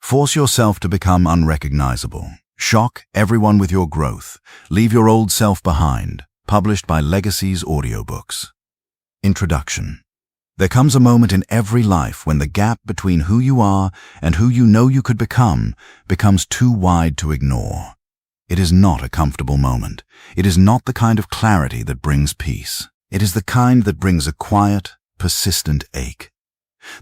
Force yourself to become unrecognizable. Shock everyone with your growth. Leave your old self behind. Published by Legacies Audiobooks. Introduction. There comes a moment in every life when the gap between who you are and who you know you could become becomes too wide to ignore. It is not a comfortable moment. It is not the kind of clarity that brings peace. It is the kind that brings a quiet, persistent ache.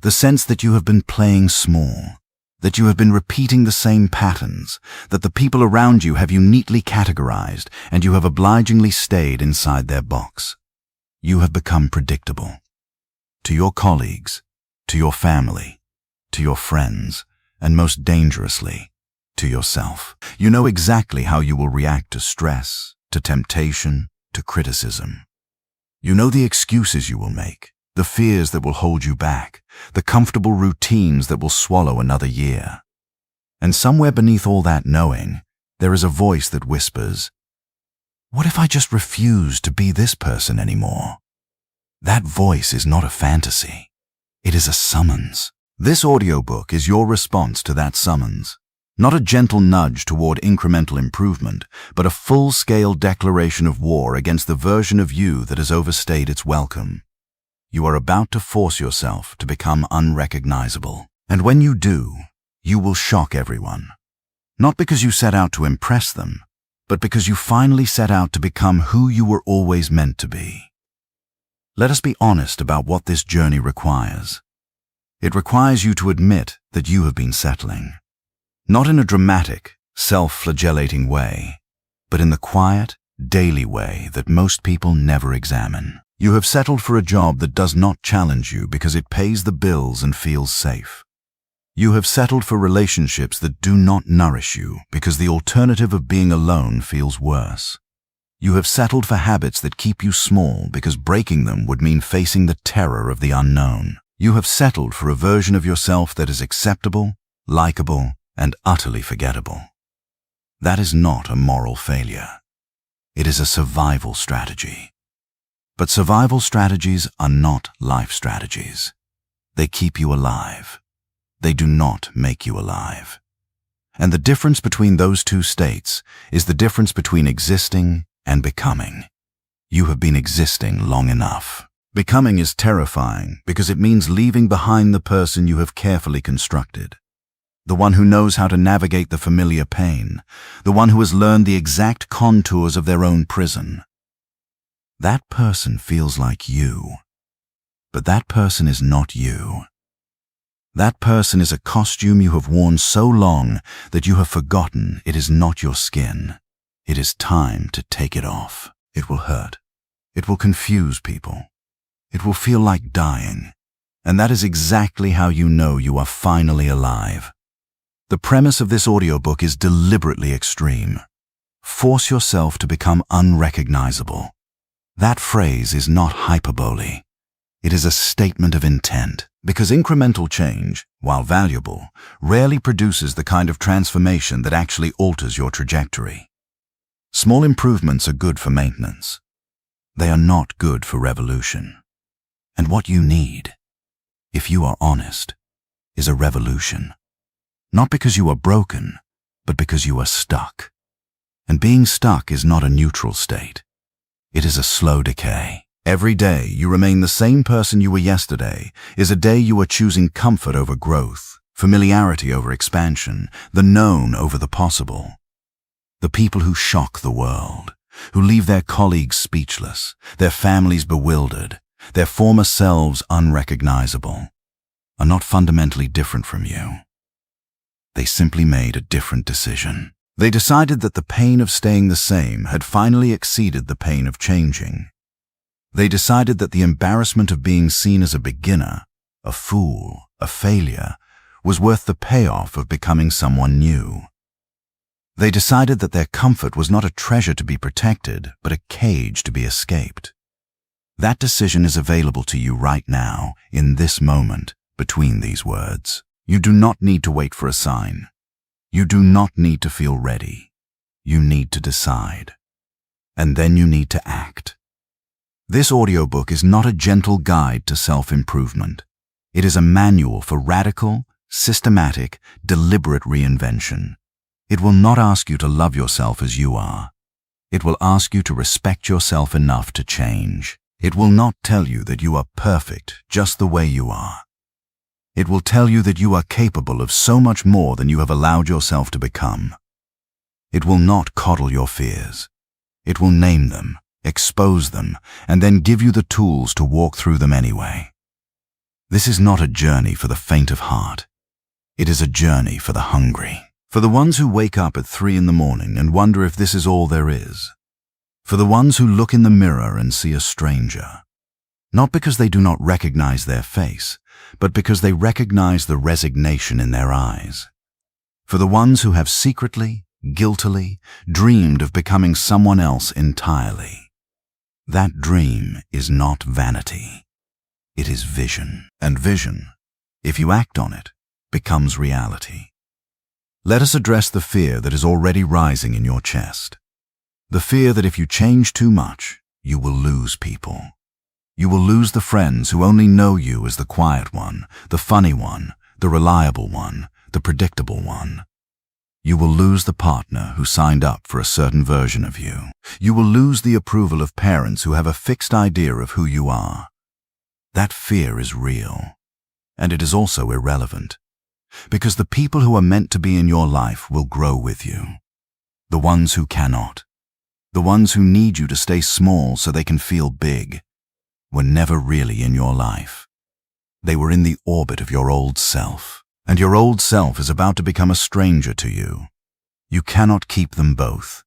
The sense that you have been playing small, that you have been repeating the same patterns, that the people around you have you neatly categorized and you have obligingly stayed inside their box. You have become predictable. To your colleagues, to your family, to your friends, and most dangerously, to yourself. You know exactly how you will react to stress, to temptation, to criticism. You know the excuses you will make, the fears that will hold you back, the comfortable routines that will swallow another year. And somewhere beneath all that knowing, there is a voice that whispers, "What if I just refuse to be this person anymore?" That voice is not a fantasy. It is a summons. This audiobook is your response to that summons. Not a gentle nudge toward incremental improvement, but a full-scale declaration of war against the version of you that has overstayed its welcome. You are about to force yourself to become unrecognizable. And when you do, you will shock everyone. Not because you set out to impress them, but because you finally set out to become who you were always meant to be. Let us be honest about what this journey requires. It requires you to admit that you have been settling. Not in a dramatic, self-flagellating way, but in the quiet, daily way that most people never examine. You have settled for a job that does not challenge you because it pays the bills and feels safe. You have settled for relationships that do not nourish you because the alternative of being alone feels worse. You have settled for habits that keep you small because breaking them would mean facing the terror of the unknown. You have settled for a version of yourself that is acceptable, likable, and utterly forgettable. That is not a moral failure. It is a survival strategy. But survival strategies are not life strategies. They keep you alive. They do not make you alive. And the difference between those two states is the difference between existing and becoming. You have been existing long enough. Becoming is terrifying because it means leaving behind the person you have carefully constructed. The one who knows how to navigate the familiar pain. The one who has learned the exact contours of their own prison. That person feels like you. But that person is not you. That person is a costume you have worn so long that you have forgotten it is not your skin. It is time to take it off. It will hurt. It will confuse people. It will feel like dying. And that is exactly how you know you are finally alive. The premise of this audiobook is deliberately extreme. Force yourself to become unrecognizable. That phrase is not hyperbole. It is a statement of intent, because incremental change, while valuable, rarely produces the kind of transformation that actually alters your trajectory. Small improvements are good for maintenance. They are not good for revolution. And what you need, if you are honest, is a revolution. Not because you are broken, but because you are stuck. And being stuck is not a neutral state. It is a slow decay. Every day you remain the same person you were yesterday is a day you are choosing comfort over growth, familiarity over expansion, the known over the possible. The people who shock the world, who leave their colleagues speechless, their families bewildered, their former selves unrecognizable, are not fundamentally different from you. They simply made a different decision. They decided that the pain of staying the same had finally exceeded the pain of changing. They decided that the embarrassment of being seen as a beginner, a fool, a failure, was worth the payoff of becoming someone new. They decided that their comfort was not a treasure to be protected, but a cage to be escaped. That decision is available to you right now, in this moment, between these words. You do not need to wait for a sign. You do not need to feel ready. You need to decide. And then you need to act. This audiobook is not a gentle guide to self-improvement. It is a manual for radical, systematic, deliberate reinvention. It will not ask you to love yourself as you are. It will ask you to respect yourself enough to change. It will not tell you that you are perfect just the way you are. It will tell you that you are capable of so much more than you have allowed yourself to become. It will not coddle your fears. It will name them, expose them, and then give you the tools to walk through them anyway. This is not a journey for the faint of heart. It is a journey for the hungry. For the ones who wake up at 3 a.m. and wonder if this is all there is. For the ones who look in the mirror and see a stranger. Not because they do not recognize their face, but because they recognize the resignation in their eyes. For the ones who have secretly, guiltily, dreamed of becoming someone else entirely. That dream is not vanity. It is vision. And vision, if you act on it, becomes reality. Let us address the fear that is already rising in your chest. The fear that if you change too much, you will lose people. You will lose the friends who only know you as the quiet one, the funny one, the reliable one, the predictable one. You will lose the partner who signed up for a certain version of you. You will lose the approval of parents who have a fixed idea of who you are. That fear is real, and it is also irrelevant. Because the people who are meant to be in your life will grow with you. The ones who cannot, the ones who need you to stay small so they can feel big, were never really in your life. They were in the orbit of your old self, and your old self is about to become a stranger to you. You cannot keep them both.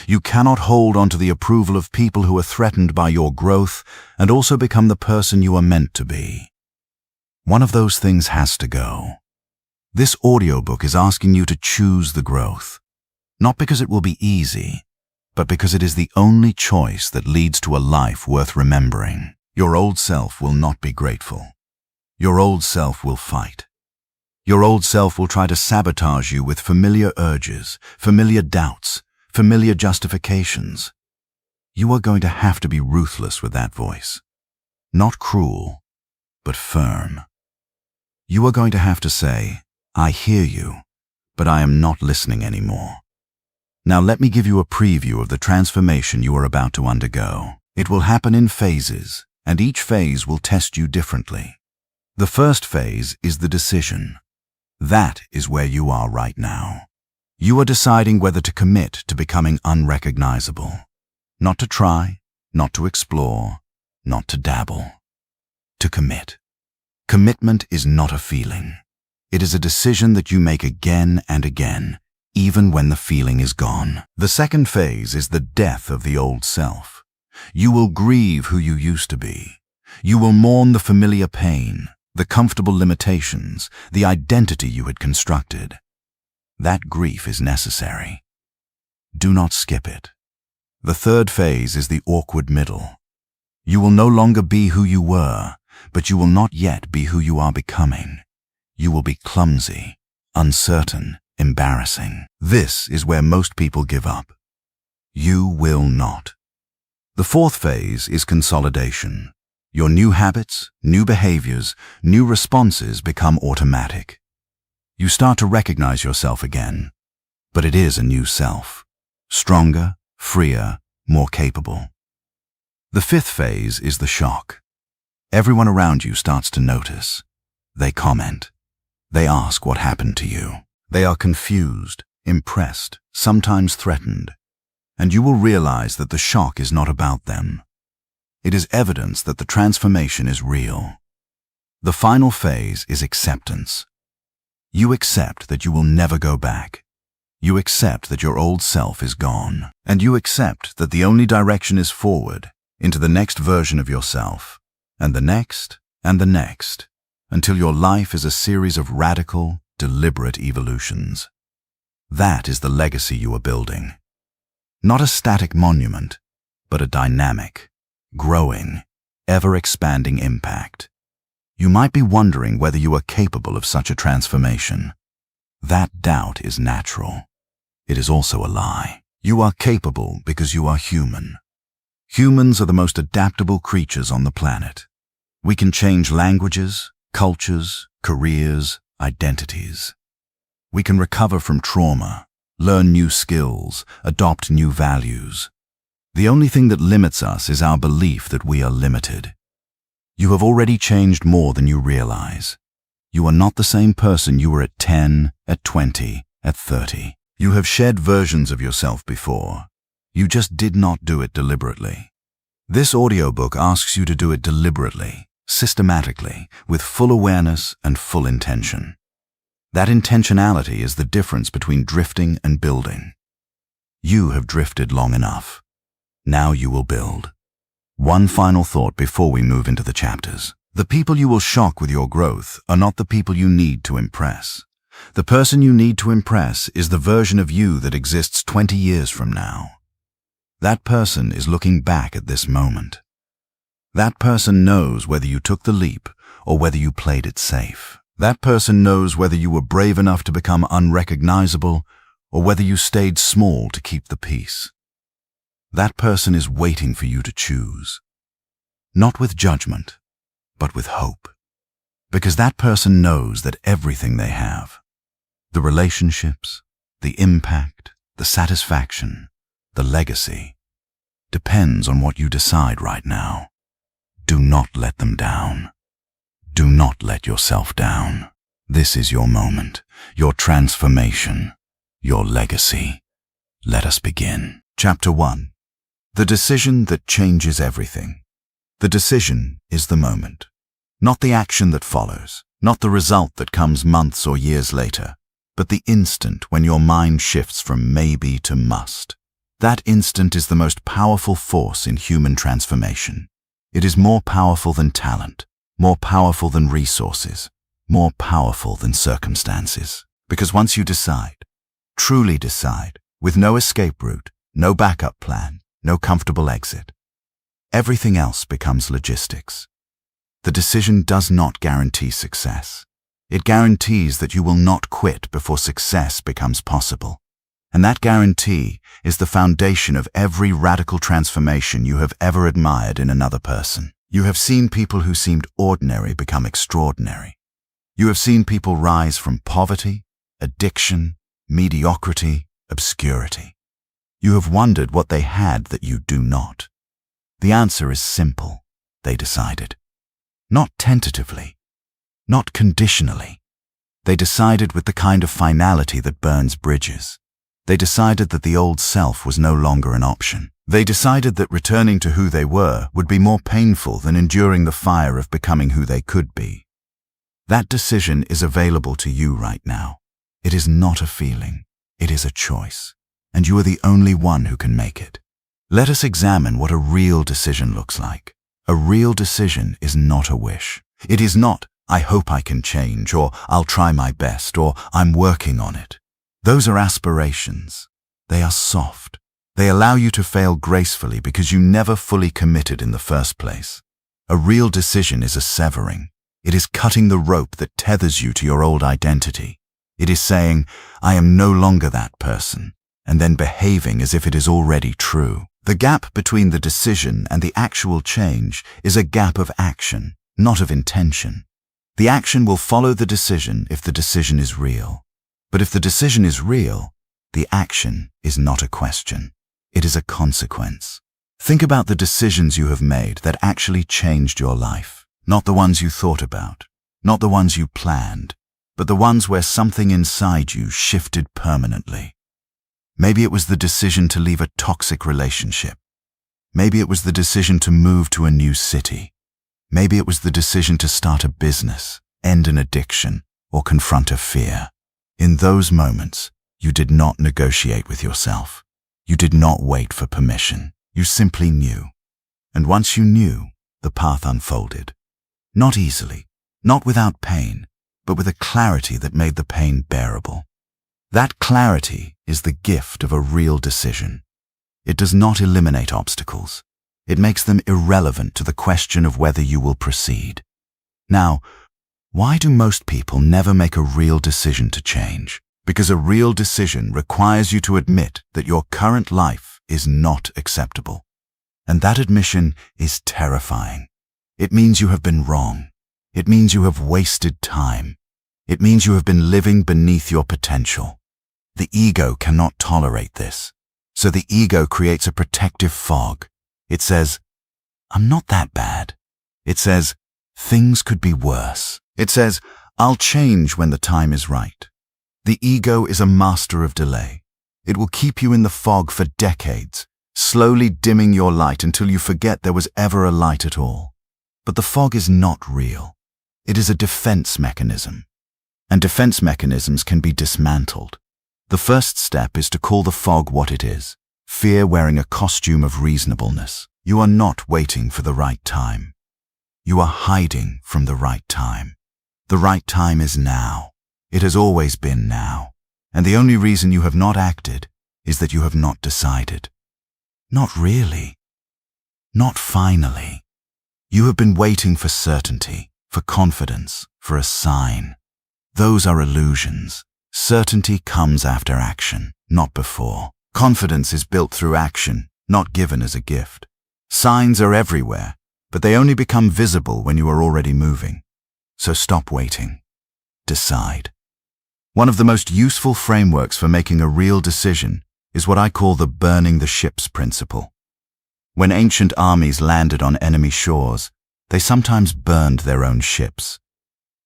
You cannot hold on to the approval of people who are threatened by your growth and also become the person you are meant to be. One of those things has to go. This audiobook is asking you to choose the growth, not because it will be easy, but because it is the only choice that leads to a life worth remembering. Your old self will not be grateful. Your old self will fight. Your old self will try to sabotage you with familiar urges, familiar doubts, familiar justifications. You are going to have to be ruthless with that voice. Not cruel, but firm. You are going to have to say, I hear you, but I am not listening anymore. Now let me give you a preview of the transformation you are about to undergo. It will happen in phases, and each phase will test you differently. The first phase is the decision. That is where you are right now. You are deciding whether to commit to becoming unrecognizable. Not to try, not to explore, not to dabble. To commit. Commitment is not a feeling. It is a decision that you make again and again, even when the feeling is gone. The second phase is the death of the old self. You will grieve who you used to be. You will mourn the familiar pain, the comfortable limitations, the identity you had constructed. That grief is necessary. Do not skip it. The third phase is the awkward middle. You will no longer be who you were, but you will not yet be who you are becoming. You will be clumsy, uncertain, embarrassing. This is where most people give up. You will not. The fourth phase is consolidation. Your new habits, new behaviors, new responses become automatic. You start to recognize yourself again, but it is a new self. Stronger, freer, more capable. The fifth phase is the shock. Everyone around you starts to notice. They comment. They ask what happened to you. They are confused, impressed, sometimes threatened. And you will realize that the shock is not about them. It is evidence that the transformation is real. The final phase is acceptance. You accept that you will never go back. You accept that your old self is gone. And you accept that the only direction is forward, into the next version of yourself, and the next, and the next, until your life is a series of radical, deliberate evolutions. That is the legacy you are building. Not a static monument, but a dynamic, growing, ever-expanding impact. You might be wondering whether you are capable of such a transformation. That doubt is natural. It is also a lie. You are capable because you are human. Humans are the most adaptable creatures on the planet. We can change languages, cultures, careers, identities. We can recover from trauma, learn new skills, adopt new values. The only thing that limits us is our belief that we are limited. You have already changed more than you realize. You are not the same person you were at 10, at 20, at 30. You have shed versions of yourself before. You just did not do it deliberately. This audiobook asks you to do it deliberately, systematically, with full awareness and full intention. That intentionality is the difference between drifting and building. You have drifted long enough. Now you will build. One final thought before we move into the chapters. The people you will shock with your growth are not the people you need to impress. The person you need to impress is the version of you that exists 20 years from now. That person is looking back at this moment. That person knows whether you took the leap or whether you played it safe. That person knows whether you were brave enough to become unrecognizable or whether you stayed small to keep the peace. That person is waiting for you to choose. Not with judgment, but with hope. Because that person knows that everything they have, the relationships, the impact, the satisfaction, the legacy, depends on what you decide right now. Do not let them down. Do not let yourself down. This is your moment, your transformation, your legacy. Let us begin. Chapter 1. The decision that changes everything. The decision is the moment. Not the action that follows, not the result that comes months or years later, but the instant when your mind shifts from maybe to must. That instant is the most powerful force in human transformation. It is more powerful than talent, more powerful than resources, more powerful than circumstances. Because once you decide, truly decide, with no escape route, no backup plan, no comfortable exit, everything else becomes logistics. The decision does not guarantee success. It guarantees that you will not quit before success becomes possible. And that guarantee is the foundation of every radical transformation you have ever admired in another person. You have seen people who seemed ordinary become extraordinary. You have seen people rise from poverty, addiction, mediocrity, obscurity. You have wondered what they had that you do not. The answer is simple. They decided. Not tentatively, not conditionally. They decided with the kind of finality that burns bridges. They decided that the old self was no longer an option. They decided that returning to who they were would be more painful than enduring the fire of becoming who they could be. That decision is available to you right now. It is not a feeling. It is a choice. And you are the only one who can make it. Let us examine what a real decision looks like. A real decision is not a wish. It is not, I hope I can change, or I'll try my best, or I'm working on it. Those are aspirations. They are soft. They allow you to fail gracefully because you never fully committed in the first place. A real decision is a severing. It is cutting the rope that tethers you to your old identity. It is saying, I am no longer that person, and then behaving as if it is already true. The gap between the decision and the actual change is a gap of action, not of intention. The action will follow the decision if the decision is real. But if the decision is real, the action is not a question. It is a consequence. Think about the decisions you have made that actually changed your life. Not the ones you thought about, not the ones you planned, but the ones where something inside you shifted permanently. Maybe it was the decision to leave a toxic relationship. Maybe it was the decision to move to a new city. Maybe it was the decision to start a business, end an addiction, or confront a fear. In those moments, you did not negotiate with yourself. You did not wait for permission. You simply knew. And once you knew, the path unfolded. Not easily, not without pain, but with a clarity that made the pain bearable. That clarity is the gift of a real decision. It does not eliminate obstacles. It makes them irrelevant to the question of whether you will proceed. Now, why do most people never make a real decision to change? Because a real decision requires you to admit that your current life is not acceptable. And that admission is terrifying. It means you have been wrong. It means you have wasted time. It means you have been living beneath your potential. The ego cannot tolerate this. So the ego creates a protective fog. It says, I'm not that bad. It says, things could be worse. It says, I'll change when the time is right. The ego is a master of delay. It will keep you in the fog for decades, slowly dimming your light until you forget there was ever a light at all. But the fog is not real. It is a defense mechanism. And defense mechanisms can be dismantled. The first step is to call the fog what it is: fear wearing a costume of reasonableness. You are not waiting for the right time. You are hiding from the right time. The right time is now. It has always been now. And the only reason you have not acted is that you have not decided. Not really. Not finally. You have been waiting for certainty, for confidence, for a sign. Those are illusions. Certainty comes after action, not before. Confidence is built through action, not given as a gift. Signs are everywhere, but they only become visible when you are already moving. So stop waiting. Decide. One of the most useful frameworks for making a real decision is what I call the burning the ships principle. When ancient armies landed on enemy shores, they sometimes burned their own ships.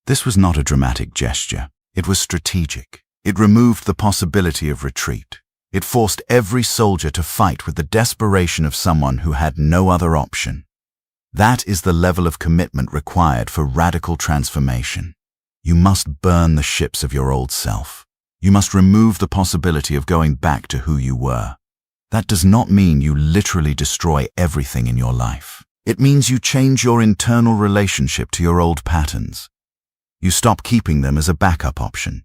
This was not a dramatic gesture. It was strategic. It removed the possibility of retreat. It forced every soldier to fight with the desperation of someone who had no other option. That is the level of commitment required for radical transformation. You must burn the ships of your old self. You must remove the possibility of going back to who you were. That does not mean you literally destroy everything in your life. It means you change your internal relationship to your old patterns. You stop keeping them as a backup option.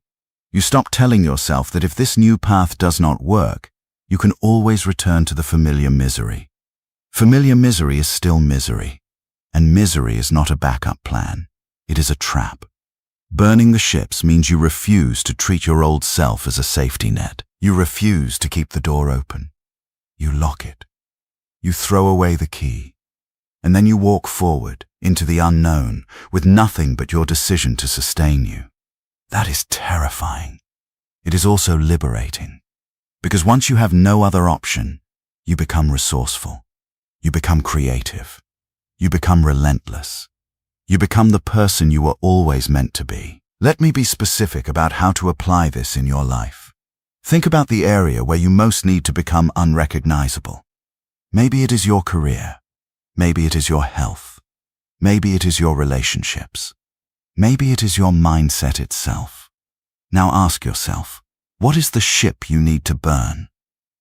You stop telling yourself that if this new path does not work, you can always return to the familiar misery. Familiar misery is still misery, and misery is not a backup plan. It is a trap. Burning the ships means you refuse to treat your old self as a safety net. You refuse to keep the door open. You lock it. You throw away the key. And then you walk forward into the unknown with nothing but your decision to sustain you. That is terrifying. It is also liberating. Because once you have no other option, you become resourceful. You become creative. You become relentless. You become the person you were always meant to be. Let me be specific about how to apply this in your life. Think about the area where you most need to become unrecognizable. Maybe it is your career. Maybe it is your health. Maybe it is your relationships. Maybe it is your mindset itself. Now ask yourself, what is the ship you need to burn?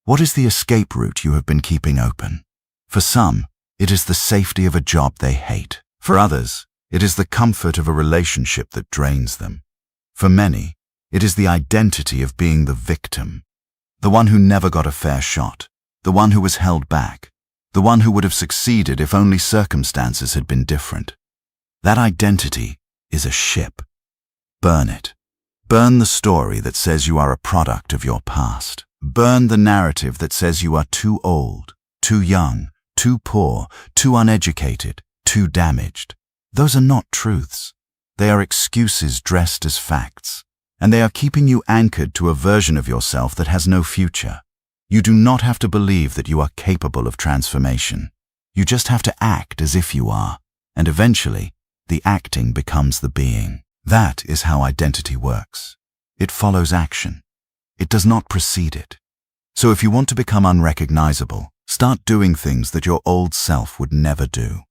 What is the escape route you have been keeping open? For some, it is the safety of a job they hate. For others, it is the comfort of a relationship that drains them. For many, it is the identity of being the victim, the one who never got a fair shot, the one who was held back, the one who would have succeeded if only circumstances had been different. That identity is a ship. Burn it. Burn the story that says you are a product of your past. Burn the narrative that says you are too old, too young, too poor, too uneducated, too damaged. Those are not truths. They are excuses dressed as facts, and they are keeping you anchored to a version of yourself that has no future. You do not have to believe that you are capable of transformation. You just have to act as if you are, and eventually, the acting becomes the being. That is how identity works. It follows action. It does not precede it. So if you want to become unrecognizable, start doing things that your old self would never do.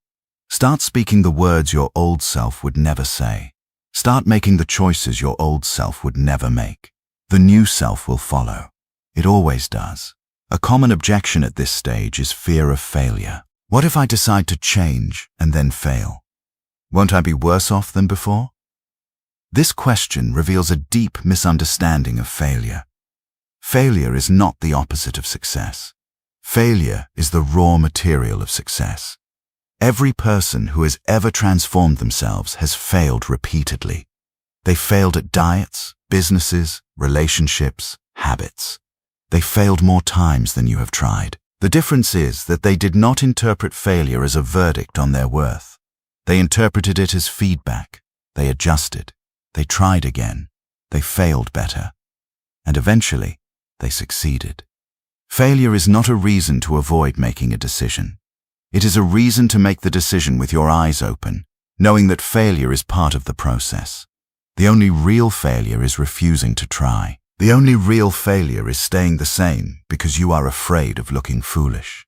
Start speaking the words your old self would never say. Start making the choices your old self would never make. The new self will follow. It always does. A common objection at this stage is fear of failure. What if I decide to change and then fail? Won't I be worse off than before? This question reveals a deep misunderstanding of failure. Failure is not the opposite of success. Failure is the raw material of success. Every person who has ever transformed themselves has failed repeatedly. They failed at diets, businesses, relationships, habits. They failed more times than you have tried. The difference is that they did not interpret failure as a verdict on their worth. They interpreted it as feedback. They adjusted. They tried again. They failed better. And eventually, they succeeded. Failure is not a reason to avoid making a decision. It is a reason to make the decision with your eyes open, knowing that failure is part of the process. The only real failure is refusing to try. The only real failure is staying the same because you are afraid of looking foolish.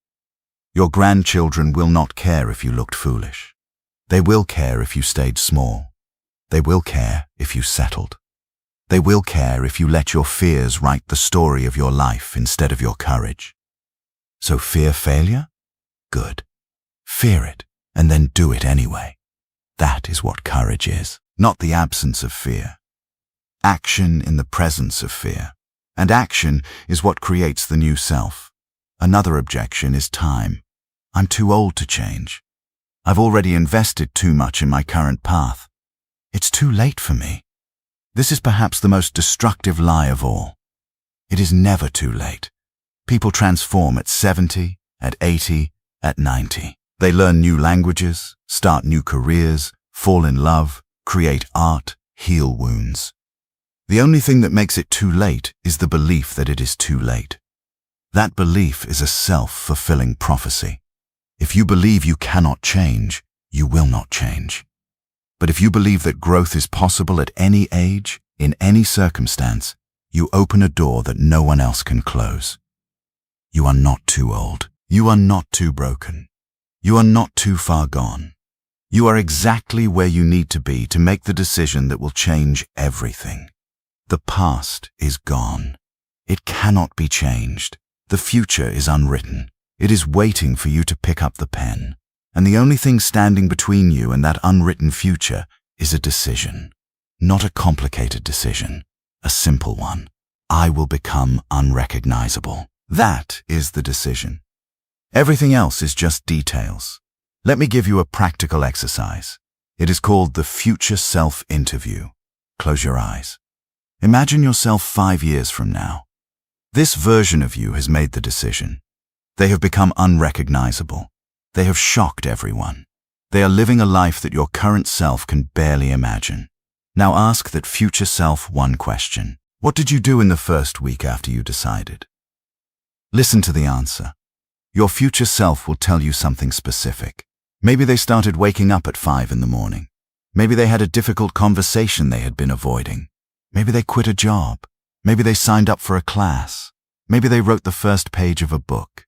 Your grandchildren will not care if you looked foolish. They will care if you stayed small. They will care if you settled. They will care if you let your fears write the story of your life instead of your courage. So fear failure? Good. Fear it, and then do it anyway. That is what courage is, not the absence of fear. Action in the presence of fear. And action is what creates the new self. Another objection is time. I'm too old to change. I've already invested too much in my current path. It's too late for me. This is perhaps the most destructive lie of all. It is never too late. People transform at 70, at 80, at 90. They learn new languages, start new careers, fall in love, create art, heal wounds. The only thing that makes it too late is the belief that it is too late. That belief is a self-fulfilling prophecy. If you believe you cannot change, you will not change. But if you believe that growth is possible at any age, in any circumstance, you open a door that no one else can close. You are not too old. You are not too broken. You are not too far gone. You are exactly where you need to be to make the decision that will change everything. The past is gone. It cannot be changed. The future is unwritten. It is waiting for you to pick up the pen. And the only thing standing between you and that unwritten future is a decision. Not a complicated decision. A simple one. I will become unrecognizable. That is the decision. Everything else is just details. Let me give you a practical exercise. It is called the Future Self Interview. Close your eyes. Imagine yourself 5 years from now. This version of you has made the decision. They have become unrecognizable. They have shocked everyone. They are living a life that your current self can barely imagine. Now ask that future self one question. What did you do in the first week after you decided? Listen to the answer. Your future self will tell you something specific. Maybe they started waking up at 5 in the morning. Maybe they had a difficult conversation they had been avoiding. Maybe they quit a job. Maybe they signed up for a class. Maybe they wrote the first page of a book.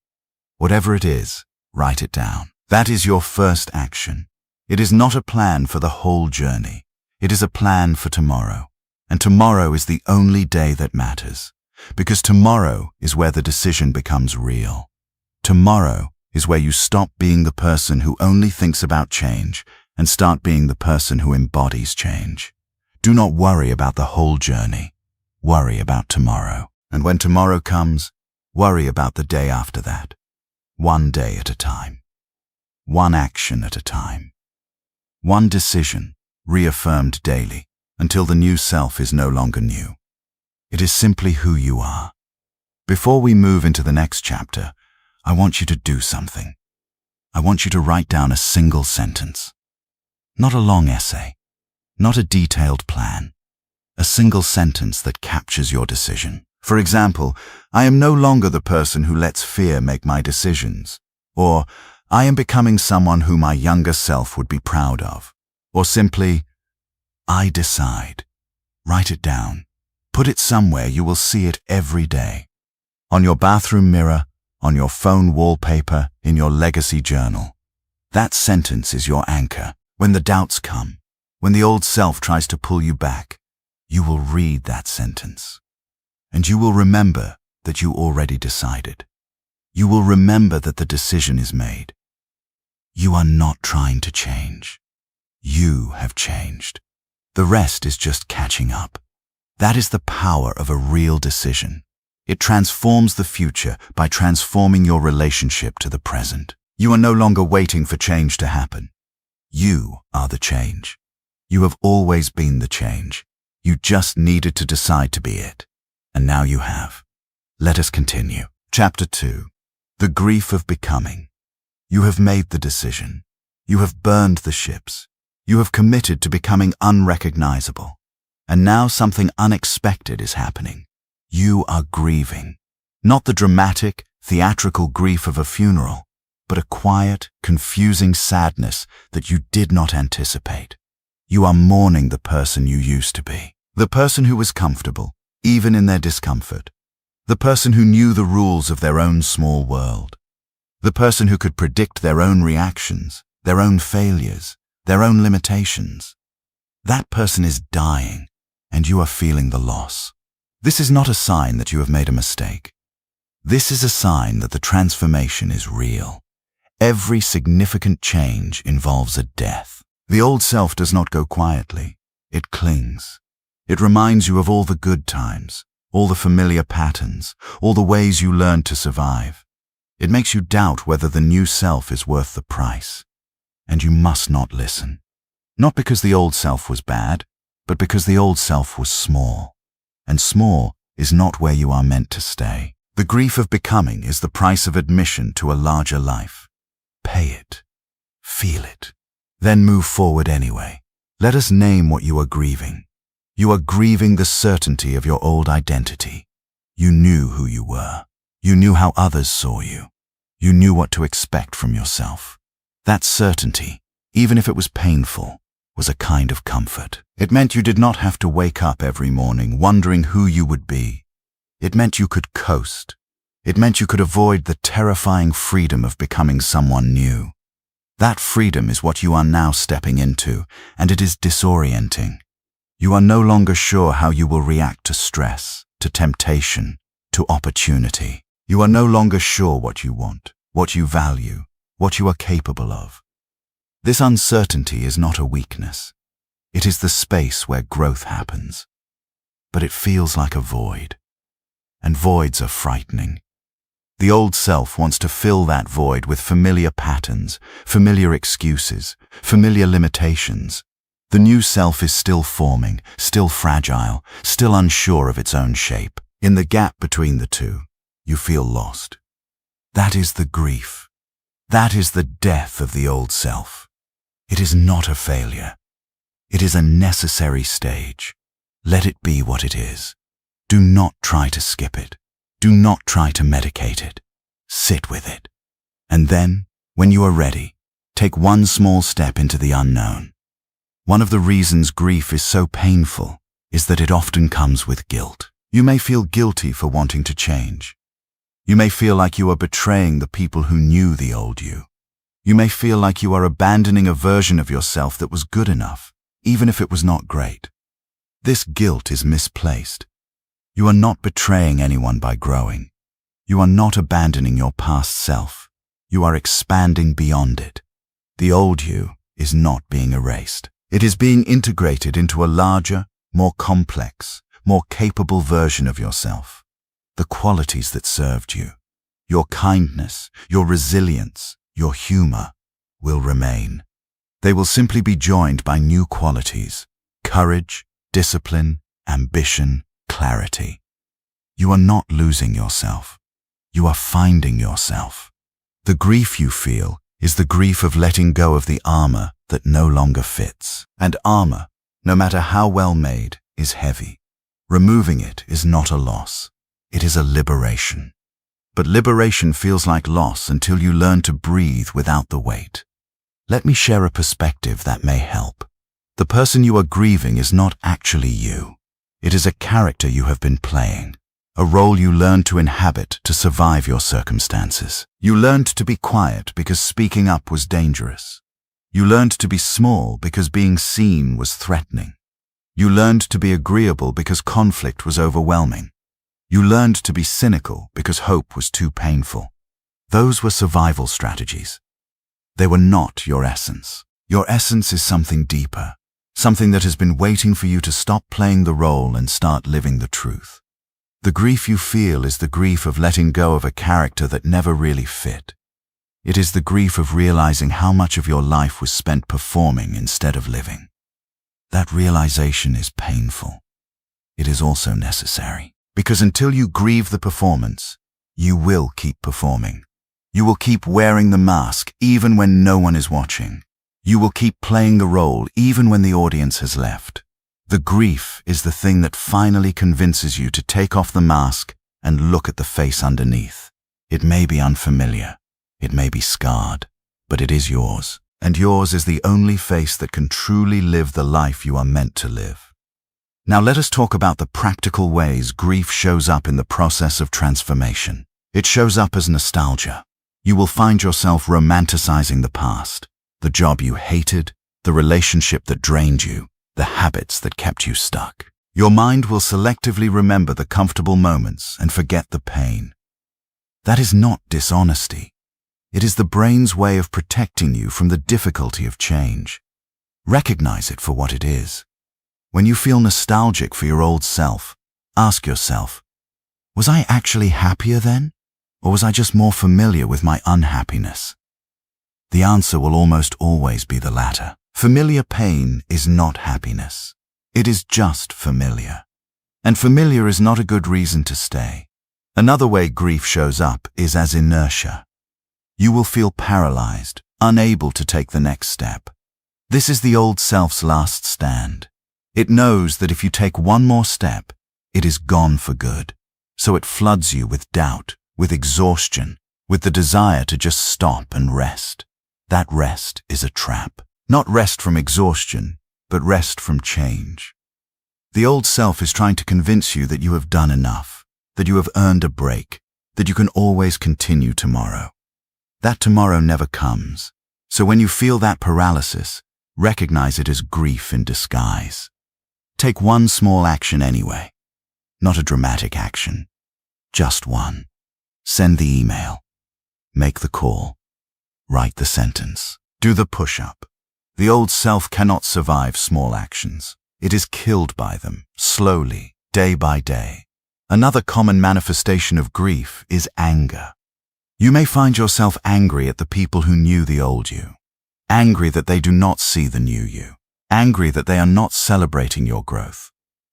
Whatever it is, write it down. That is your first action. It is not a plan for the whole journey. It is a plan for tomorrow. And tomorrow is the only day that matters. Because tomorrow is where the decision becomes real. Tomorrow is where you stop being the person who only thinks about change and start being the person who embodies change. Do not worry about the whole journey. Worry about tomorrow. And when tomorrow comes, worry about the day after that. One day at a time. One action at a time. One decision, reaffirmed daily, until the new self is no longer new. It is simply who you are. Before we move into the next chapter, I want you to do something. I want you to write down a single sentence. Not a long essay. Not a detailed plan. A single sentence that captures your decision. For example, I am no longer the person who lets fear make my decisions. Or, I am becoming someone who my younger self would be proud of. Or simply, I decide. Write it down. Put it somewhere you will see it every day. On your bathroom mirror, on your phone wallpaper, in your legacy journal. That sentence is your anchor. When the doubts come, when the old self tries to pull you back, you will read that sentence. And you will remember that you already decided. You will remember that the decision is made. You are not trying to change. You have changed. The rest is just catching up. That is the power of a real decision. It transforms the future by transforming your relationship to the present. You are no longer waiting for change to happen. You are the change. You have always been the change. You just needed to decide to be it. And now you have. Let us continue. Chapter 2. The grief of becoming. You have made the decision. You have burned the ships. You have committed to becoming unrecognizable. And now something unexpected is happening. You are grieving. Not the dramatic, theatrical grief of a funeral, but a quiet, confusing sadness that you did not anticipate. You are mourning the person you used to be. The person who was comfortable, even in their discomfort. The person who knew the rules of their own small world. The person who could predict their own reactions, their own failures, their own limitations. That person is dying, and you are feeling the loss. This is not a sign that you have made a mistake. This is a sign that the transformation is real. Every significant change involves a death. The old self does not go quietly. It clings. It reminds you of all the good times, all the familiar patterns, all the ways you learned to survive. It makes you doubt whether the new self is worth the price. And you must not listen. Not because the old self was bad, but because the old self was small. And small is not where you are meant to stay. The grief of becoming is the price of admission to a larger life. Pay it. Feel it. Then move forward anyway. Let us name what you are grieving. You are grieving the certainty of your old identity. You knew who you were. You knew how others saw you. You knew what to expect from yourself. That certainty, even if it was painful, was a kind of comfort. It meant you did not have to wake up every morning wondering who you would be. It meant you could coast. It meant you could avoid the terrifying freedom of becoming someone new. That freedom is what you are now stepping into, and it is disorienting. You are no longer sure how you will react to stress, to temptation, to opportunity. You are no longer sure what you want, what you value, what you are capable of. This uncertainty is not a weakness. It is the space where growth happens. But it feels like a void. And voids are frightening. The old self wants to fill that void with familiar patterns, familiar excuses, familiar limitations. The new self is still forming, still fragile, still unsure of its own shape. In the gap between the two, you feel lost. That is the grief. That is the death of the old self. It is not a failure. It is a necessary stage. Let it be what it is. Do not try to skip it. Do not try to medicate it. Sit with it. And then, when you are ready, take one small step into the unknown. One of the reasons grief is so painful is that it often comes with guilt. You may feel guilty for wanting to change. You may feel like you are betraying the people who knew the old you. You may feel like you are abandoning a version of yourself that was good enough, even if it was not great. This guilt is misplaced. You are not betraying anyone by growing. You are not abandoning your past self. You are expanding beyond it. The old you is not being erased. It is being integrated into a larger, more complex, more capable version of yourself. The qualities that served you, your kindness, your resilience, your humor, will remain. They will simply be joined by new qualities: courage, discipline, ambition, clarity. You are not losing yourself. You are finding yourself. The grief you feel is the grief of letting go of the armor that no longer fits. And armor, no matter how well made, is heavy. Removing it is not a loss. It is a liberation. But liberation feels like loss until you learn to breathe without the weight. Let me share a perspective that may help. The person you are grieving is not actually you. It is a character you have been playing, a role you learned to inhabit to survive your circumstances. You learned to be quiet because speaking up was dangerous. You learned to be small because being seen was threatening. You learned to be agreeable because conflict was overwhelming. You learned to be cynical because hope was too painful. Those were survival strategies. They were not your essence. Your essence is something deeper, something that has been waiting for you to stop playing the role and start living the truth. The grief you feel is the grief of letting go of a character that never really fit. It is the grief of realizing how much of your life was spent performing instead of living. That realization is painful. It is also necessary. Because until you grieve the performance, you will keep performing. You will keep wearing the mask even when no one is watching. You will keep playing the role even when the audience has left. The grief is the thing that finally convinces you to take off the mask and look at the face underneath. It may be unfamiliar, it may be scarred, but it is yours. And yours is the only face that can truly live the life you are meant to live. Now let us talk about the practical ways grief shows up in the process of transformation. It shows up as nostalgia. You will find yourself romanticizing the past, the job you hated, the relationship that drained you, the habits that kept you stuck. Your mind will selectively remember the comfortable moments and forget the pain. That is not dishonesty. It is the brain's way of protecting you from the difficulty of change. Recognize it for what it is. When you feel nostalgic for your old self, ask yourself, was I actually happier then? Or was I just more familiar with my unhappiness? The answer will almost always be the latter. Familiar pain is not happiness. It is just familiar. And familiar is not a good reason to stay. Another way grief shows up is as inertia. You will feel paralyzed, unable to take the next step. This is the old self's last stand. It knows that if you take one more step, it is gone for good. So it floods you with doubt, with exhaustion, with the desire to just stop and rest. That rest is a trap. Not rest from exhaustion, but rest from change. The old self is trying to convince you that you have done enough, that you have earned a break, that you can always continue tomorrow. That tomorrow never comes. So when you feel that paralysis, recognize it as grief in disguise. Take one small action anyway. Not a dramatic action. Just one. Send the email. Make the call. Write the sentence. Do the push-up. The old self cannot survive small actions. It is killed by them, slowly, day by day. Another common manifestation of grief is anger. You may find yourself angry at the people who knew the old you. Angry that they do not see the new you. Angry that they are not celebrating your growth.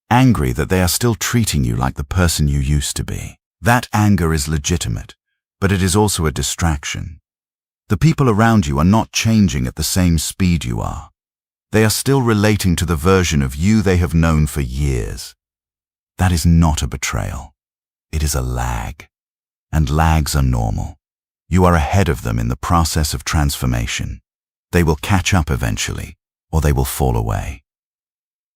Angry that they are still treating you like the person you used to be. That anger is legitimate, but it is also a distraction. The people around you are not changing at the same speed you are. They are still relating to the version of you they have known for years. That is not a betrayal. It is a lag. And lags are normal. You are ahead of them in the process of transformation. They will catch up eventually, or they will fall away.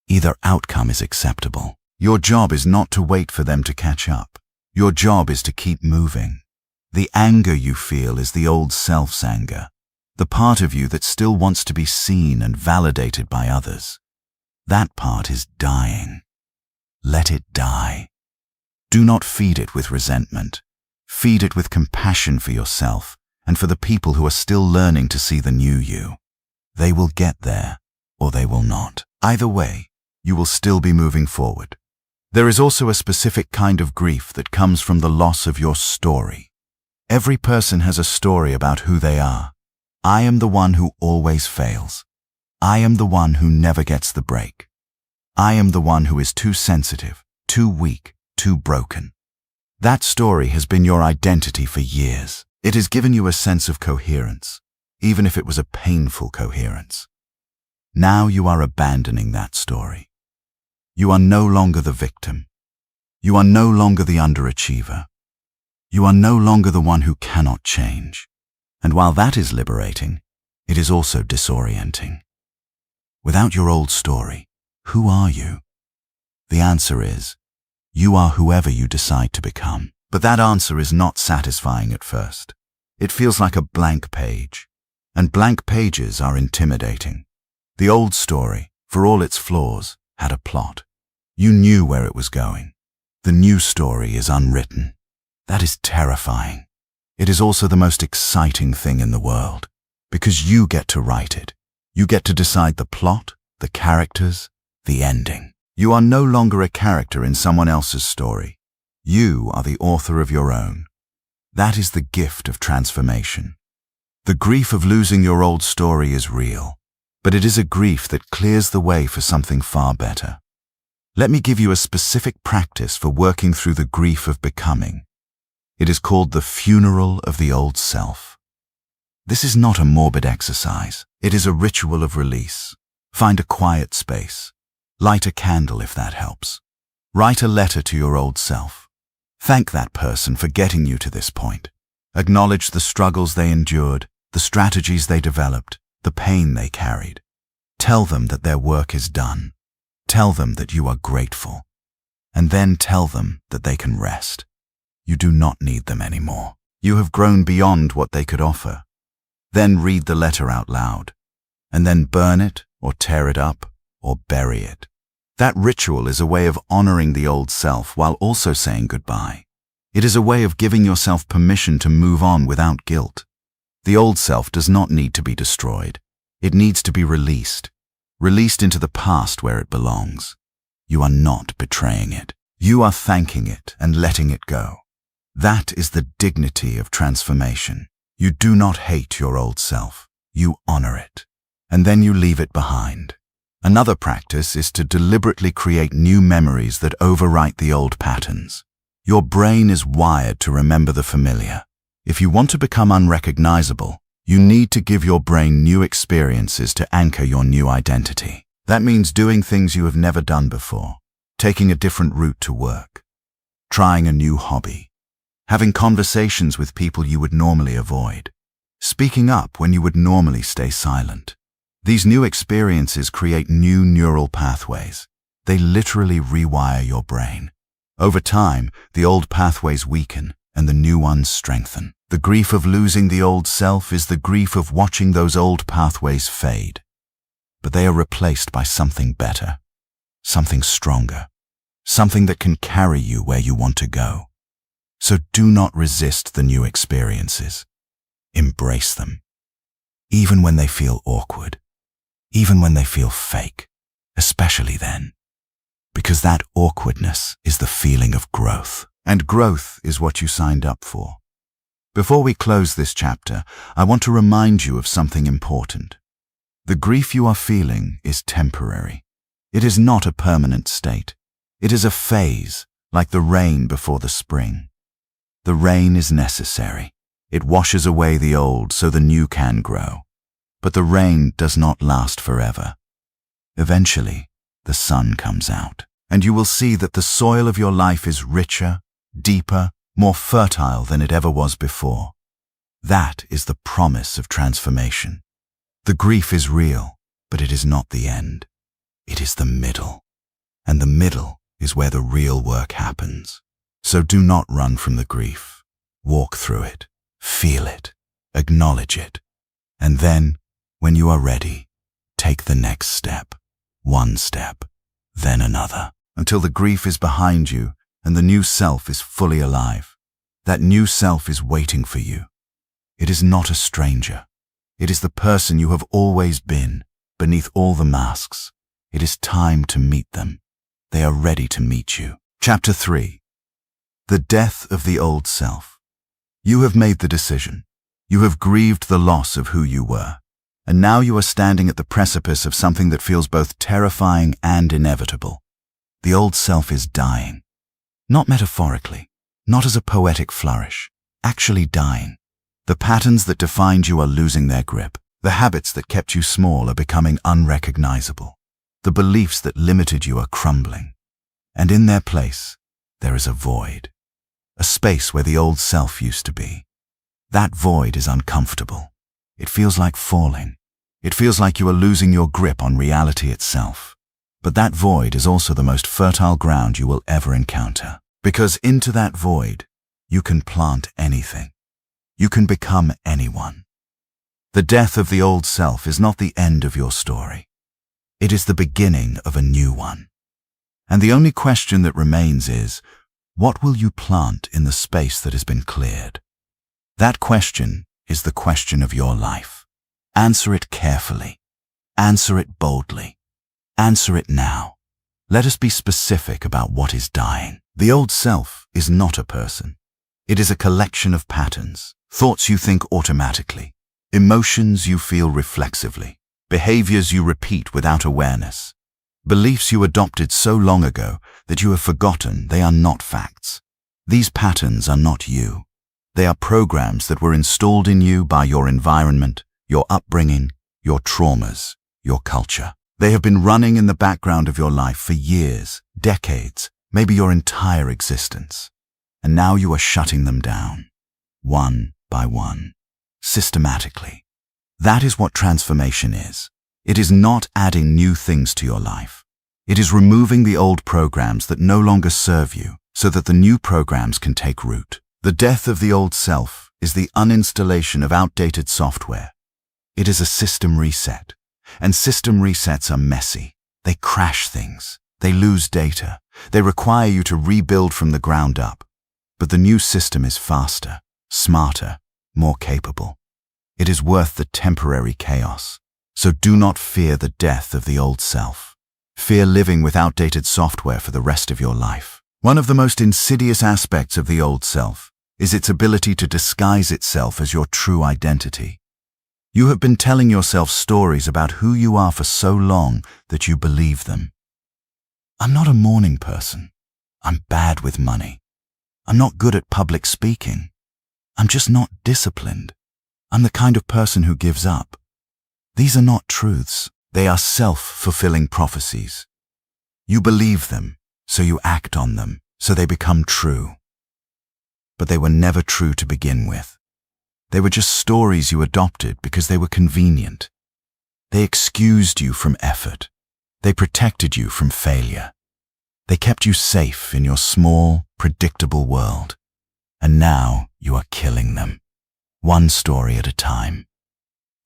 Either outcome is acceptable. Your job is not to wait for them to catch up. Your job is to keep moving. The anger you feel is the old self's anger, the part of you that still wants to be seen and validated by others. That part is dying. Let it die. Do not feed it with resentment. Feed it with compassion for yourself and for the people who are still learning to see the new you. They will get there, or they will not. Either way, you will still be moving forward. There is also a specific kind of grief that comes from the loss of your story. Every person has a story about who they are. I am the one who always fails. I am the one who never gets the break. I am the one who is too sensitive, too weak, too broken. That story has been your identity for years. It has given you a sense of coherence, even if it was a painful coherence. Now you are abandoning that story. You are no longer the victim. You are no longer the underachiever. You are no longer the one who cannot change. And while that is liberating, it is also disorienting. Without your old story, who are you? The answer is, you are whoever you decide to become. But that answer is not satisfying at first. It feels like a blank page. And blank pages are intimidating. The old story, for all its flaws, had a plot. You knew where it was going. The new story is unwritten. That is terrifying. It is also the most exciting thing in the world, because you get to write it. You get to decide the plot, the characters, the ending. You are no longer a character in someone else's story. You are the author of your own. That is the gift of transformation. The grief of losing your old story is real, but it is a grief that clears the way for something far better. Let me give you a specific practice for working through the grief of becoming. It is called the funeral of the old self. This is not a morbid exercise. It is a ritual of release. Find a quiet space. Light a candle if that helps. Write a letter to your old self. Thank that person for getting you to this point. Acknowledge the struggles they endured, the strategies they developed, the pain they carried. Tell them that their work is done. Tell them that you are grateful. And then tell them that they can rest. You do not need them anymore. You have grown beyond what they could offer. Then read the letter out loud, and then burn it or tear it up or bury it. That ritual is a way of honoring the old self while also saying goodbye. It is a way of giving yourself permission to move on without guilt. The old self does not need to be destroyed. It needs to be released into the past where it belongs. You are not betraying it. You are thanking it and letting it go. That is the dignity of transformation. You do not hate your old self. You honor it. And then you leave it behind. Another practice is to deliberately create new memories that overwrite the old patterns. Your brain is wired to remember the familiar. If you want to become unrecognizable, you need to give your brain new experiences to anchor your new identity. That means doing things you have never done before, taking a different route to work, trying a new hobby, having conversations with people you would normally avoid, speaking up when you would normally stay silent. These new experiences create new neural pathways. They literally rewire your brain. Over time, the old pathways weaken and the new ones strengthen. The grief of losing the old self is the grief of watching those old pathways fade. But they are replaced by something better, something stronger, something that can carry you where you want to go. So do not resist the new experiences. Embrace them. Even when they feel awkward. Even when they feel fake, especially then. Because that awkwardness is the feeling of growth. And growth is what you signed up for. Before we close this chapter, I want to remind you of something important. The grief you are feeling is temporary. It is not a permanent state. It is a phase, like the rain before the spring. The rain is necessary. It washes away the old so the new can grow. But the rain does not last forever. Eventually, the sun comes out, and you will see that the soil of your life is richer, deeper, more fertile than it ever was before. That is the promise of transformation. The grief is real, but it is not the end. It is the middle. And the middle is where the real work happens. So do not run from the grief. Walk through it, feel it, acknowledge it, and then, when you are ready, take the next step, one step, then another, until the grief is behind you and the new self is fully alive. That new self is waiting for you. It is not a stranger. It is the person you have always been, beneath all the masks. It is time to meet them. They are ready to meet you. Chapter 3. The death of the old self. You have made the decision. You have grieved the loss of who you were. And now you are standing at the precipice of something that feels both terrifying and inevitable. The old self is dying. Not metaphorically, not as a poetic flourish, actually dying. The patterns that defined you are losing their grip. The habits that kept you small are becoming unrecognizable. The beliefs that limited you are crumbling. And in their place, there is a void. A space where the old self used to be. That void is uncomfortable. It feels like falling. It feels like you are losing your grip on reality itself. But that void is also the most fertile ground you will ever encounter. Because into that void, you can plant anything. You can become anyone. The death of the old self is not the end of your story. It is the beginning of a new one. And the only question that remains is, what will you plant in the space that has been cleared? That question is the question of your life. Answer it carefully. Answer it boldly. Answer it now. Let us be specific about what is dying. The old self is not a person. It is a collection of patterns, thoughts you think automatically, emotions you feel reflexively, behaviors you repeat without awareness, beliefs you adopted so long ago that you have forgotten they are not facts. These patterns are not you. They are programs that were installed in you by your environment, your upbringing, your traumas, your culture. They have been running in the background of your life for years, decades, maybe your entire existence. And now you are shutting them down, one by one, systematically. That is what transformation is. It is not adding new things to your life. It is removing the old programs that no longer serve you so that the new programs can take root. The death of the old self is the uninstallation of outdated software. It is a system reset, and system resets are messy. They crash things. They lose data. They require you to rebuild from the ground up. But the new system is faster, smarter, more capable. It is worth the temporary chaos. So do not fear the death of the old self. Fear living with outdated software for the rest of your life. One of the most insidious aspects of the old self is its ability to disguise itself as your true identity. You have been telling yourself stories about who you are for so long that you believe them. I'm not a morning person. I'm bad with money. I'm not good at public speaking. I'm just not disciplined. I'm the kind of person who gives up. These are not truths. They are self-fulfilling prophecies. You believe them, so you act on them, so they become true. But they were never true to begin with. They were just stories you adopted because they were convenient. They excused you from effort. They protected you from failure. They kept you safe in your small, predictable world. And now you are killing them, one story at a time.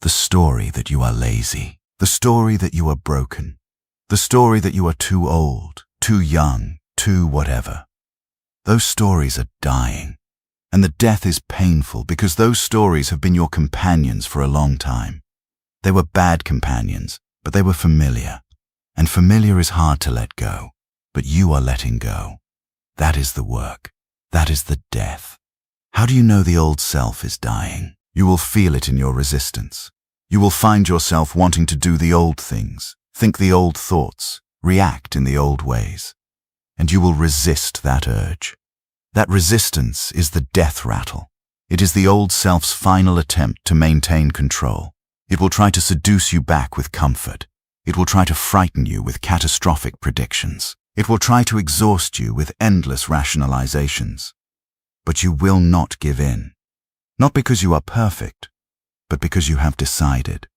The story that you are lazy. The story that you are broken. The story that you are too old, too young, too whatever. Those stories are dying. And the death is painful because those stories have been your companions for a long time. They were bad companions, but they were familiar. And familiar is hard to let go. But you are letting go. That is the work. That is the death. How do you know the old self is dying? You will feel it in your resistance. You will find yourself wanting to do the old things, think the old thoughts, react in the old ways. And you will resist that urge. That resistance is the death rattle. It is the old self's final attempt to maintain control. It will try to seduce you back with comfort. It will try to frighten you with catastrophic predictions. It will try to exhaust you with endless rationalizations. But you will not give in. Not because you are perfect, but because you have decided.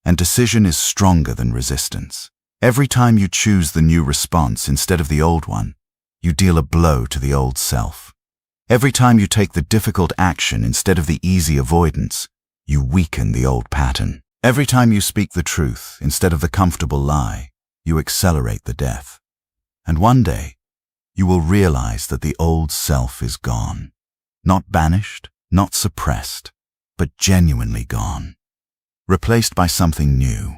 And decision is stronger than resistance. Every time you choose the new response instead of the old one, you deal a blow to the old self. Every time you take the difficult action instead of the easy avoidance, you weaken the old pattern. Every time you speak the truth instead of the comfortable lie, you accelerate the death. And one day, you will realize that the old self is gone. Not banished, not suppressed, but genuinely gone. Replaced by something new.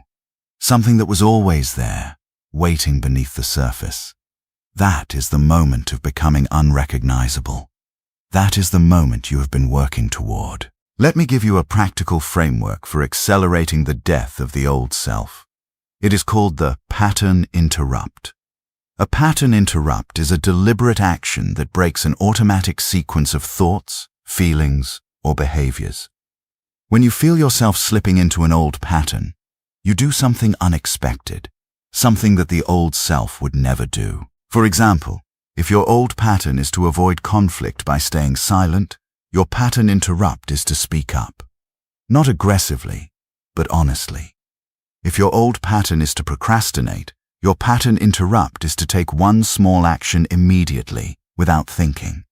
Something that was always there, waiting beneath the surface. That is the moment of becoming unrecognizable. That is the moment you have been working toward. Let me give you a practical framework for accelerating the death of the old self. It is called the pattern interrupt. A pattern interrupt is a deliberate action that breaks an automatic sequence of thoughts, feelings, or behaviors. When you feel yourself slipping into an old pattern, you do something unexpected, something that the old self would never do. For example, if your old pattern is to avoid conflict by staying silent, your pattern interrupt is to speak up. Not aggressively, but honestly. If your old pattern is to procrastinate, your pattern interrupt is to take one small action immediately, without thinking.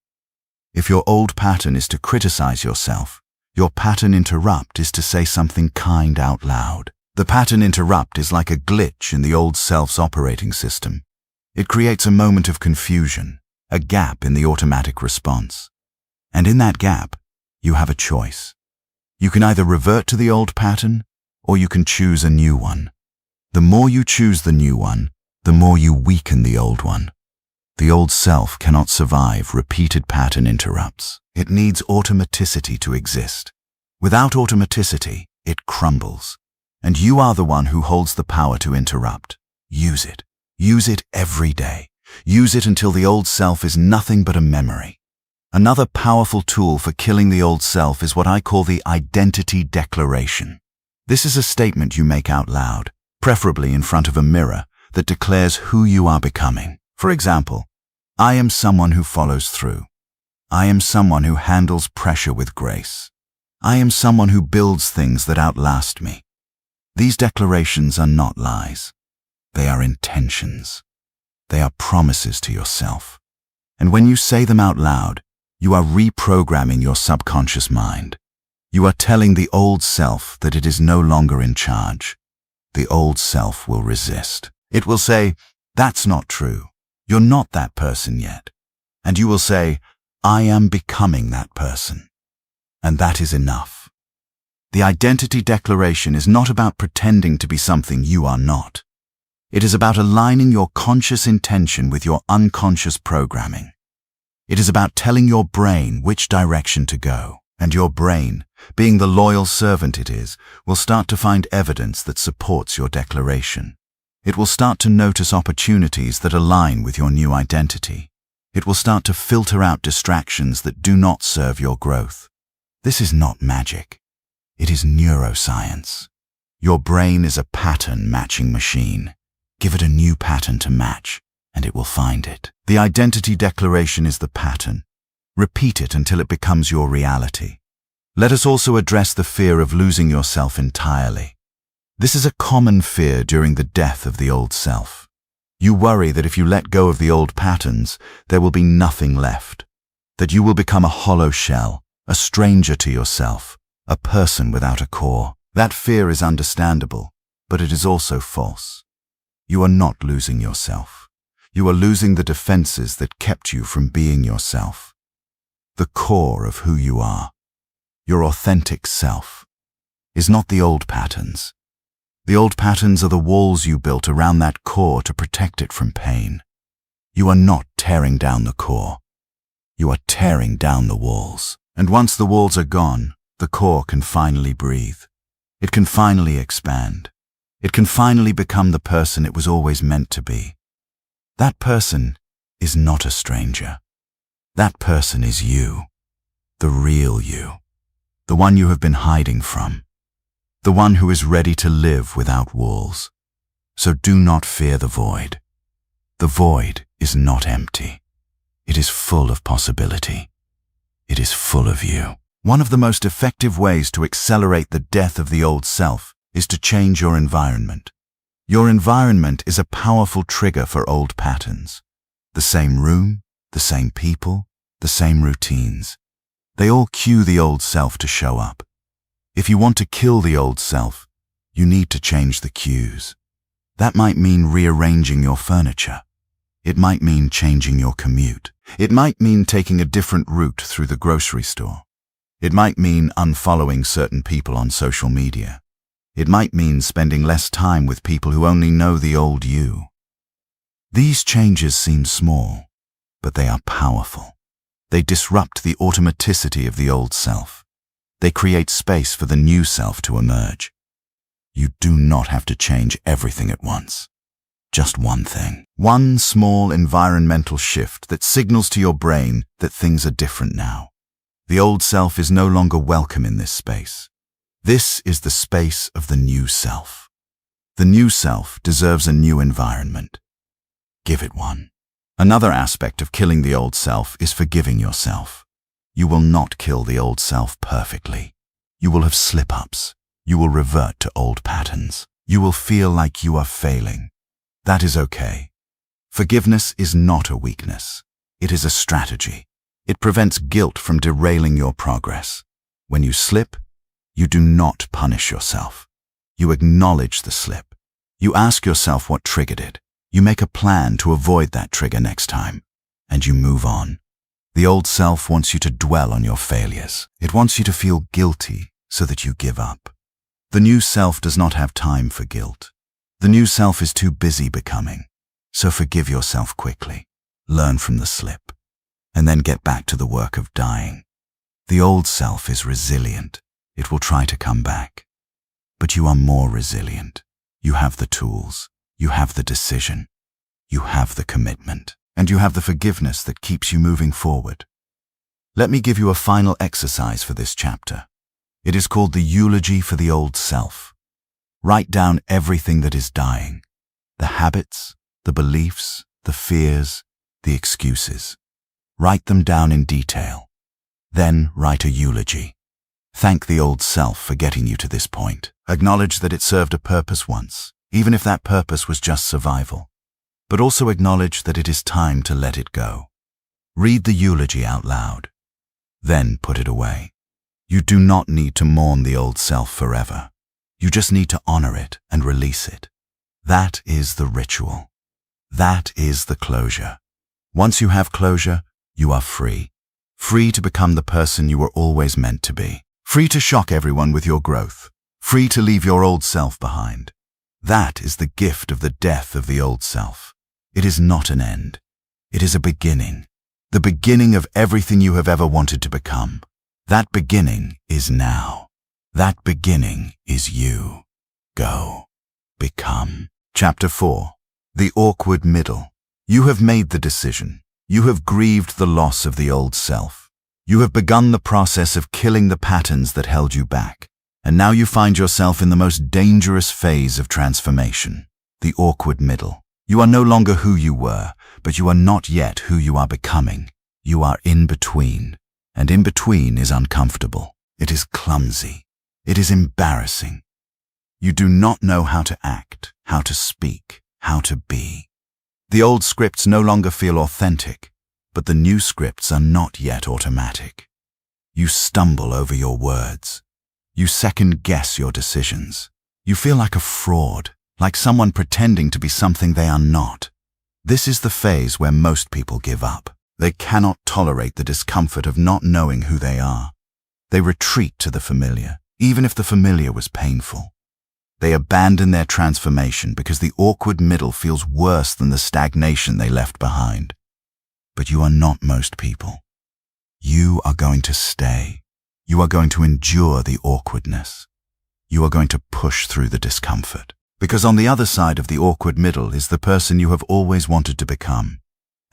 If your old pattern is to criticize yourself, your pattern interrupt is to say something kind out loud. The pattern interrupt is like a glitch in the old self's operating system. It creates a moment of confusion, a gap in the automatic response. And in that gap, you have a choice. You can either revert to the old pattern, or you can choose a new one. The more you choose the new one, the more you weaken the old one. The old self cannot survive repeated pattern interrupts. It needs automaticity to exist. Without automaticity, it crumbles. And you are the one who holds the power to interrupt. Use it. Use it every day. Use it until the old self is nothing but a memory. Another powerful tool for killing the old self is what I call the identity declaration. This is a statement you make out loud, preferably in front of a mirror that declares who you are becoming. For example, I am someone who follows through. I am someone who handles pressure with grace. I am someone who builds things that outlast me. These declarations are not lies. They are intentions. They are promises to yourself. And when you say them out loud, you are reprogramming your subconscious mind. You are telling the old self that it is no longer in charge. The old self will resist. It will say, "That's not true. You're not that person yet." And you will say, "I am becoming that person." And that is enough. The identity declaration is not about pretending to be something you are not. It is about aligning your conscious intention with your unconscious programming. It is about telling your brain which direction to go. And your brain, being the loyal servant it is, will start to find evidence that supports your declaration. It will start to notice opportunities that align with your new identity. It will start to filter out distractions that do not serve your growth. This is not magic. It is neuroscience. Your brain is a pattern matching machine. Give it a new pattern to match, and it will find it. The identity declaration is the pattern. Repeat it until it becomes your reality. Let us also address the fear of losing yourself entirely. This is a common fear during the death of the old self. You worry that if you let go of the old patterns, there will be nothing left, that you will become a hollow shell, a stranger to yourself, a person without a core. That fear is understandable, but it is also false. You are not losing yourself. You are losing the defenses that kept you from being yourself. The core of who you are, your authentic self, is not the old patterns. The old patterns are the walls you built around that core to protect it from pain. You are not tearing down the core. You are tearing down the walls. And once the walls are gone, the core can finally breathe. It can finally expand. It can finally become the person it was always meant to be. That person is not a stranger. That person is you, the real you, the one you have been hiding from, the one who is ready to live without walls. So do not fear the void. The void is not empty. It is full of possibility. It is full of you. One of the most effective ways to accelerate the death of the old self is to change your environment. Your environment is a powerful trigger for old patterns. The same room, the same people, the same routines. They all cue the old self to show up. If you want to kill the old self, you need to change the cues. That might mean rearranging your furniture. It might mean changing your commute. It might mean taking a different route through the grocery store. It might mean unfollowing certain people on social media. It might mean spending less time with people who only know the old you. These changes seem small, but they are powerful. They disrupt the automaticity of the old self. They create space for the new self to emerge. You do not have to change everything at once. Just one thing. One small environmental shift that signals to your brain that things are different now. The old self is no longer welcome in this space. This is the space of the new self. The new self deserves a new environment. Give it one. Another aspect of killing the old self is forgiving yourself. You will not kill the old self perfectly. You will have slip-ups. You will revert to old patterns. You will feel like you are failing. That is okay. Forgiveness is not a weakness. It is a strategy. It prevents guilt from derailing your progress. When you slip, you do not punish yourself. You acknowledge the slip. You ask yourself what triggered it. You make a plan to avoid that trigger next time, and you move on. The old self wants you to dwell on your failures. It wants you to feel guilty so that you give up. The new self does not have time for guilt. The new self is too busy becoming. So forgive yourself quickly. Learn from the slip, and then get back to the work of dying. The old self is resilient. It will try to come back. But you are more resilient. You have the tools. You have the decision. You have the commitment. And you have the forgiveness that keeps you moving forward. Let me give you a final exercise for this chapter. It is called the eulogy for the old self. Write down everything that is dying. The habits, the beliefs, the fears, the excuses. Write them down in detail. Then write a eulogy. Thank the old self for getting you to this point. Acknowledge that it served a purpose once, even if that purpose was just survival. But also acknowledge that it is time to let it go. Read the eulogy out loud. Then put it away. You do not need to mourn the old self forever. You just need to honor it and release it. That is the ritual. That is the closure. Once you have closure, you are free. Free to become the person you were always meant to be. Free to shock everyone with your growth. Free to leave your old self behind. That is the gift of the death of the old self. It is not an end. It is a beginning. The beginning of everything you have ever wanted to become. That beginning is now. That beginning is you. Go. Become. Chapter 4. The awkward middle. You have made the decision. You have grieved the loss of the old self. You have begun the process of killing the patterns that held you back. And now you find yourself in the most dangerous phase of transformation. The awkward middle. You are no longer who you were, but you are not yet who you are becoming. You are in between. And in between is uncomfortable. It is clumsy. It is embarrassing. You do not know how to act, how to speak, how to be. The old scripts no longer feel authentic, but the new scripts are not yet automatic. You stumble over your words. You second-guess your decisions. You feel like a fraud, like someone pretending to be something they are not. This is the phase where most people give up. They cannot tolerate the discomfort of not knowing who they are. They retreat to the familiar, even if the familiar was painful. They abandon their transformation because the awkward middle feels worse than the stagnation they left behind. But you are not most people. You are going to stay. You are going to endure the awkwardness. You are going to push through the discomfort. Because on the other side of the awkward middle is the person you have always wanted to become.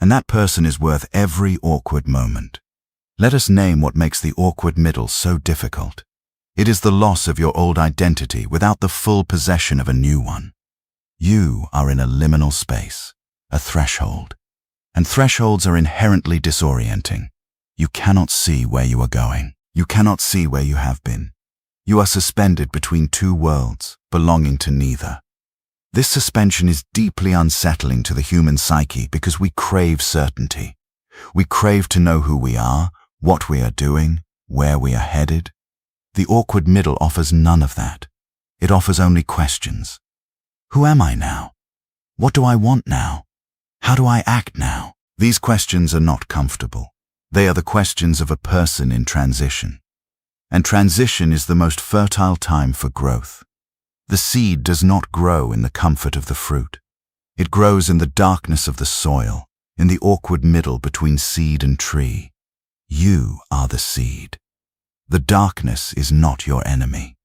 And that person is worth every awkward moment. Let us name what makes the awkward middle so difficult. It is the loss of your old identity without the full possession of a new one. You are in a liminal space, a threshold. And thresholds are inherently disorienting. You cannot see where you are going. You cannot see where you have been. You are suspended between two worlds, belonging to neither. This suspension is deeply unsettling to the human psyche because we crave certainty. We crave to know who we are, what we are doing, where we are headed. The awkward middle offers none of that. It offers only questions. Who am I now? What do I want now? How do I act now? These questions are not comfortable. They are the questions of a person in transition. And transition is the most fertile time for growth. The seed does not grow in the comfort of the fruit. It grows in the darkness of the soil, in the awkward middle between seed and tree. You are the seed. The darkness is not your enemy.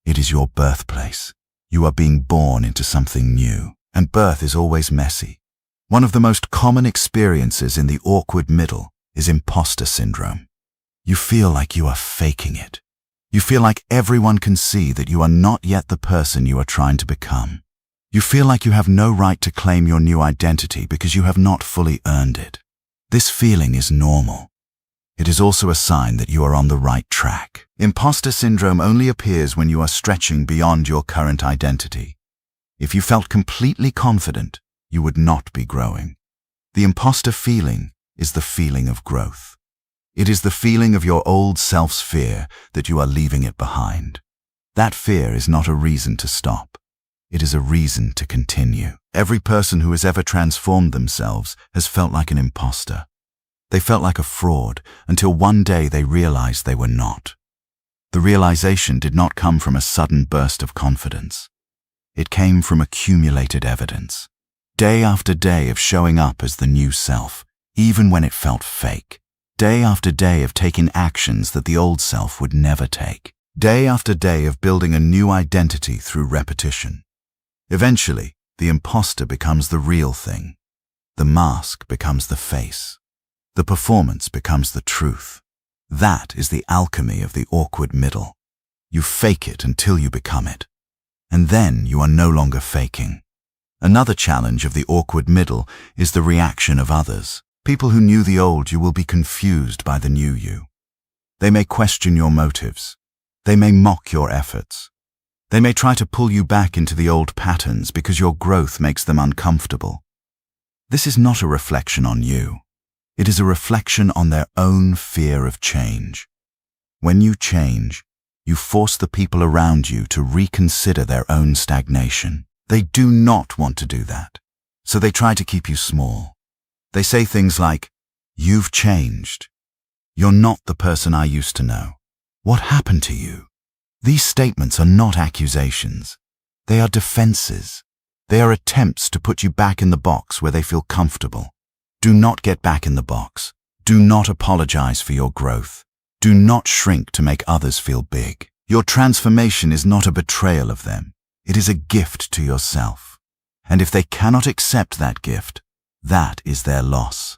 It is your birthplace. You are being born into something new, and birth is always messy. One of the most common experiences in the awkward middle is imposter syndrome. You feel like you are faking it. You feel like everyone can see that you are not yet the person you are trying to become. You feel like you have no right to claim your new identity because you have not fully earned it. This feeling is normal. It is also a sign that you are on the right track. Imposter syndrome only appears when you are stretching beyond your current identity. If you felt completely confident, you would not be growing. The imposter feeling is the feeling of growth. It is the feeling of your old self's fear that you are leaving it behind. That fear is not a reason to stop. It is a reason to continue. Every person who has ever transformed themselves has felt like an imposter. They felt like a fraud until one day they realized they were not. The realization did not come from a sudden burst of confidence. It came from accumulated evidence. Day after day of showing up as the new self, even when it felt fake. Day after day of taking actions that the old self would never take. Day after day of building a new identity through repetition. Eventually, the imposter becomes the real thing. The mask becomes the face. The performance becomes the truth. That is the alchemy of the awkward middle. You fake it until you become it. And then you are no longer faking. Another challenge of the awkward middle is the reaction of others. People who knew the old you will be confused by the new you. They may question your motives. They may mock your efforts. They may try to pull you back into the old patterns because your growth makes them uncomfortable. This is not a reflection on you. It is a reflection on their own fear of change. When you change, you force the people around you to reconsider their own stagnation. They do not want to do that, so they try to keep you small. They say things like, "You've changed. You're not the person I used to know. What happened to you?" These statements are not accusations. They are defenses. They are attempts to put you back in the box where they feel comfortable. Do not get back in the box. Do not apologize for your growth. Do not shrink to make others feel big. Your transformation is not a betrayal of them. It is a gift to yourself. And if they cannot accept that gift, that is their loss.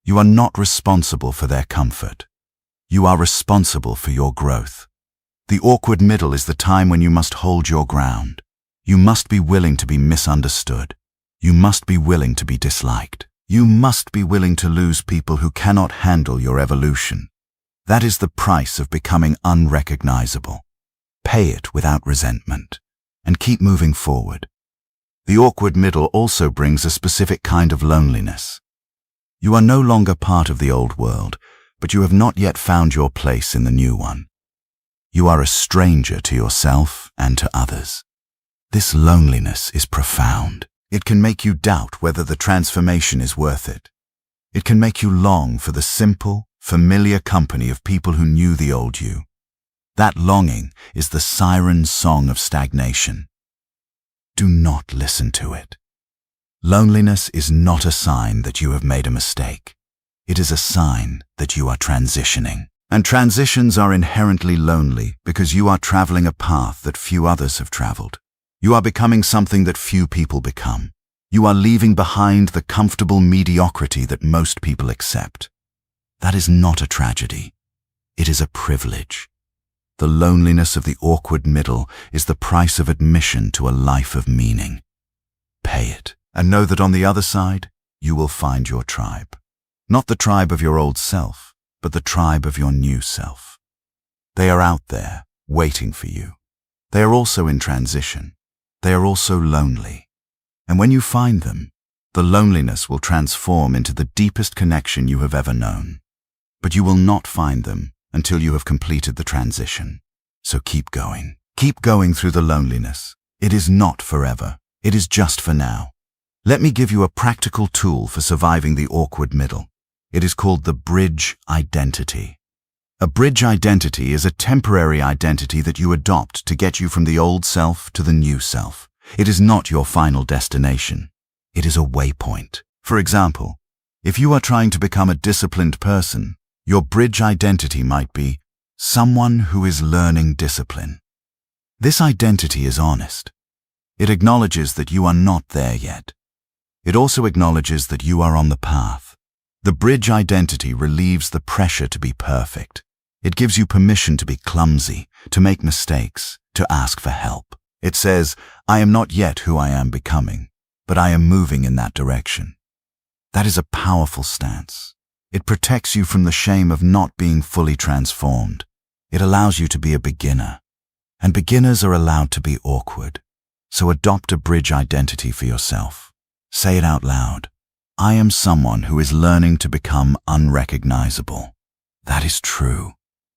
You are not responsible for their comfort. You are responsible for your growth. The awkward middle is the time when you must hold your ground. You must be willing to be misunderstood. You must be willing to be disliked. You must be willing to lose people who cannot handle your evolution. That is the price of becoming unrecognizable. Pay it without resentment, and keep moving forward. The awkward middle also brings a specific kind of loneliness. You are no longer part of the old world, but you have not yet found your place in the new one. You are a stranger to yourself and to others. This loneliness is profound. It can make you doubt whether the transformation is worth it. It can make you long for the simple, familiar company of people who knew the old you. That longing is the siren song of stagnation. Do not listen to it. Loneliness is not a sign that you have made a mistake. It is a sign that you are transitioning. And transitions are inherently lonely because you are traveling a path that few others have traveled. You are becoming something that few people become. You are leaving behind the comfortable mediocrity that most people accept. That is not a tragedy. It is a privilege. The loneliness of the awkward middle is the price of admission to a life of meaning. Pay it, and know that on the other side, you will find your tribe. Not the tribe of your old self, but the tribe of your new self. They are out there, waiting for you. They are also in transition. They are also lonely. And when you find them, the loneliness will transform into the deepest connection you have ever known. But you will not find them until you have completed the transition. So keep going. Keep going through the loneliness. It is not forever. It is just for now. Let me give you a practical tool for surviving the awkward middle. It is called the bridge identity. A bridge identity is a temporary identity that you adopt to get you from the old self to the new self. It is not your final destination. It is a waypoint. For example, if you are trying to become a disciplined person, your bridge identity might be someone who is learning discipline. This identity is honest. It acknowledges that you are not there yet. It also acknowledges that you are on the path. The bridge identity relieves the pressure to be perfect. It gives you permission to be clumsy, to make mistakes, to ask for help. It says, I am not yet who I am becoming, but I am moving in that direction. That is a powerful stance. It protects you from the shame of not being fully transformed. It allows you to be a beginner. And beginners are allowed to be awkward. So adopt a bridge identity for yourself. Say it out loud. I am someone who is learning to become unrecognizable. That is true.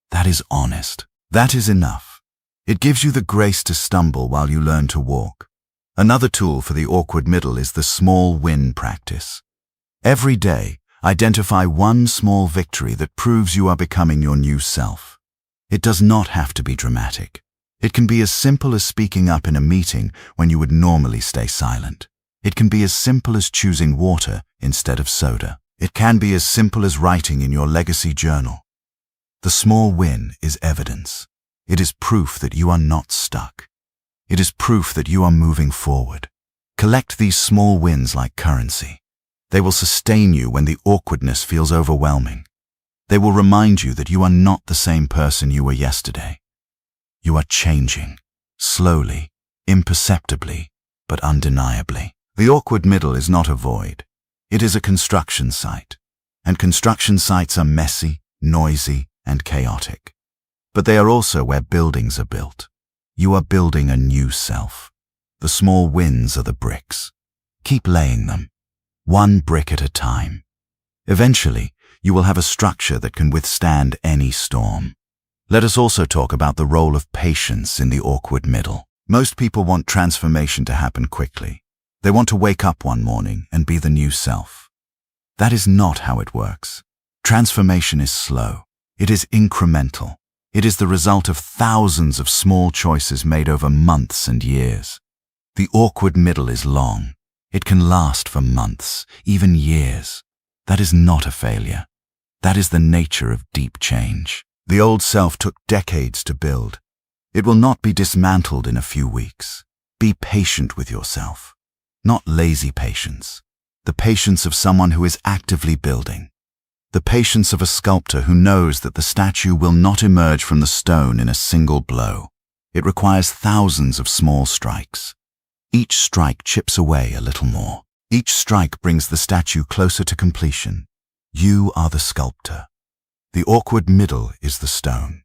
That is honest. That is enough. It gives you the grace to stumble while you learn to walk. Another tool for the awkward middle is the small win practice. Every day, identify one small victory that proves you are becoming your new self. It does not have to be dramatic. It can be as simple as speaking up in a meeting when you would normally stay silent. It can be as simple as choosing water instead of soda. It can be as simple as writing in your legacy journal. The small win is evidence. It is proof that you are not stuck. It is proof that you are moving forward. Collect these small wins like currency. They will sustain you when the awkwardness feels overwhelming. They will remind you that you are not the same person you were yesterday. You are changing, slowly, imperceptibly, but undeniably. The awkward middle is not a void. It is a construction site. And construction sites are messy, noisy, and chaotic. But they are also where buildings are built. You are building a new self. The small wins are the bricks. Keep laying them, one brick at a time. Eventually, you will have a structure that can withstand any storm. Let us also talk about the role of patience in the awkward middle. Most people want transformation to happen quickly. They want to wake up one morning and be the new self. That is not how it works. Transformation is slow. It is incremental. It is the result of thousands of small choices made over months and years. The awkward middle is long. It can last for months, even years. That is not a failure. That is the nature of deep change. The old self took decades to build. It will not be dismantled in a few weeks. Be patient with yourself. Not lazy patience. The patience of someone who is actively building. The patience of a sculptor who knows that the statue will not emerge from the stone in a single blow. It requires thousands of small strikes. Each strike chips away a little more. Each strike brings the statue closer to completion. You are the sculptor. The awkward middle is the stone.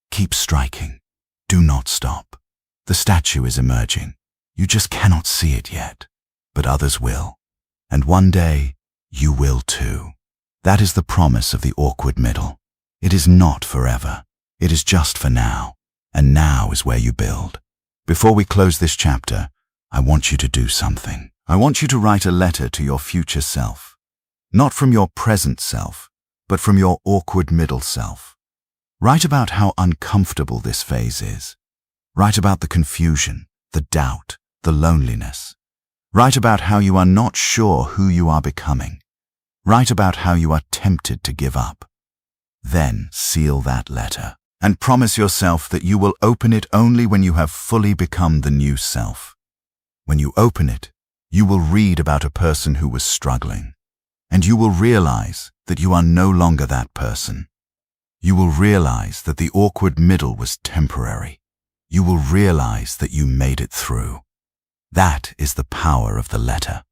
Keep striking. Do not stop. The statue is emerging. You just cannot see it yet, but others will. And one day, you will too. That is the promise of the awkward middle. It is not forever. It is just for now. And now is where you build. Before we close this chapter, I want you to do something. I want you to write a letter to your future self. Not from your present self, but from your awkward middle self. Write about how uncomfortable this phase is. Write about the confusion, the doubt, the loneliness. Write about how you are not sure who you are becoming. Write about how you are tempted to give up. Then seal that letter and promise yourself that you will open it only when you have fully become the new self. When you open it, you will read about a person who was struggling, and you will realize that you are no longer that person. You will realize that the awkward middle was temporary. You will realize that you made it through. That is the power of the letter.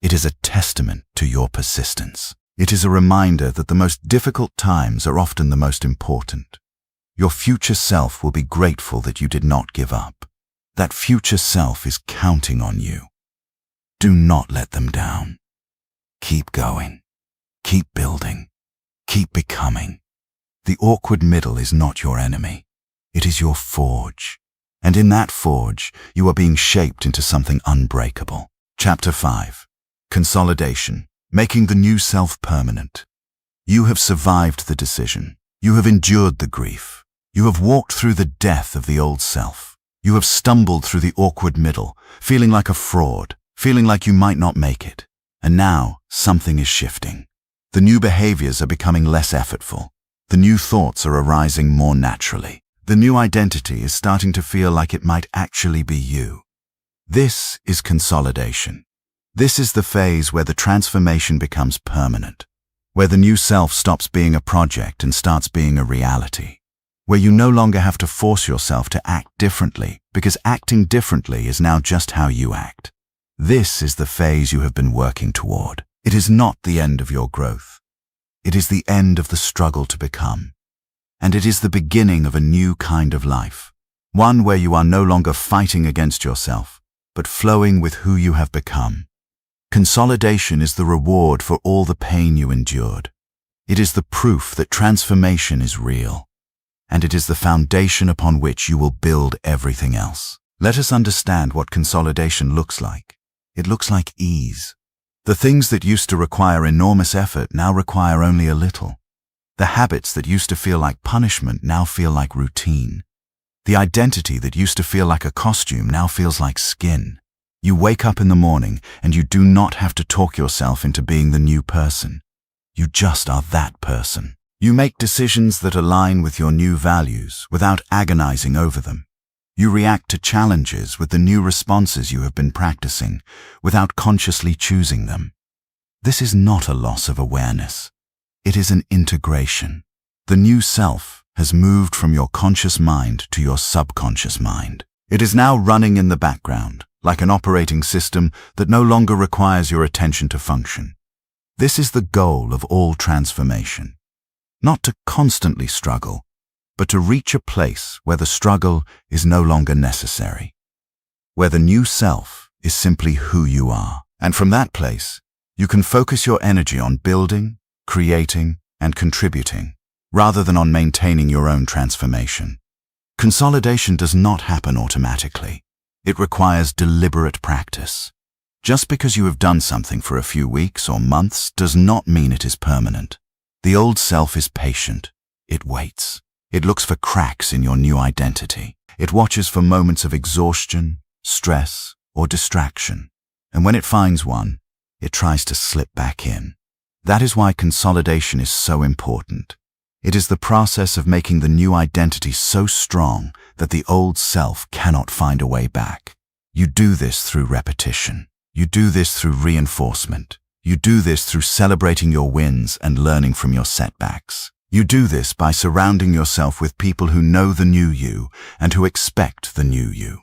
It is a testament to your persistence. It is a reminder that the most difficult times are often the most important. Your future self will be grateful that you did not give up. That future self is counting on you. Do not let them down. Keep going. Keep building. Keep becoming. The awkward middle is not your enemy. It is your forge. And in that forge, you are being shaped into something unbreakable. Chapter 5. Consolidation. Making the new self permanent. You have survived the decision. You have endured the grief. You have walked through the death of the old self. You have stumbled through the awkward middle, feeling like a fraud, feeling like you might not make it. And now, something is shifting. The new behaviors are becoming less effortful. The new thoughts are arising more naturally. The new identity is starting to feel like it might actually be you. This is consolidation. This is the phase where the transformation becomes permanent, where the new self stops being a project and starts being a reality, where you no longer have to force yourself to act differently because acting differently is now just how you act. This is the phase you have been working toward. It is not the end of your growth. It is the end of the struggle to become. And it is the beginning of a new kind of life, one where you are no longer fighting against yourself, but flowing with who you have become. Consolidation is the reward for all the pain you endured. It is the proof that transformation is real, and it is the foundation upon which you will build everything else. Let us understand what consolidation looks like. It looks like ease. The things that used to require enormous effort now require only a little. The habits that used to feel like punishment now feel like routine. The identity that used to feel like a costume now feels like skin. You wake up in the morning and you do not have to talk yourself into being the new person. You just are that person. You make decisions that align with your new values without agonizing over them. You react to challenges with the new responses you have been practicing without consciously choosing them. This is not a loss of awareness. It is an integration. The new self has moved from your conscious mind to your subconscious mind. It is now running in the background, like an operating system that no longer requires your attention to function. This is the goal of all transformation. Not to constantly struggle, but to reach a place where the struggle is no longer necessary. Where the new self is simply who you are. And from that place, you can focus your energy on building, creating, and contributing, rather than on maintaining your own transformation. Consolidation does not happen automatically. It requires deliberate practice. Just because you have done something for a few weeks or months does not mean it is permanent. The old self is patient. It waits. It looks for cracks in your new identity. It watches for moments of exhaustion, stress, or distraction. And when it finds one, it tries to slip back in. That is why consolidation is so important. It is the process of making the new identity so strong that the old self cannot find a way back. You do this through repetition. You do this through reinforcement. You do this through celebrating your wins and learning from your setbacks. You do this by surrounding yourself with people who know the new you and who expect the new you.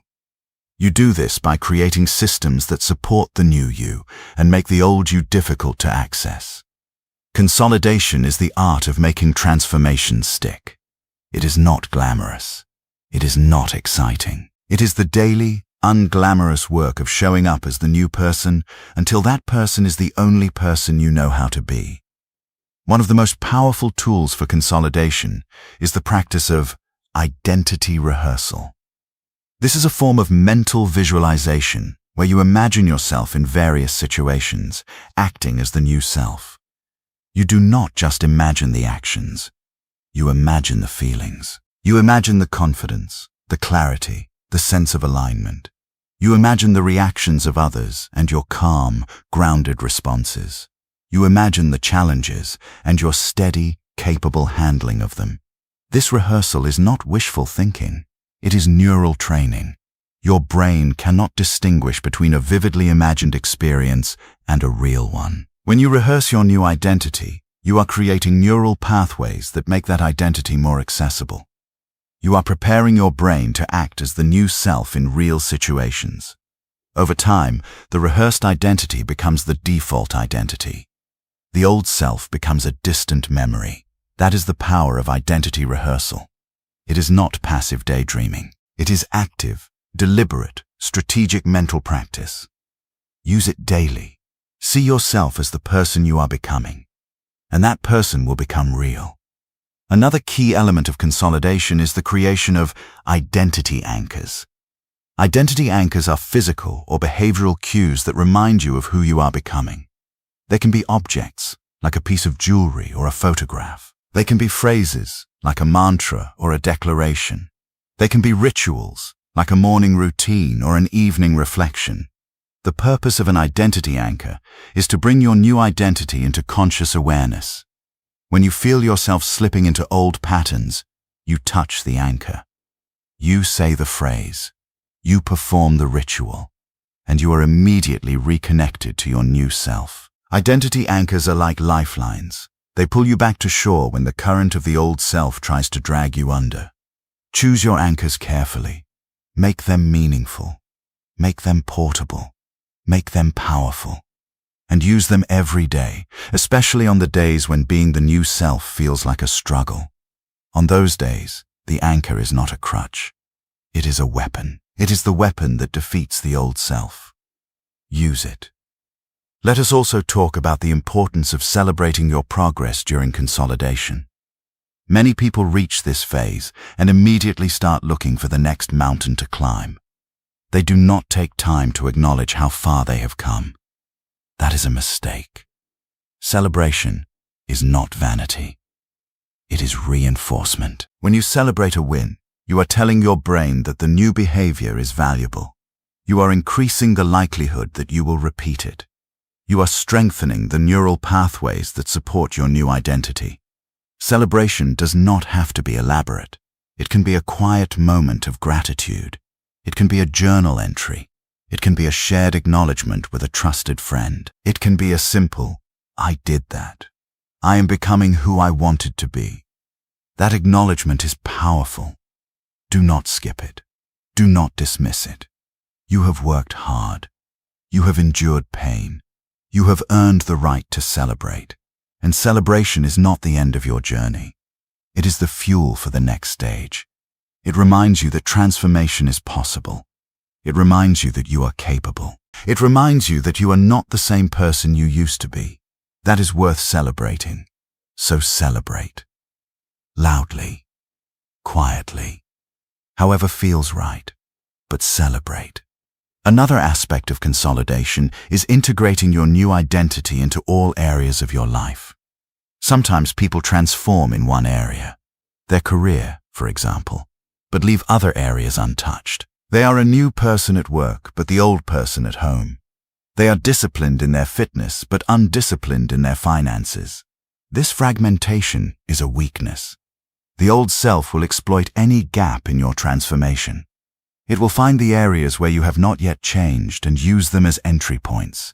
You do this by creating systems that support the new you and make the old you difficult to access. Consolidation is the art of making transformation stick. It is not glamorous. It is not exciting. It is the daily, unglamorous work of showing up as the new person until that person is the only person you know how to be. One of the most powerful tools for consolidation is the practice of identity rehearsal. This is a form of mental visualization where you imagine yourself in various situations, acting as the new self. You do not just imagine the actions. You imagine the feelings. You imagine the confidence, the clarity, the sense of alignment. You imagine the reactions of others and your calm, grounded responses. You imagine the challenges and your steady, capable handling of them. This rehearsal is not wishful thinking. It is neural training. Your brain cannot distinguish between a vividly imagined experience and a real one. When you rehearse your new identity, you are creating neural pathways that make that identity more accessible. You are preparing your brain to act as the new self in real situations. Over time, the rehearsed identity becomes the default identity. The old self becomes a distant memory. That is the power of identity rehearsal. It is not passive daydreaming. It is active, deliberate, strategic mental practice. Use it daily. See yourself as the person you are becoming, and that person will become real. Another key element of consolidation is the creation of identity anchors. Identity anchors are physical or behavioral cues that remind you of who you are becoming. They can be objects, like a piece of jewelry or a photograph. They can be phrases, like a mantra or a declaration. They can be rituals, like a morning routine or an evening reflection. The purpose of an identity anchor is to bring your new identity into conscious awareness. When you feel yourself slipping into old patterns, you touch the anchor. You say the phrase. You perform the ritual, and you are immediately reconnected to your new self. Identity anchors are like lifelines. They pull you back to shore when the current of the old self tries to drag you under. Choose your anchors carefully. Make them meaningful. Make them portable. Make them powerful. And use them every day, especially on the days when being the new self feels like a struggle. On those days, the anchor is not a crutch. It is a weapon. It is the weapon that defeats the old self. Use it. Let us also talk about the importance of celebrating your progress during consolidation. Many people reach this phase and immediately start looking for the next mountain to climb. They do not take time to acknowledge how far they have come. That is a mistake. Celebration is not vanity. It is reinforcement. When you celebrate a win, you are telling your brain that the new behavior is valuable. You are increasing the likelihood that you will repeat it. You are strengthening the neural pathways that support your new identity. Celebration does not have to be elaborate. It can be a quiet moment of gratitude. It can be a journal entry. It can be a shared acknowledgement with a trusted friend. It can be a simple, "I did that. I am becoming who I wanted to be." That acknowledgement is powerful. Do not skip it. Do not dismiss it. You have worked hard. You have endured pain. You have earned the right to celebrate. And celebration is not the end of your journey. It is the fuel for the next stage. It reminds you that transformation is possible. It reminds you that you are capable. It reminds you that you are not the same person you used to be. That is worth celebrating. So celebrate. Loudly. Quietly. However feels right. But celebrate. Another aspect of consolidation is integrating your new identity into all areas of your life. Sometimes people transform in one area, their career, for example, but leave other areas untouched. They are a new person at work, but the old person at home. They are disciplined in their fitness, but undisciplined in their finances. This fragmentation is a weakness. The old self will exploit any gap in your transformation. It will find the areas where you have not yet changed and use them as entry points.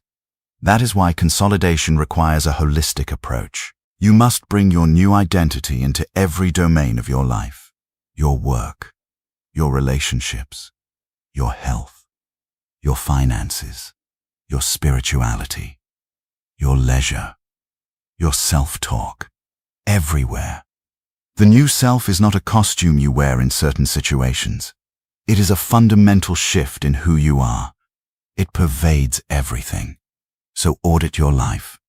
That is why consolidation requires a holistic approach. You must bring your new identity into every domain of your life. Your work, your relationships, your health, your finances, your spirituality, your leisure, your self-talk, everywhere. The new self is not a costume you wear in certain situations. It is a fundamental shift in who you are. It pervades everything. So audit your life.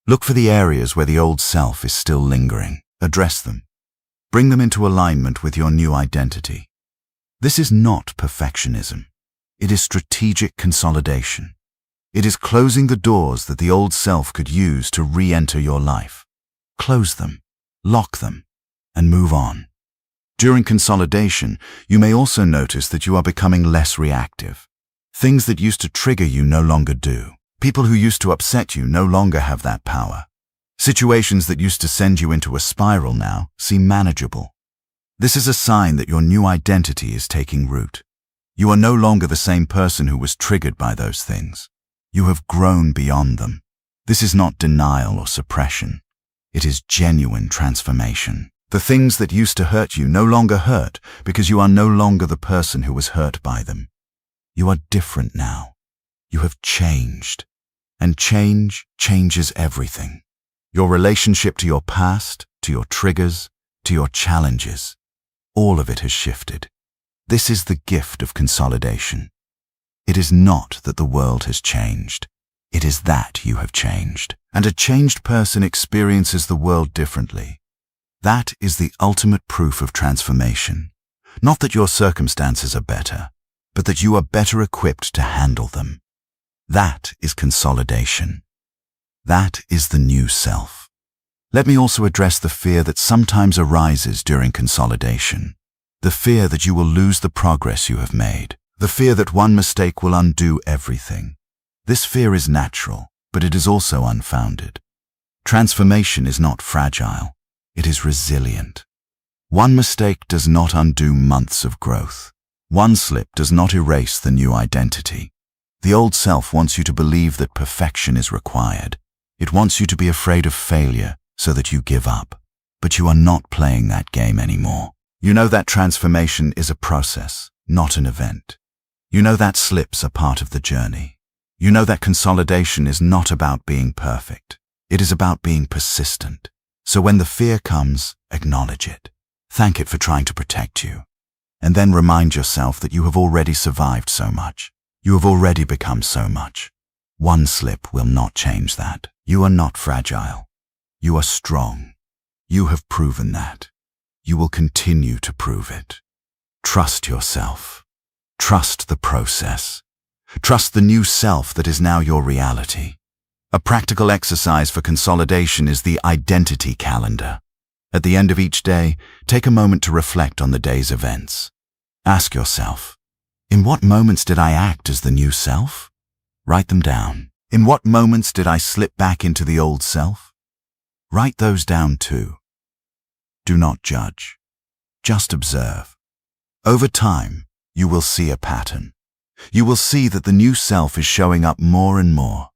Look for the areas where the old self is still lingering. Address them. Bring them into alignment with your new identity. This is not perfectionism. It is strategic consolidation. It is closing the doors that the old self could use to re-enter your life. Close them, lock them, and move on. During consolidation, you may also notice that you are becoming less reactive. Things that used to trigger you no longer do. People who used to upset you no longer have that power. Situations that used to send you into a spiral now seem manageable. This is a sign that your new identity is taking root. You are no longer the same person who was triggered by those things. You have grown beyond them. This is not denial or suppression. It is genuine transformation. The things that used to hurt you no longer hurt because you are no longer the person who was hurt by them. You are different now. You have changed. And change changes everything. Your relationship to your past, to your triggers, to your challenges. All of it has shifted. This is the gift of consolidation. It is not that the world has changed. It is that you have changed. And a changed person experiences the world differently. That is the ultimate proof of transformation. Not that your circumstances are better, but that you are better equipped to handle them. That is consolidation. That is the new self. Let me also address the fear that sometimes arises during consolidation. The fear that you will lose the progress you have made. The fear that one mistake will undo everything. This fear is natural, but it is also unfounded. Transformation is not fragile. It is resilient. One mistake does not undo months of growth. One slip does not erase the new identity. The old self wants you to believe that perfection is required. It wants you to be afraid of failure so that you give up. But you are not playing that game anymore. You know that transformation is a process, not an event. You know that slips are part of the journey. You know that consolidation is not about being perfect. It is about being persistent. So when the fear comes, acknowledge it. Thank it for trying to protect you. And then remind yourself that you have already survived so much. You have already become so much. One slip will not change that. You are not fragile. You are strong. You have proven that. You will continue to prove it. Trust yourself. Trust the process. Trust the new self that is now your reality. A practical exercise for consolidation is the identity calendar. At the end of each day, take a moment to reflect on the day's events. Ask yourself, in what moments did I act as the new self? Write them down. In what moments did I slip back into the old self? Write those down too. Do not judge. Just observe. Over time, you will see a pattern. You will see that the new self is showing up more and more.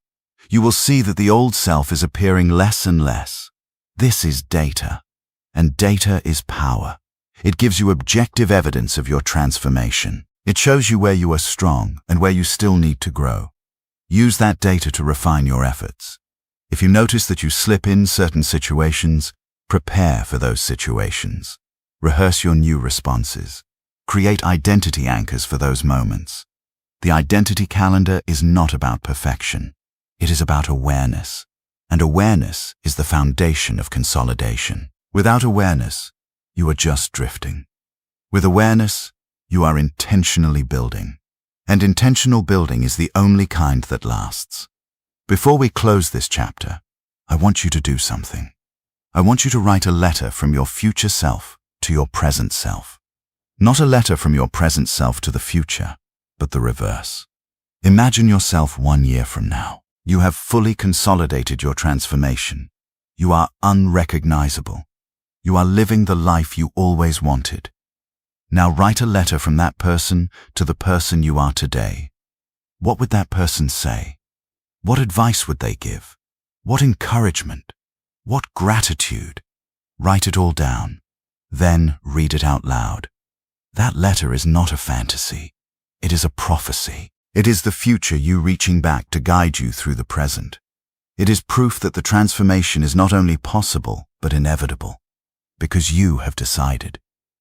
You will see that the old self is appearing less and less. This is data, and data is power. It gives you objective evidence of your transformation. It shows you where you are strong and where you still need to grow. Use that data to refine your efforts. If you notice that you slip in certain situations, prepare for those situations. Rehearse your new responses. Create identity anchors for those moments. The identity calendar is not about perfection. It is about awareness. And awareness is the foundation of consolidation. Without awareness, you are just drifting. With awareness, you are intentionally building. And intentional building is the only kind that lasts. Before we close this chapter, I want you to do something. I want you to write a letter from your future self to your present self. Not a letter from your present self to the future, but the reverse. Imagine yourself 1 year from now. You have fully consolidated your transformation. You are unrecognizable. You are living the life you always wanted. Now write a letter from that person to the person you are today. What would that person say? What advice would they give? What encouragement? What gratitude? Write it all down. Then read it out loud. That letter is not a fantasy. It is a prophecy. It is the future you reaching back to guide you through the present. It is proof that the transformation is not only possible, but inevitable. Because you have decided.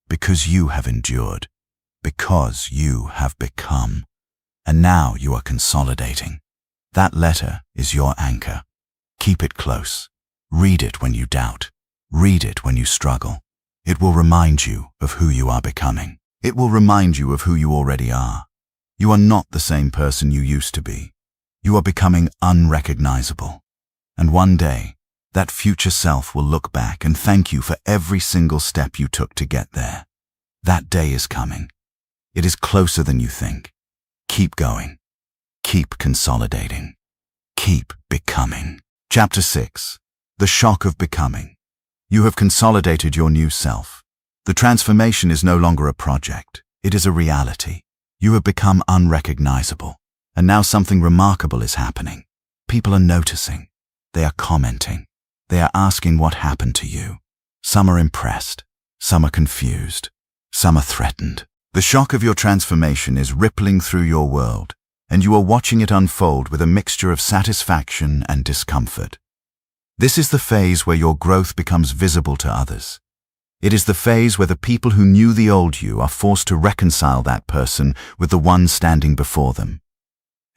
Because you have endured. Because you have become. And now you are consolidating. That letter is your anchor. Keep it close. Read it when you doubt. Read it when you struggle. It will remind you of who you are becoming. It will remind you of who you already are. You are not the same person you used to be. You are becoming unrecognizable. And one day, that future self will look back and thank you for every single step you took to get there. That day is coming. It is closer than you think. Keep going. Keep consolidating. Keep becoming. Chapter 6. The shock of becoming. You have consolidated your new self. The transformation is no longer a project. It is a reality. You have become unrecognizable. And now something remarkable is happening. People are noticing. They are commenting. They are asking what happened to you. Some are impressed. Some are confused. Some are threatened. The shock of your transformation is rippling through your world, and you are watching it unfold with a mixture of satisfaction and discomfort. This is the phase where your growth becomes visible to others. It is the phase where the people who knew the old you are forced to reconcile that person with the one standing before them.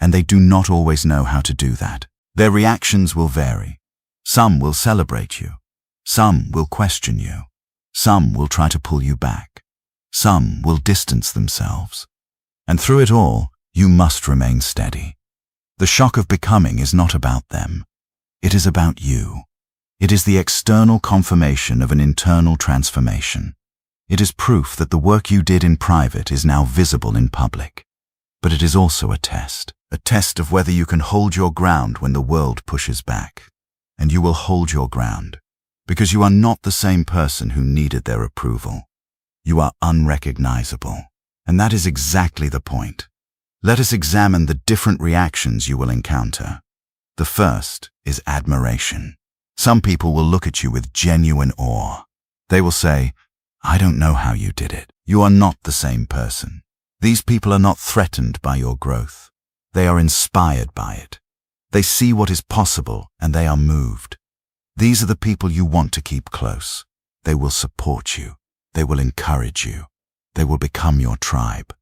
And they do not always know how to do that. Their reactions will vary. Some will celebrate you. Some will question you. Some will try to pull you back. Some will distance themselves. And through it all, you must remain steady. The shock of becoming is not about them. It is about you. It is the external confirmation of an internal transformation. It is proof that the work you did in private is now visible in public. But it is also a test of whether you can hold your ground when the world pushes back. And you will hold your ground, because you are not the same person who needed their approval. You are unrecognizable, and that is exactly the point. Let us examine the different reactions you will encounter. The first is admiration. Some people will look at you with genuine awe. They will say, "I don't know how you did it. You are not the same person." These people are not threatened by your growth. They are inspired by it. They see what is possible and they are moved. These are the people you want to keep close. They will support you. They will encourage you. They will become your tribe.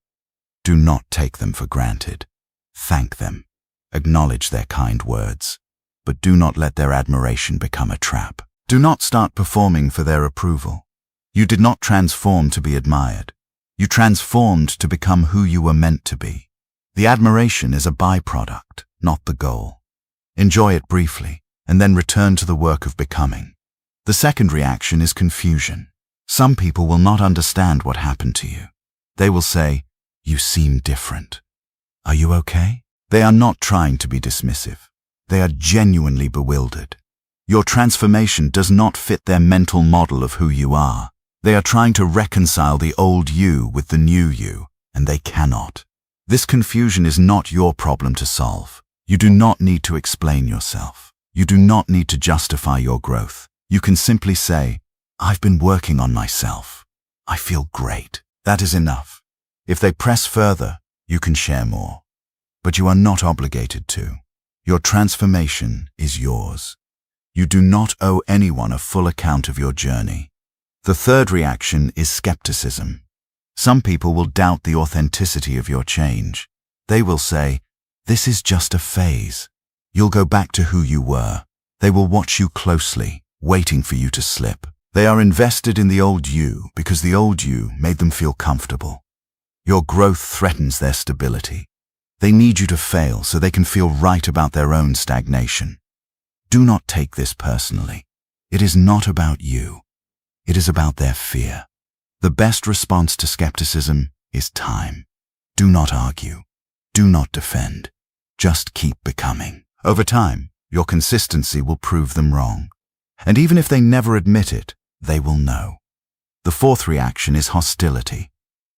Do not take them for granted. Thank them. Acknowledge their kind words. But do not let their admiration become a trap. Do not start performing for their approval. You did not transform to be admired. You transformed to become who you were meant to be. The admiration is a byproduct, not the goal. Enjoy it briefly, and then return to the work of becoming. The second reaction is confusion. Some people will not understand what happened to you. They will say, "You seem different. Are you okay?" They are not trying to be dismissive. They are genuinely bewildered. Your transformation does not fit their mental model of who you are. They are trying to reconcile the old you with the new you, and they cannot. This confusion is not your problem to solve. You do not need to explain yourself. You do not need to justify your growth. You can simply say, "I've been working on myself. I feel great." That is enough. If they press further, you can share more. But you are not obligated to. Your transformation is yours. You do not owe anyone a full account of your journey. The third reaction is skepticism. Some people will doubt the authenticity of your change. They will say, "This is just a phase." You'll go back to who you were. They will watch you closely, waiting for you to slip. They are invested in the old you because the old you made them feel comfortable. Your growth threatens their stability. They need you to fail so they can feel right about their own stagnation. Do not take this personally. It is not about you. It is about their fear. The best response to skepticism is time. Do not argue. Do not defend. Just keep becoming. Over time, your consistency will prove them wrong. And even if they never admit it, they will know. The fourth reaction is hostility.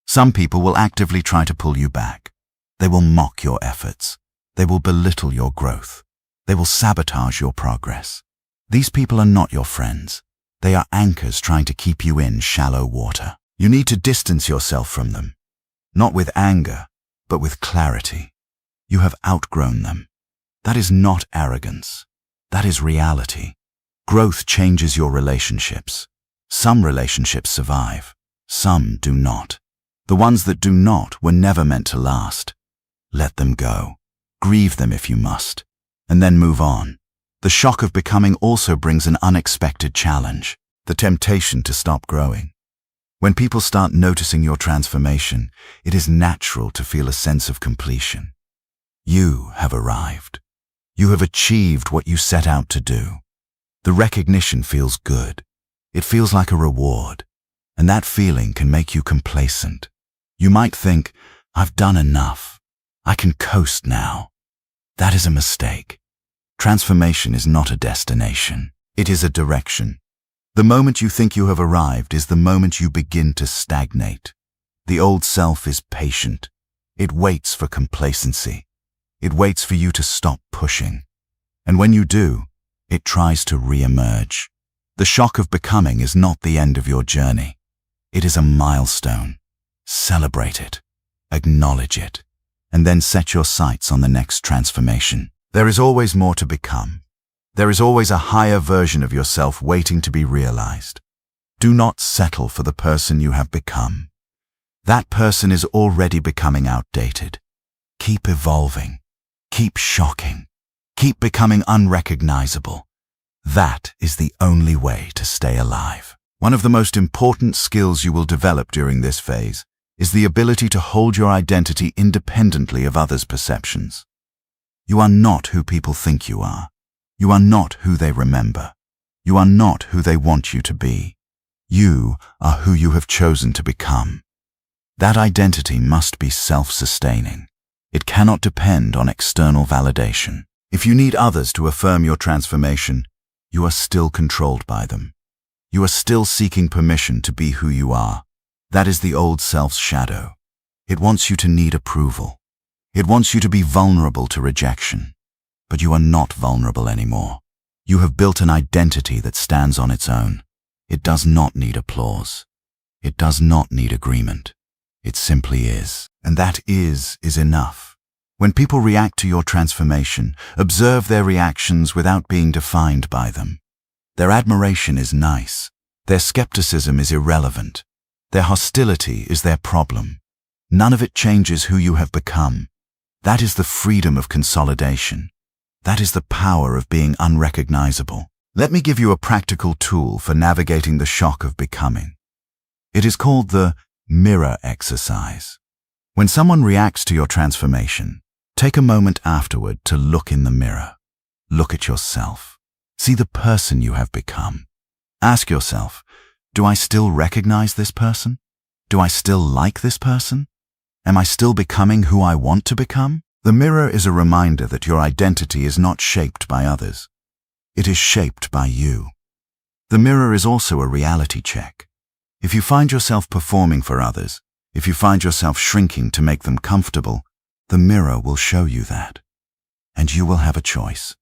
Some people will actively try to pull you back. They will mock your efforts. They will belittle your growth. They will sabotage your progress. These people are not your friends. They are anchors trying to keep you in shallow water. You need to distance yourself from them, not with anger, but with clarity. You have outgrown them. That is not arrogance. That is reality. Growth changes your relationships. Some relationships survive. Some do not. The ones that do not were never meant to last. Let them go. Grieve them if you must, and then move on. The shock of becoming also brings an unexpected challenge, the temptation to stop growing. When people start noticing your transformation, it is natural to feel a sense of completion. You have arrived. You have achieved what you set out to do. The recognition feels good. It feels like a reward, and that feeling can make you complacent. You might think, "I've done enough. I can coast now." That is a mistake. Transformation is not a destination. It is a direction. The moment you think you have arrived is the moment you begin to stagnate. The old self is patient. It waits for complacency. It waits for you to stop pushing. And when you do, it tries to re-emerge. The shock of becoming is not the end of your journey. It is a milestone. Celebrate it. Acknowledge it. And then set your sights on the next transformation. There is always more to become. There is always a higher version of yourself waiting to be realized. Do not settle for the person you have become. That person is already becoming outdated. Keep evolving. Keep shocking. Keep becoming unrecognizable. That is the only way to stay alive. One of the most important skills you will develop during this phase is the ability to hold your identity independently of others' perceptions. You are not who people think you are. You are not who they remember. You are not who they want you to be. You are who you have chosen to become. That identity must be self-sustaining. It cannot depend on external validation. If you need others to affirm your transformation, you are still controlled by them. You are still seeking permission to be who you are. That is the old self's shadow. It wants you to need approval. It wants you to be vulnerable to rejection. But you are not vulnerable anymore. You have built an identity that stands on its own. It does not need applause. It does not need agreement. It simply is. And that is enough. When people react to your transformation, observe their reactions without being defined by them. Their admiration is nice. Their skepticism is irrelevant. Their hostility is their problem. None of it changes who you have become. That is the freedom of consolidation. That is the power of being unrecognizable. Let me give you a practical tool for navigating the shock of becoming. It is called the mirror exercise. When someone reacts to your transformation, take a moment afterward to look in the mirror. Look at yourself. See the person you have become. Ask yourself, do I still recognize this person? Do I still like this person? Am I still becoming who I want to become? The mirror is a reminder that your identity is not shaped by others. It is shaped by you. The mirror is also a reality check. If you find yourself performing for others, if you find yourself shrinking to make them comfortable, the mirror will show you that. And you will have a choice.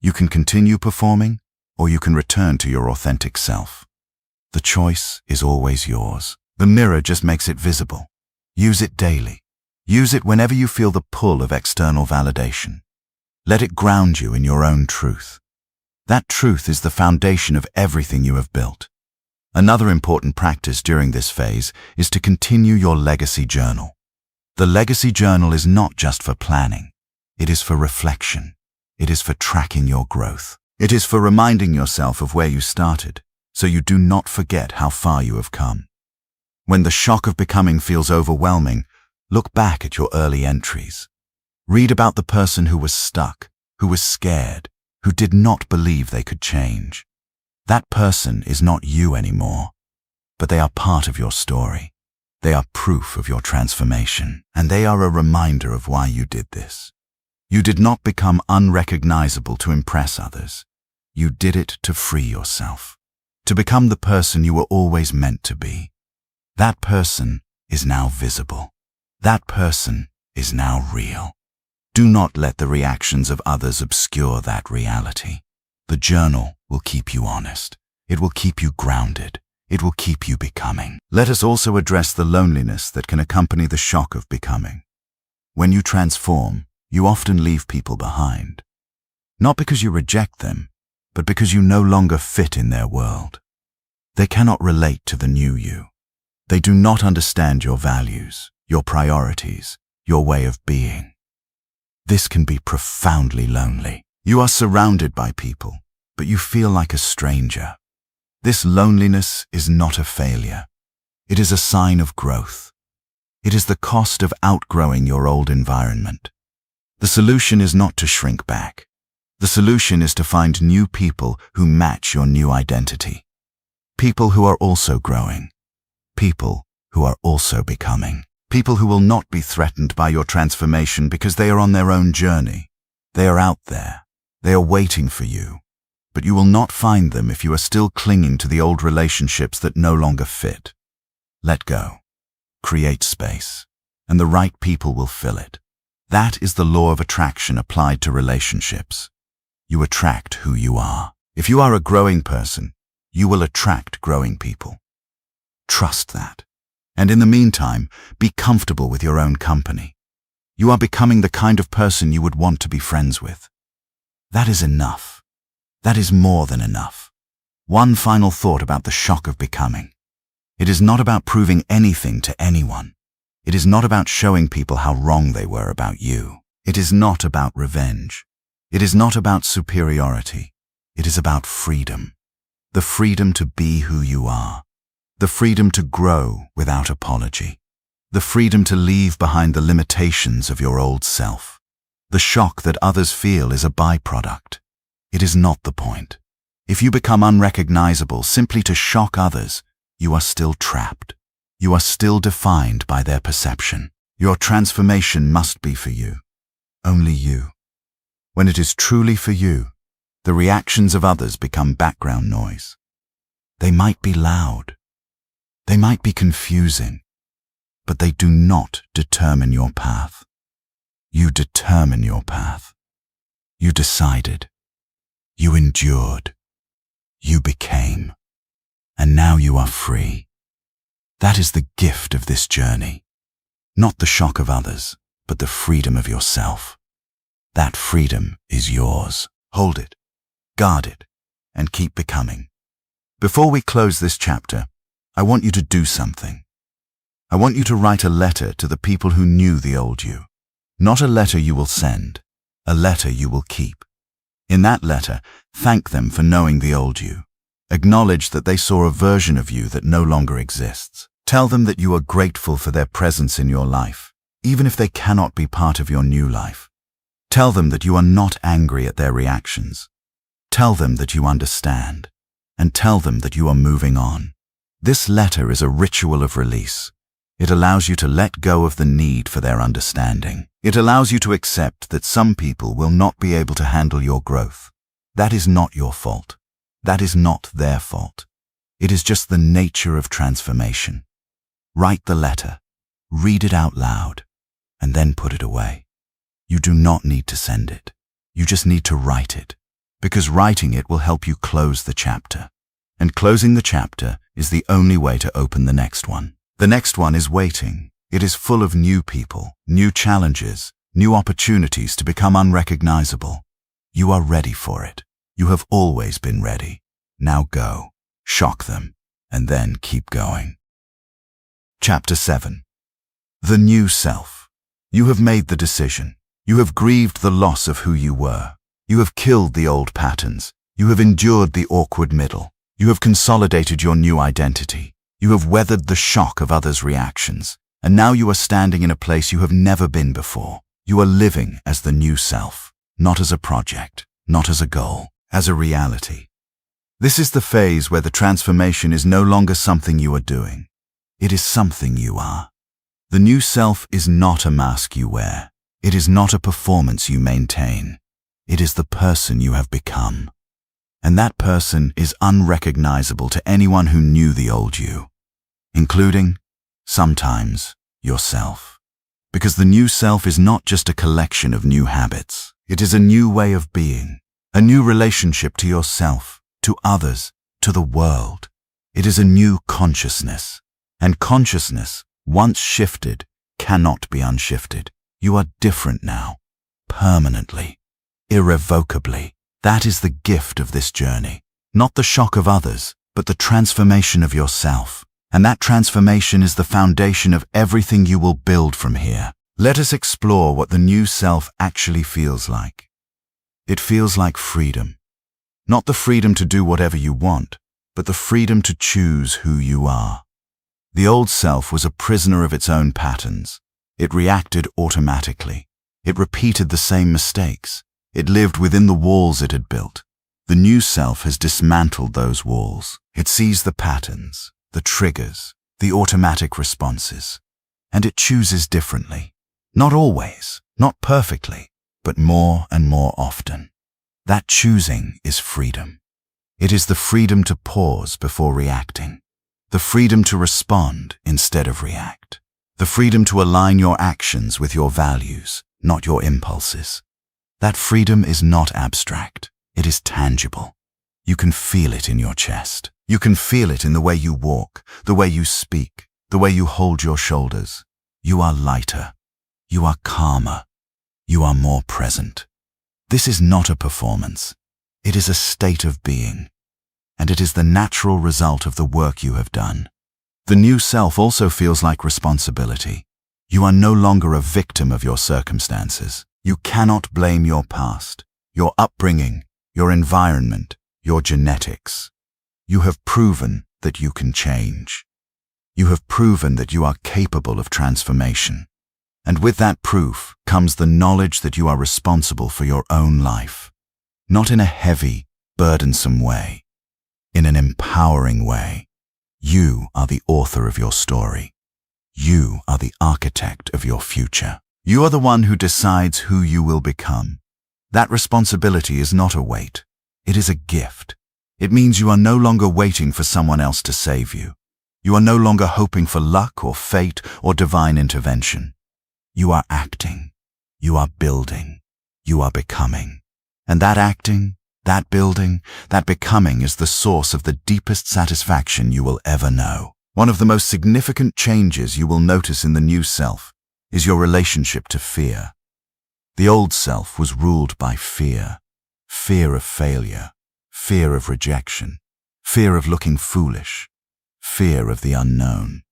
You can continue performing, or you can return to your authentic self. The choice is always yours. The mirror just makes it visible. Use it daily. Use it whenever you feel the pull of external validation. Let it ground you in your own truth. That truth is the foundation of everything you have built. Another important practice during this phase is to continue your legacy journal. The legacy journal is not just for planning. It is for reflection. It is for tracking your growth. It is for reminding yourself of where you started, so you do not forget how far you have come. When the shock of becoming feels overwhelming, look back at your early entries. Read about the person who was stuck, who was scared, who did not believe they could change. That person is not you anymore, but they are part of your story. They are proof of your transformation, and they are a reminder of why you did this. You did not become unrecognizable to impress others. You did it to free yourself, to become the person you were always meant to be. That person is now visible. That person is now real. Do not let the reactions of others obscure that reality. The journal will keep you honest. It will keep you grounded. It will keep you becoming. Let us also address the loneliness that can accompany the shock of becoming. When you transform, you often leave people behind. Not because you reject them, but because you no longer fit in their world. They cannot relate to the new you. They do not understand your values, your priorities, your way of being. This can be profoundly lonely. You are surrounded by people, but you feel like a stranger. This loneliness is not a failure. It is a sign of growth. It is the cost of outgrowing your old environment. The solution is not to shrink back. The solution is to find new people who match your new identity. People who are also growing. People who are also becoming. People who will not be threatened by your transformation because they are on their own journey. They are out there. They are waiting for you. But you will not find them if you are still clinging to the old relationships that no longer fit. Let go. Create space, and the right people will fill it. That is the law of attraction applied to relationships. You attract who you are. If you are a growing person, you will attract growing people. Trust that. And in the meantime, be comfortable with your own company. You are becoming the kind of person you would want to be friends with. That is enough. That is more than enough. One final thought about the shock of becoming. It is not about proving anything to anyone. It is not about showing people how wrong they were about you. It is not about revenge. It is not about superiority. It is about freedom. The freedom to be who you are. The freedom to grow without apology. The freedom to leave behind the limitations of your old self. The shock that others feel is a byproduct. It is not the point. If you become unrecognizable simply to shock others, you are still trapped. You are still defined by their perception. Your transformation must be for you. Only you. When it is truly for you, the reactions of others become background noise. They might be loud. They might be confusing, but they do not determine your path. You determine your path. You decided. You endured. You became. And now you are free. That is the gift of this journey. Not the shock of others, but the freedom of yourself. That freedom is yours. Hold it, guard it, and keep becoming. Before we close this chapter, I want you to do something. I want you to write a letter to the people who knew the old you. Not a letter you will send, a letter you will keep. In that letter, thank them for knowing the old you. Acknowledge that they saw a version of you that no longer exists. Tell them that you are grateful for their presence in your life, even if they cannot be part of your new life. Tell them that you are not angry at their reactions. Tell them that you understand, and tell them that you are moving on. This letter is a ritual of release. It allows you to let go of the need for their understanding. It allows you to accept that some people will not be able to handle your growth. That is not your fault. That is not their fault. It is just the nature of transformation. Write the letter, read it out loud, and then put it away. You do not need to send it. You just need to write it, because writing it will help you close the chapter. And closing the chapter is the only way to open the next one. The next one is waiting. It is full of new people, new challenges, new opportunities to become unrecognizable. You are ready for it. You have always been ready. Now go, shock them, and then keep going. Chapter 7. The New Self. You have made the decision. You have grieved the loss of who you were. You have killed the old patterns. You have endured the awkward middle. You have consolidated your new identity. You have weathered the shock of others' reactions. And now you are standing in a place you have never been before. You are living as the new self, not as a project, not as a goal, as a reality. This is the phase where the transformation is no longer something you are doing. It is something you are. The new self is not a mask you wear. It is not a performance you maintain. It is the person you have become. And that person is unrecognizable to anyone who knew the old you, including, sometimes, yourself. Because the new self is not just a collection of new habits. It is a new way of being, a new relationship to yourself, to others, to the world. It is a new consciousness. And consciousness, once shifted, cannot be unshifted. You are different now, permanently, irrevocably. That is the gift of this journey. Not the shock of others, but the transformation of yourself. And that transformation is the foundation of everything you will build from here. Let us explore what the new self actually feels like. It feels like freedom. Not the freedom to do whatever you want, but the freedom to choose who you are. The old self was a prisoner of its own patterns. It reacted automatically. It repeated the same mistakes. It lived within the walls it had built. The new self has dismantled those walls. It sees the patterns, the triggers, the automatic responses, and it chooses differently. Not always, not perfectly, but more and more often. That choosing is freedom. It is the freedom to pause before reacting, the freedom to respond instead of react, the freedom to align your actions with your values, not your impulses. That freedom is not abstract. It is tangible. You can feel it in your chest. You can feel it in the way you walk, the way you speak, the way you hold your shoulders. You are lighter. You are calmer. You are more present. This is not a performance. It is a state of being. And it is the natural result of the work you have done. The new self also feels like responsibility. You are no longer a victim of your circumstances. You cannot blame your past, your upbringing, your environment, your genetics. You have proven that you can change. You have proven that you are capable of transformation. And with that proof comes the knowledge that you are responsible for your own life. Not in a heavy, burdensome way. In an empowering way. You are the author of your story. You are the architect of your future. You are the one who decides who you will become. That responsibility is not a weight. It is a gift. It means you are no longer waiting for someone else to save you. You are no longer hoping for luck or fate or divine intervention. You are acting. You are building. You are becoming. And that acting, that building, that becoming is the source of the deepest satisfaction you will ever know. One of the most significant changes you will notice in the new self is your relationship to fear. The old self was ruled by fear. Fear of failure, fear of rejection, fear of looking foolish, fear of the unknown.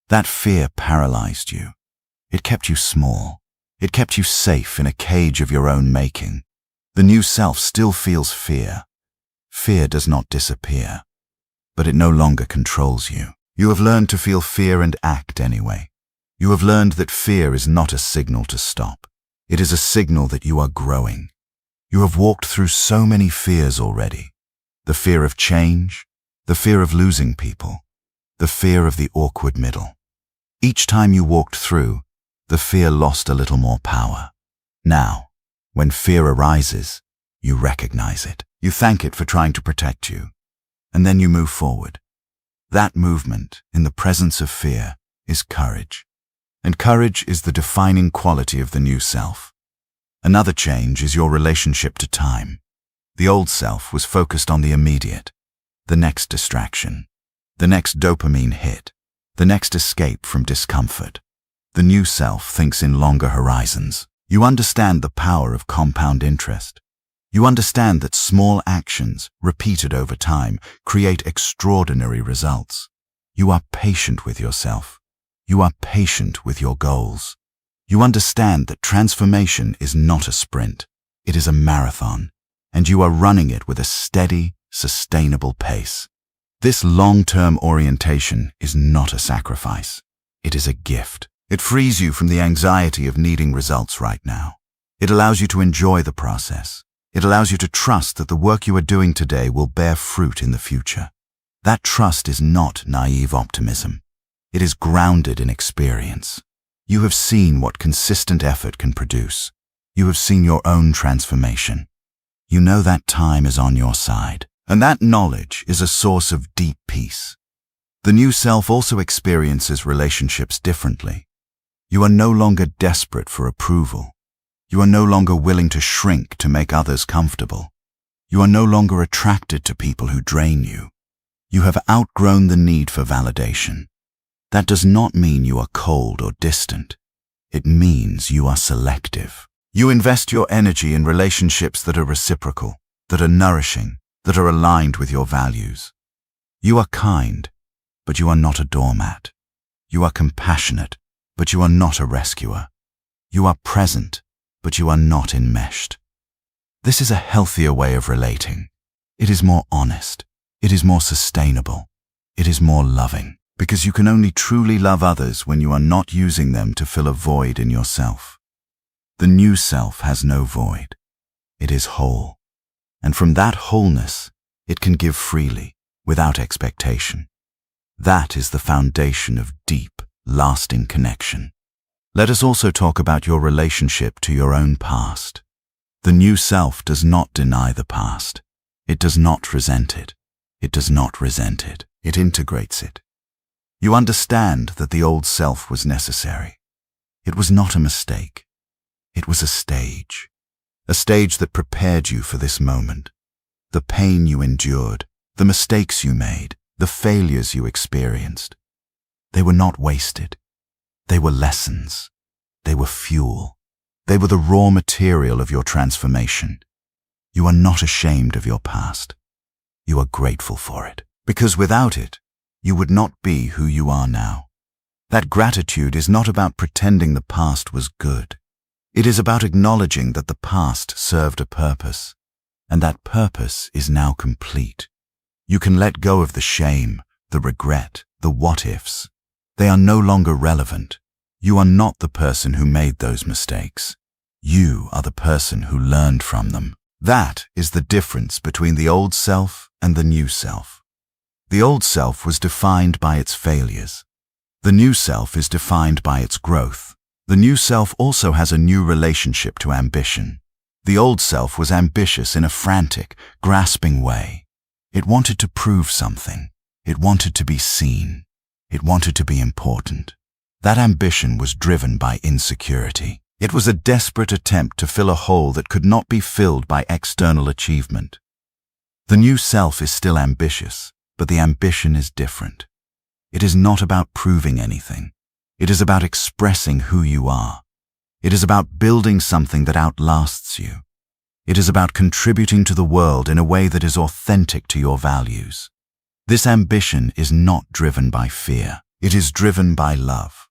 That fear paralyzed you. It kept you small. It kept you safe in a cage of your own making. The new self still feels fear. Fear does not disappear, but it no longer controls you. You have learned to feel fear and act anyway. You have learned that fear is not a signal to stop. It is a signal that you are growing. You have walked through so many fears already. The fear of change, the fear of losing people, the fear of the awkward middle. Each time you walked through, the fear lost a little more power. Now, when fear arises, you recognize it. You thank it for trying to protect you. And then you move forward. That movement, in the presence of fear, is courage. And courage is the defining quality of the new self. Another change is your relationship to time. The old self was focused on the immediate, the next distraction, the next dopamine hit, the next escape from discomfort. The new self thinks in longer horizons. You understand the power of compound interest. You understand that small actions, repeated over time, create extraordinary results. You are patient with yourself. You are patient with your goals. You understand that transformation is not a sprint. It is a marathon, and you are running it with a steady, sustainable pace. This long-term orientation is not a sacrifice. It is a gift. It frees you from the anxiety of needing results right now. It allows you to enjoy the process. It allows you to trust that the work you are doing today will bear fruit in the future. That trust is not naive optimism. It is grounded in experience. You have seen what consistent effort can produce. You have seen your own transformation. You know that time is on your side, and that knowledge is a source of deep peace. The new self also experiences relationships differently. You are no longer desperate for approval. You are no longer willing to shrink to make others comfortable. You are no longer attracted to people who drain you. You have outgrown the need for validation. That does not mean you are cold or distant. It means you are selective. You invest your energy in relationships that are reciprocal, that are nourishing, that are aligned with your values. You are kind, but you are not a doormat. You are compassionate, but you are not a rescuer. You are present, but you are not enmeshed. This is a healthier way of relating. It is more honest. It is more sustainable. It is more loving, because you can only truly love others when you are not using them to fill a void in yourself. The new self has no void. It is whole. And from that wholeness, it can give freely, without expectation. That is the foundation of deep, lasting connection. Let us also talk about your relationship to your own past. The new self does not deny the past. It does not resent it. It does not resent it. It integrates it. You understand that the old self was necessary. It was not a mistake. It was a stage that prepared you for this moment. The pain you endured, the mistakes you made, the failures you experienced. They were not wasted. They were lessons. They were fuel. They were the raw material of your transformation. You are not ashamed of your past. You are grateful for it, because without it, you would not be who you are now. That gratitude is not about pretending the past was good. It is about acknowledging that the past served a purpose, and that purpose is now complete. You can let go of the shame, the regret, the what-ifs. They are no longer relevant. You are not the person who made those mistakes. You are the person who learned from them. That is the difference between the old self and the new self. The old self was defined by its failures. The new self is defined by its growth. The new self also has a new relationship to ambition. The old self was ambitious in a frantic, grasping way. It wanted to prove something. It wanted to be seen. It wanted to be important. That ambition was driven by insecurity. It was a desperate attempt to fill a hole that could not be filled by external achievement. The new self is still ambitious, but the ambition is different. It is not about proving anything. It is about expressing who you are. It is about building something that outlasts you. It is about contributing to the world in a way that is authentic to your values. This ambition is not driven by fear. It is driven by love.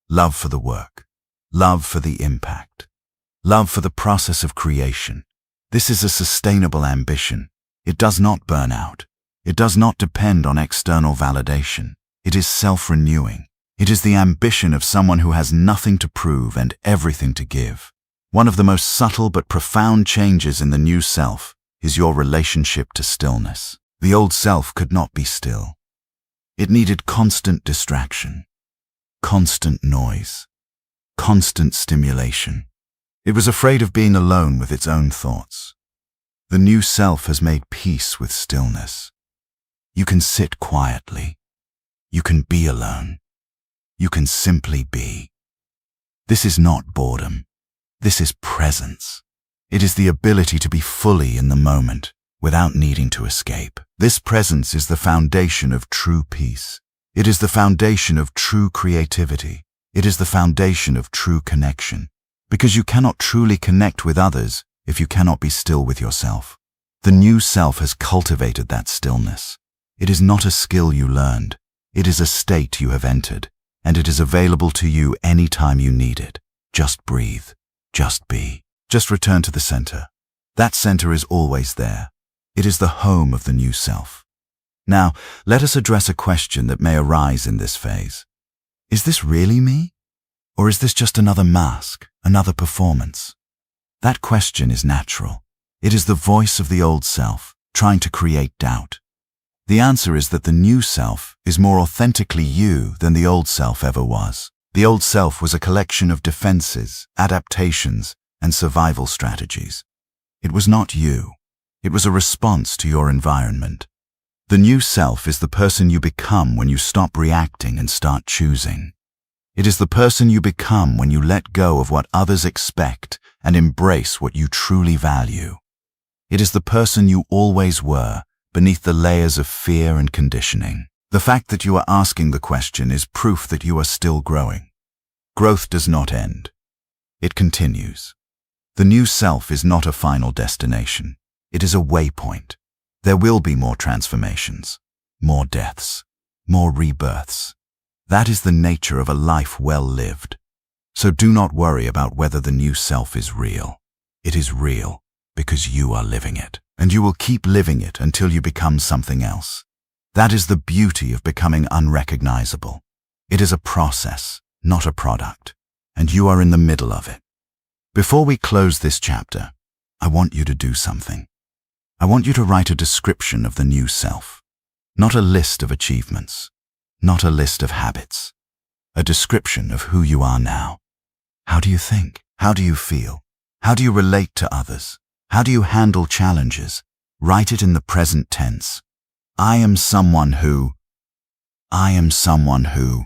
Love for the work. Love for the impact. Love for the process of creation. This is a sustainable ambition. It does not burn out. It does not depend on external validation. It is self-renewing. It is the ambition of someone who has nothing to prove and everything to give. One of the most subtle but profound changes in the new self is your relationship to stillness. The old self could not be still. It needed constant distraction, constant noise, constant stimulation. It was afraid of being alone with its own thoughts. The new self has made peace with stillness. You can sit quietly. You can be alone. You can simply be. This is not boredom. This is presence. It is the ability to be fully in the moment without needing to escape. This presence is the foundation of true peace. It is the foundation of true creativity. It is the foundation of true connection, because you cannot truly connect with others if you cannot be still with yourself. The new self has cultivated that stillness. It is not a skill you learned. It is a state you have entered, and it is available to you any time you need it. Just breathe. Just be. Just return to the center. That center is always there. It is the home of the new self. Now, let us address a question that may arise in this phase. Is this really me? Or is this just another mask, another performance? That question is natural. It is the voice of the old self, trying to create doubt. The answer is that the new self is more authentically you than the old self ever was. The old self was a collection of defenses, adaptations, and survival strategies. It was not you. It was a response to your environment. The new self is the person you become when you stop reacting and start choosing. It is the person you become when you let go of what others expect and embrace what you truly value. It is the person you always were, beneath the layers of fear and conditioning. The fact that you are asking the question is proof that you are still growing. Growth does not end. It continues. The new self is not a final destination. It is a waypoint. There will be more transformations, more deaths, more rebirths. That is the nature of a life well lived. So do not worry about whether the new self is real. It is real because you are living it, and you will keep living it until you become something else. That is the beauty of becoming unrecognizable. It is a process, not a product, and you are in the middle of it. Before we close this chapter, I want you to do something. I want you to write a description of the new self, not a list of achievements, not a list of habits, a description of who you are now. How do you think? How do you feel? How do you relate to others? How do you handle challenges? Write it in the present tense. I am someone who. I am someone who.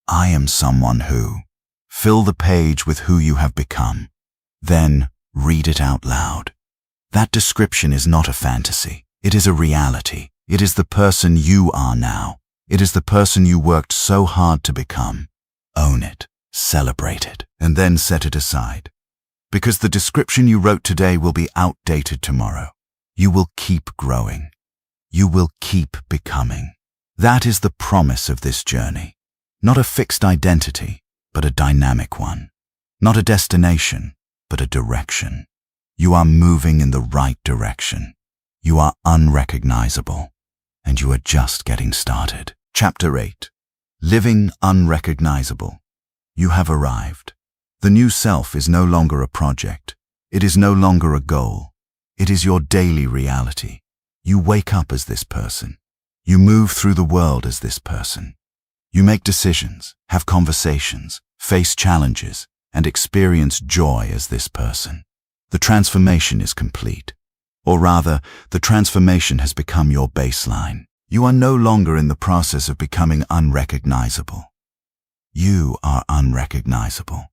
I am someone who. Fill the page with who you have become. Then read it out loud. That description is not a fantasy. It is a reality. It is the person you are now. It is the person you worked so hard to become. Own it, celebrate it, and then set it aside. Because the description you wrote today will be outdated tomorrow. You will keep growing. You will keep becoming. That is the promise of this journey. Not a fixed identity, but a dynamic one. Not a destination, but a direction. You are moving in the right direction. You are unrecognizable, and you are just getting started. Chapter 8. Living Unrecognizable. You have arrived. The new self is no longer a project. It is no longer a goal. It is your daily reality. You wake up as this person. You move through the world as this person. You make decisions, have conversations, face challenges, and experience joy as this person. The transformation is complete. Or rather, the transformation has become your baseline. You are no longer in the process of becoming unrecognizable. You are unrecognizable.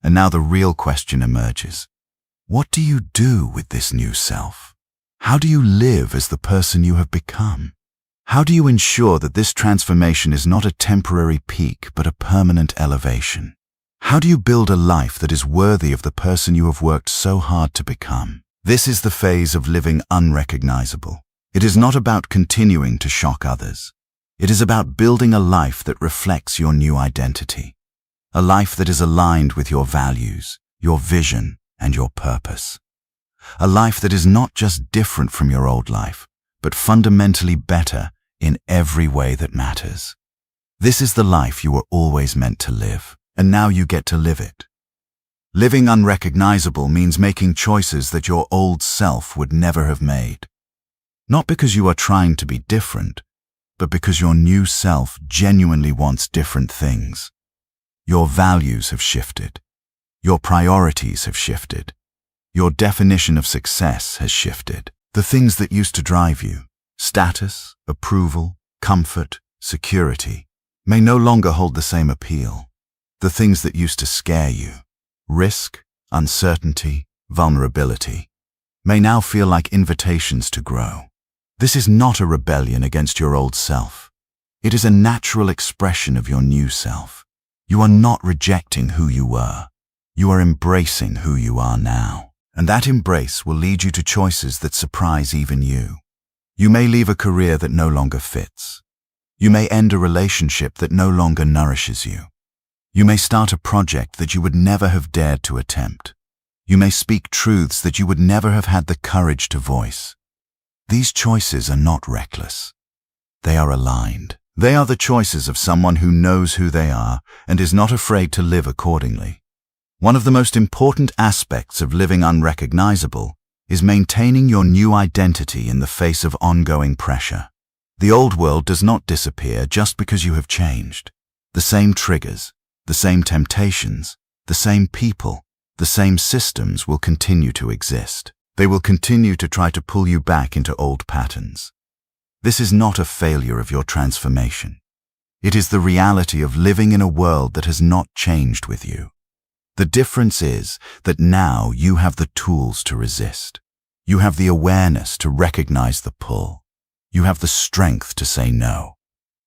And now the real question emerges. What do you do with this new self? How do you live as the person you have become? How do you ensure that this transformation is not a temporary peak but a permanent elevation? How do you build a life that is worthy of the person you have worked so hard to become? This is the phase of living unrecognizable. It is not about continuing to shock others. It is about building a life that reflects your new identity. A life that is aligned with your values, your vision, and your purpose. A life that is not just different from your old life, but fundamentally better in every way that matters. This is the life you were always meant to live, and now you get to live it. Living unrecognizable means making choices that your old self would never have made. Not because you are trying to be different, but because your new self genuinely wants different things. Your values have shifted. Your priorities have shifted. Your definition of success has shifted. The things that used to drive you, status, approval, comfort, security, may no longer hold the same appeal. The things that used to scare you, risk, uncertainty, vulnerability, may now feel like invitations to grow. This is not a rebellion against your old self. It is a natural expression of your new self. You are not rejecting who you were. You are embracing who you are now. And that embrace will lead you to choices that surprise even you. You may leave a career that no longer fits. You may end a relationship that no longer nourishes you. You may start a project that you would never have dared to attempt. You may speak truths that you would never have had the courage to voice. These choices are not reckless. They are aligned. They are the choices of someone who knows who they are and is not afraid to live accordingly. One of the most important aspects of living unrecognizable is maintaining your new identity in the face of ongoing pressure. The old world does not disappear just because you have changed. The same triggers, the same temptations, the same people, the same systems will continue to exist. They will continue to try to pull you back into old patterns. This is not a failure of your transformation. It is the reality of living in a world that has not changed with you. The difference is that now you have the tools to resist. You have the awareness to recognize the pull. You have the strength to say no.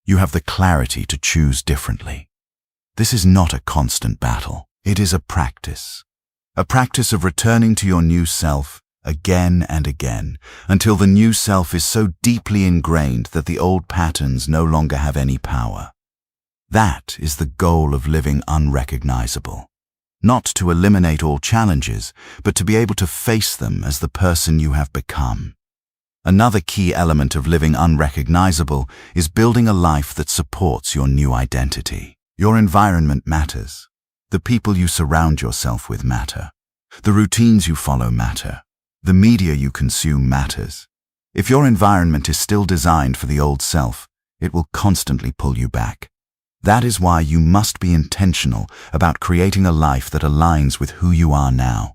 You have the clarity to choose differently. This is not a constant battle. It is a practice of returning to your new self again and again until the new self is so deeply ingrained that the old patterns no longer have any power. That is the goal of living unrecognizable. Not to eliminate all challenges, but to be able to face them as the person you have become. Another key element of living unrecognizable is building a life that supports your new identity. Your environment matters. The people you surround yourself with matter. The routines you follow matter. The media you consume matters. If your environment is still designed for the old self, it will constantly pull you back. That is why you must be intentional about creating a life that aligns with who you are now.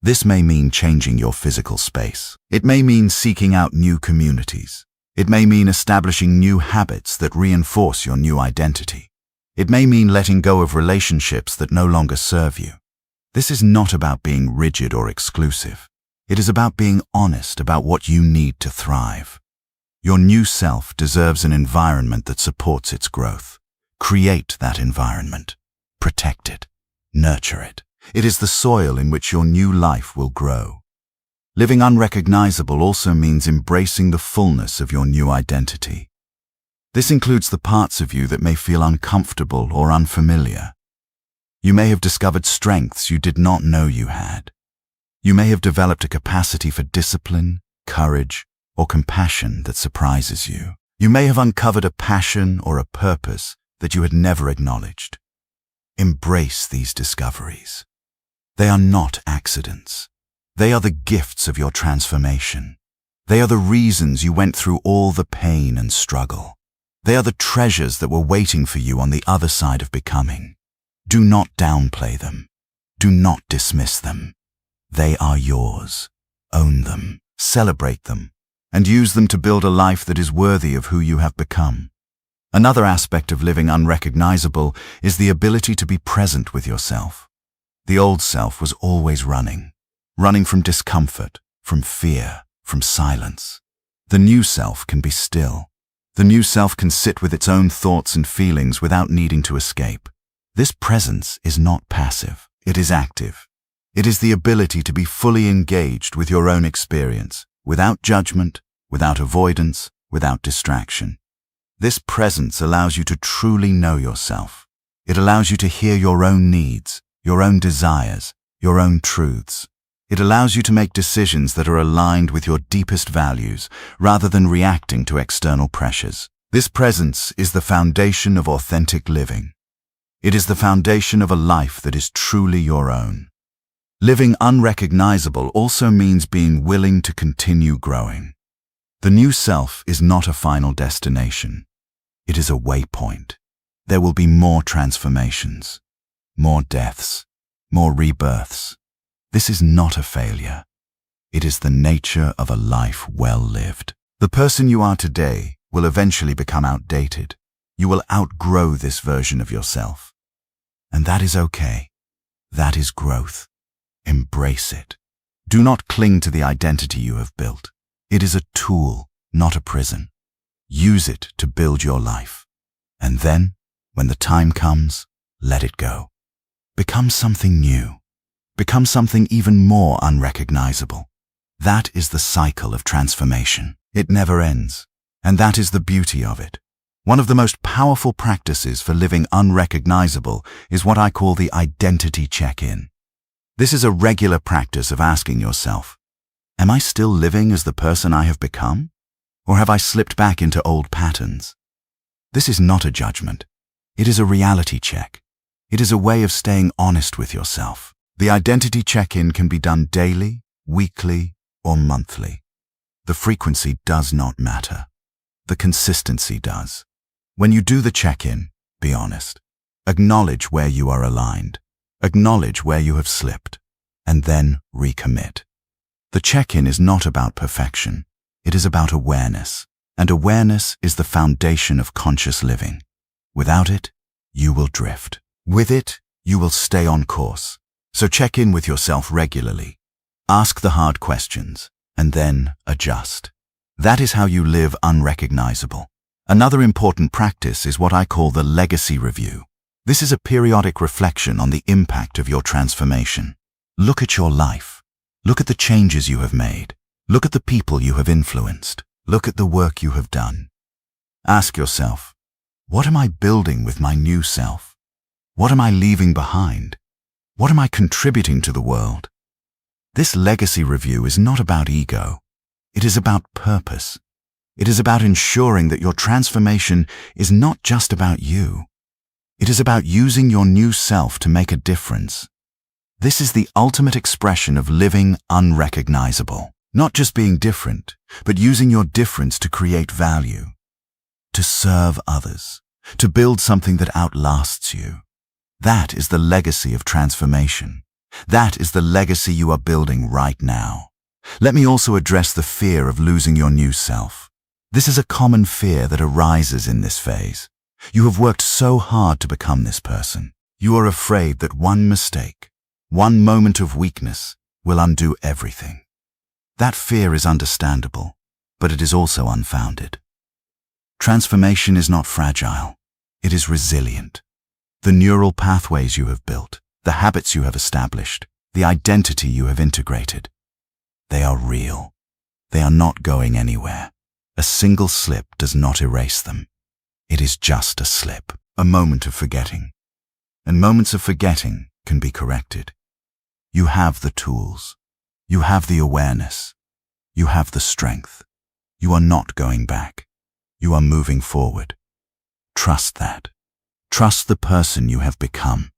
This may mean changing your physical space. It may mean seeking out new communities. It may mean establishing new habits that reinforce your new identity. It may mean letting go of relationships that no longer serve you. This is not about being rigid or exclusive. It is about being honest about what you need to thrive. Your new self deserves an environment that supports its growth. Create that environment. Protect it. Nurture it. It is the soil in which your new life will grow. Living unrecognizable also means embracing the fullness of your new identity. This includes the parts of you that may feel uncomfortable or unfamiliar. You may have discovered strengths you did not know you had. You may have developed a capacity for discipline, courage, or compassion that surprises you. You may have uncovered a passion or a purpose that you had never acknowledged. Embrace these discoveries. They are not accidents. They are the gifts of your transformation. They are the reasons you went through all the pain and struggle. They are the treasures that were waiting for you on the other side of becoming. Do not downplay them. Do not dismiss them. They are yours. Own them, celebrate them, and use them to build a life that is worthy of who you have become. Another aspect of living unrecognizable is the ability to be present with yourself. The old self was always running from discomfort, from fear, from silence. The new self can be still. The new self can sit with its own thoughts and feelings without needing to escape. This presence is not passive, it is active. It is the ability to be fully engaged with your own experience, without judgment, without avoidance, without distraction. This presence allows you to truly know yourself. It allows you to hear your own needs, your own desires, your own truths. It allows you to make decisions that are aligned with your deepest values, rather than reacting to external pressures. This presence is the foundation of authentic living. It is the foundation of a life that is truly your own. Living unrecognizable also means being willing to continue growing. The new self is not a final destination. It is a waypoint. There will be more transformations, more deaths, more rebirths. This is not a failure. It is the nature of a life well lived. The person you are today will eventually become outdated. You will outgrow this version of yourself. And that is okay. That is growth. Embrace it. Do not cling to the identity you have built. It is a tool, not a prison. Use it to build your life. And then, when the time comes, let it go. Become something new. Become something even more unrecognizable. That is the cycle of transformation. It never ends. And that is the beauty of it. One of the most powerful practices for living unrecognizable is what I call the identity check-in. This is a regular practice of asking yourself, am I still living as the person I have become? Or have I slipped back into old patterns? This is not a judgment. It is a reality check. It is a way of staying honest with yourself. The identity check-in can be done daily, weekly, or monthly. The frequency does not matter. The consistency does. When you do the check-in, be honest. Acknowledge where you are aligned. Acknowledge where you have slipped. And then recommit. The check-in is not about perfection. It is about awareness. And awareness is the foundation of conscious living. Without it, you will drift. With it, you will stay on course. So check in with yourself regularly. Ask the hard questions, and then adjust. That is how you live unrecognizable. Another important practice is what I call the legacy review. This is a periodic reflection on the impact of your transformation. Look at your life. Look at the changes you have made. Look at the people you have influenced. Look at the work you have done. Ask yourself, what am I building with my new self? What am I leaving behind? What am I contributing to the world? This legacy review is not about ego. It is about purpose. It is about ensuring that your transformation is not just about you. It is about using your new self to make a difference. This is the ultimate expression of living unrecognizable. Not just being different, but using your difference to create value, to serve others, to build something that outlasts you. That is the legacy of transformation. That is the legacy you are building right now. Let me also address the fear of losing your new self. This is a common fear that arises in this phase. You have worked so hard to become this person. You are afraid that one mistake, one moment of weakness, will undo everything. That fear is understandable, but it is also unfounded. Transformation is not fragile. It is resilient. The neural pathways you have built, the habits you have established, the identity you have integrated, they are real. They are not going anywhere. A single slip does not erase them. It is just a slip, a moment of forgetting. And moments of forgetting can be corrected. You have the tools. You have the awareness. You have the strength. You are not going back. You are moving forward. Trust that. Trust the person you have become.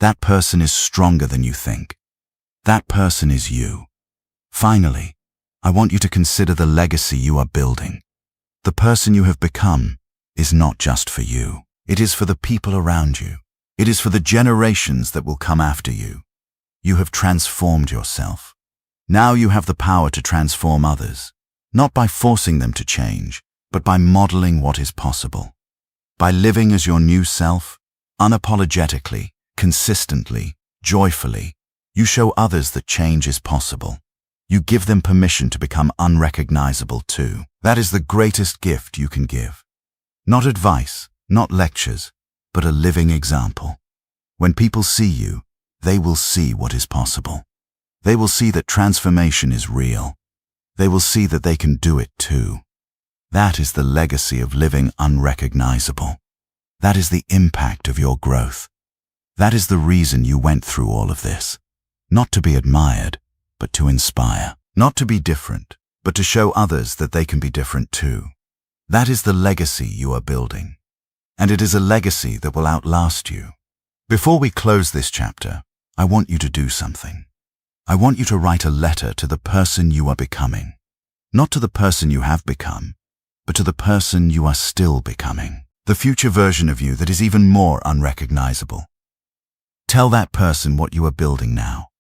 That person is stronger than you think. That person is you. Finally, I want you to consider the legacy you are building. The person you have become is not just for you. It is for the people around you. It is for the generations that will come after you. You have transformed yourself. Now you have the power to transform others, not by forcing them to change, but by modeling what is possible. By living as your new self, unapologetically, consistently, joyfully, you show others that change is possible. You give them permission to become unrecognizable too. That is the greatest gift you can give. Not advice, not lectures, but a living example. When people see you, they will see what is possible. They will see that transformation is real. They will see that they can do it too. That is the legacy of living unrecognizable. That is the impact of your growth. That is the reason you went through all of this. Not to be admired, but to inspire. Not to be different, but to show others that they can be different too. That is the legacy you are building. And it is a legacy that will outlast you. Before we close this chapter, I want you to do something. I want you to write a letter to the person you are becoming. Not to the person you have become, but to the person you are still becoming. The future version of you that is even more unrecognizable. Tell that person what you are building now.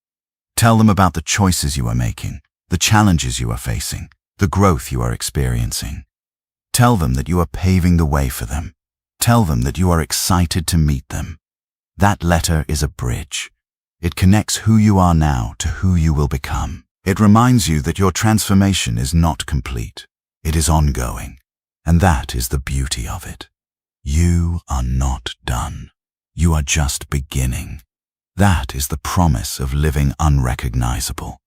Tell them about the choices you are making, the challenges you are facing, the growth you are experiencing. Tell them that you are paving the way for them. Tell them that you are excited to meet them. That letter is a bridge. It connects who you are now to who you will become. It reminds you that your transformation is not complete. It is ongoing. And that is the beauty of it. You are not done. You are just beginning. That is the promise of living unrecognizable.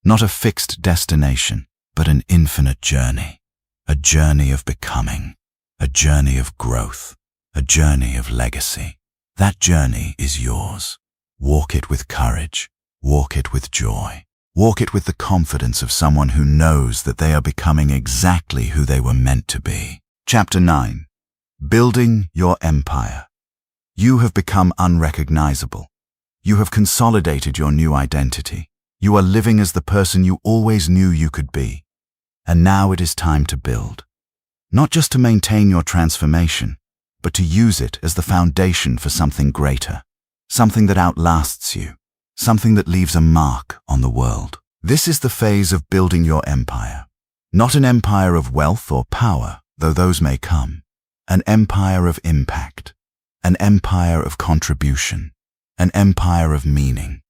Not a fixed destination, but an infinite journey. A journey of becoming. A journey of growth. A journey of legacy. That journey is yours. Walk it with courage. Walk it with joy. Walk it with the confidence of someone who knows that they are becoming exactly who they were meant to be. Chapter 9. Building your empire. You have become unrecognizable. You have consolidated your new identity. You are living as the person you always knew you could be. And now it is time to build. Not just to maintain your transformation, but to use it as the foundation for something greater. Something that outlasts you. Something that leaves a mark on the world. This is the phase of building your empire. Not an empire of wealth or power, though those may come. An empire of impact. An empire of contribution. An empire of meaning.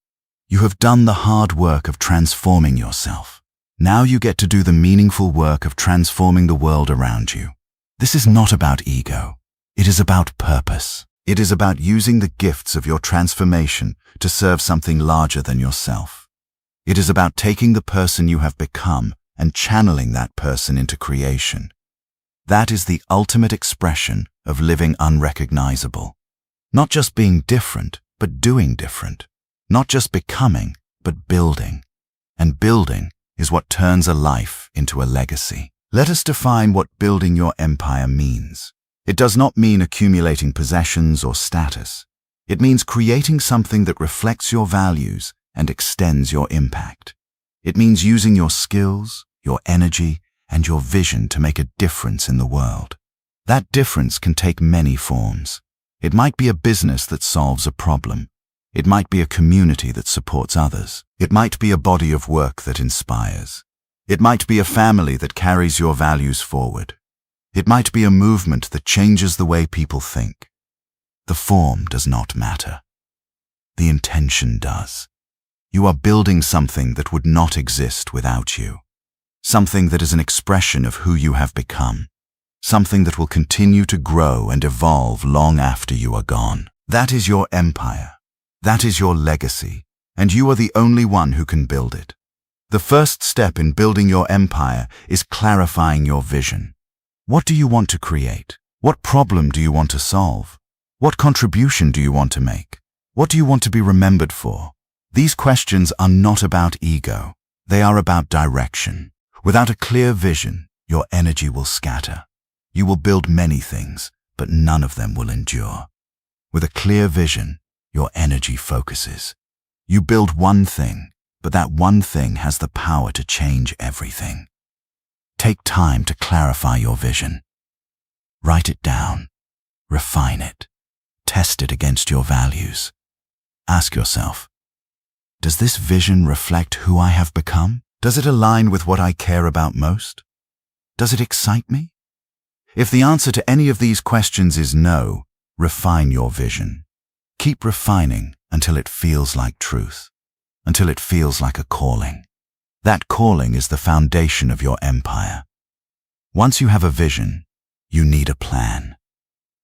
You have done the hard work of transforming yourself. Now you get to do the meaningful work of transforming the world around you. This is not about ego. It is about purpose. It is about using the gifts of your transformation to serve something larger than yourself. It is about taking the person you have become and channeling that person into creation. That is the ultimate expression of living unrecognizable. Not just being different, but doing different. Not just becoming, but building. And building is what turns a life into a legacy. Let us define what building your empire means. It does not mean accumulating possessions or status. It means creating something that reflects your values and extends your impact. It means using your skills, your energy, and your vision to make a difference in the world. That difference can take many forms. It might be a business that solves a problem. It might be a community that supports others. It might be a body of work that inspires. It might be a family that carries your values forward. It might be a movement that changes the way people think. The form does not matter. The intention does. You are building something that would not exist without you. Something that is an expression of who you have become. Something that will continue to grow and evolve long after you are gone. That is your empire. That is your legacy, and you are the only one who can build it. The first step in building your empire is clarifying your vision. What do you want to create? What problem do you want to solve? What contribution do you want to make? What do you want to be remembered for? These questions are not about ego. They are about direction. Without a clear vision, your energy will scatter. You will build many things, but none of them will endure. With a clear vision, your energy focuses. You build one thing, but that one thing has the power to change everything. Take time to clarify your vision. Write it down. Refine it. Test it against your values. Ask yourself, does this vision reflect who I have become? Does it align with what I care about most? Does it excite me? If the answer to any of these questions is no, refine your vision. Keep refining until it feels like truth, until it feels like a calling. That calling is the foundation of your empire. Once you have a vision, you need a plan.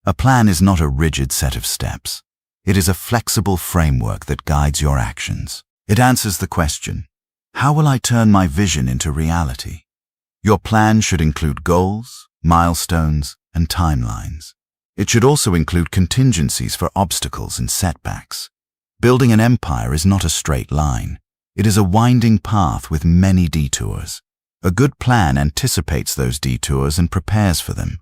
A plan is not a rigid set of steps. It is a flexible framework that guides your actions. It answers the question, how will I turn my vision into reality? Your plan should include goals, milestones, and timelines. It should also include contingencies for obstacles and setbacks. Building an empire is not a straight line. It is a winding path with many detours. A good plan anticipates those detours and prepares for them.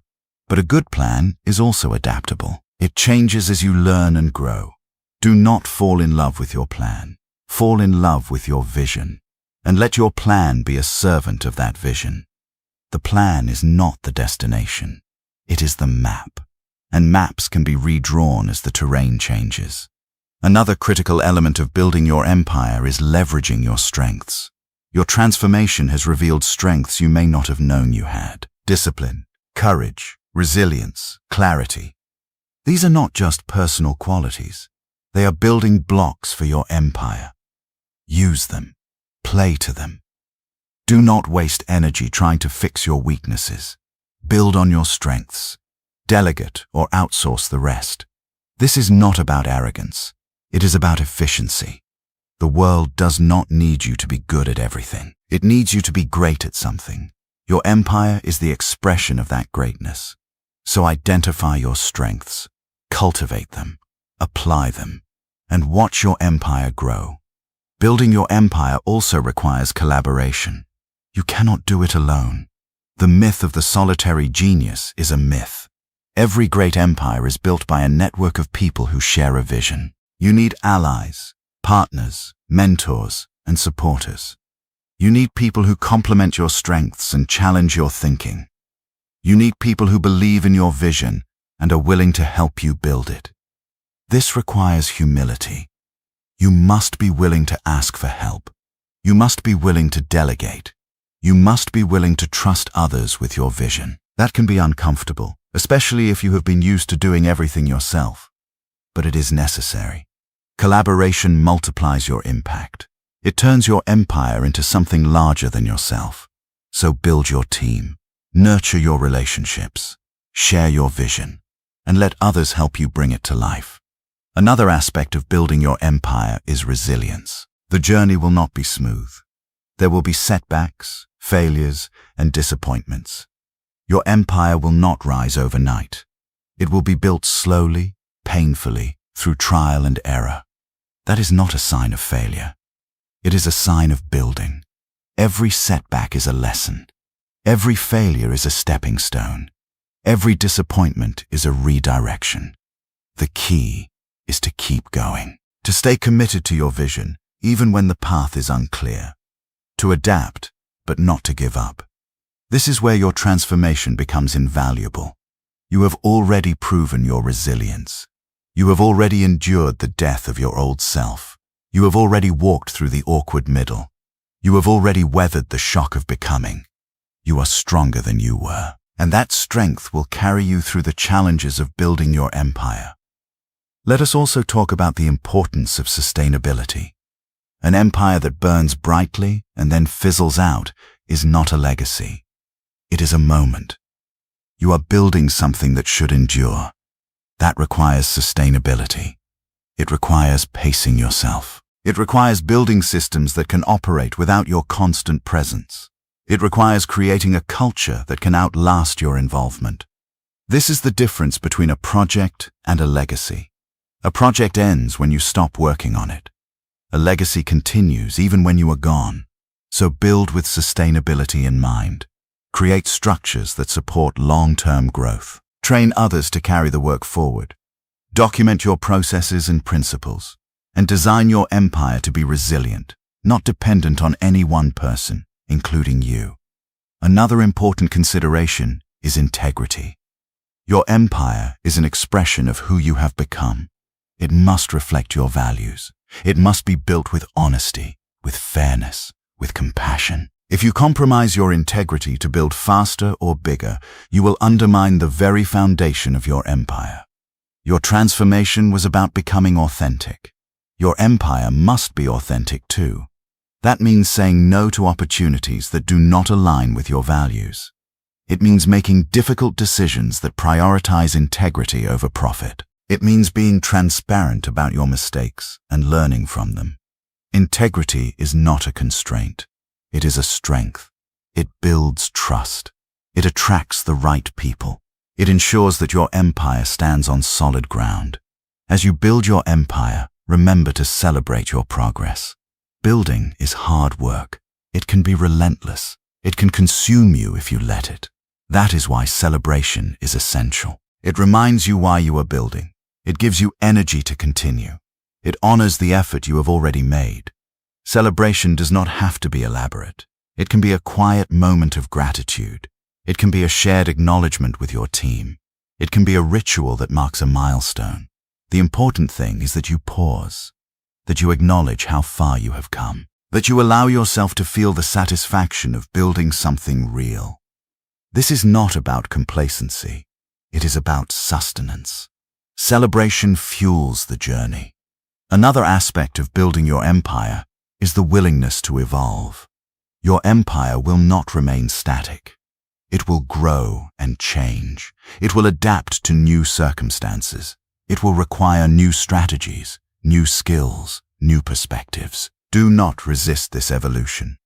But a good plan is also adaptable. It changes as you learn and grow. Do not fall in love with your plan. Fall in love with your vision. And let your plan be a servant of that vision. The plan is not the destination. It is the map. And maps can be redrawn as the terrain changes. Another critical element of building your empire is leveraging your strengths. Your transformation has revealed strengths you may not have known you had. Discipline, courage, resilience, clarity. These are not just personal qualities. They are building blocks for your empire. Use them. Play to them. Do not waste energy trying to fix your weaknesses. Build on your strengths. Delegate or outsource the rest. This is not about arrogance. It is about efficiency. The world does not need you to be good at everything. It needs you to be great at something. Your empire is the expression of that greatness. So identify your strengths, cultivate them, apply them, and watch your empire grow. Building your empire also requires collaboration. You cannot do it alone. The myth of the solitary genius is a myth. Every great empire is built by a network of people who share a vision. You need allies, partners, mentors, and supporters. You need people who complement your strengths and challenge your thinking. You need people who believe in your vision and are willing to help you build it. This requires humility. You must be willing to ask for help. You must be willing to delegate. You must be willing to trust others with your vision. That can be uncomfortable, especially if you have been used to doing everything yourself. But it is necessary. Collaboration multiplies your impact. It turns your empire into something larger than yourself. So build your team, nurture your relationships, share your vision, and let others help you bring it to life. Another aspect of building your empire is resilience. The journey will not be smooth. There will be setbacks, failures, and disappointments. Your empire will not rise overnight. It will be built slowly, painfully, through trial and error. That is not a sign of failure. It is a sign of building. Every setback is a lesson. Every failure is a stepping stone. Every disappointment is a redirection. The key is to keep going, to stay committed to your vision, even when the path is unclear, to adapt, but not to give up. This is where your transformation becomes invaluable. You have already proven your resilience. You have already endured the death of your old self. You have already walked through the awkward middle. You have already weathered the shock of becoming. You are stronger than you were, and that strength will carry you through the challenges of building your empire. Let us also talk about the importance of sustainability. An empire that burns brightly and then fizzles out is not a legacy. It is a moment. You are building something that should endure. That requires sustainability. It requires pacing yourself. It requires building systems that can operate without your constant presence. It requires creating a culture that can outlast your involvement. This is the difference between a project and a legacy. A project ends when you stop working on it. A legacy continues even when you are gone. So build with sustainability in mind. Create structures that support long-term growth. Train others to carry the work forward. Document your processes and principles. And design your empire to be resilient, not dependent on any one person, including you. Another important consideration is integrity. Your empire is an expression of who you have become. It must reflect your values. It must be built with honesty, with fairness, with compassion. If you compromise your integrity to build faster or bigger, you will undermine the very foundation of your empire. Your transformation was about becoming authentic. Your empire must be authentic too. That means saying no to opportunities that do not align with your values. It means making difficult decisions that prioritize integrity over profit. It means being transparent about your mistakes and learning from them. Integrity is not a constraint. It is a strength. It builds trust. It attracts the right people. It ensures that your empire stands on solid ground. As you build your empire, remember to celebrate your progress. Building is hard work. It can be relentless. It can consume you if you let it. That is why celebration is essential. It reminds you why you are building. It gives you energy to continue. It honors the effort you have already made. Celebration does not have to be elaborate. It can be a quiet moment of gratitude. It can be a shared acknowledgement with your team. It can be a ritual that marks a milestone. The important thing is that you pause, that you acknowledge how far you have come, that you allow yourself to feel the satisfaction of building something real. This is not about complacency. It is about sustenance. Celebration fuels the journey. Another aspect of building your empire is the willingness to evolve. Your empire will not remain static. It will grow and change. It will adapt to new circumstances. It will require new strategies, new skills, new perspectives. Do not resist this evolution.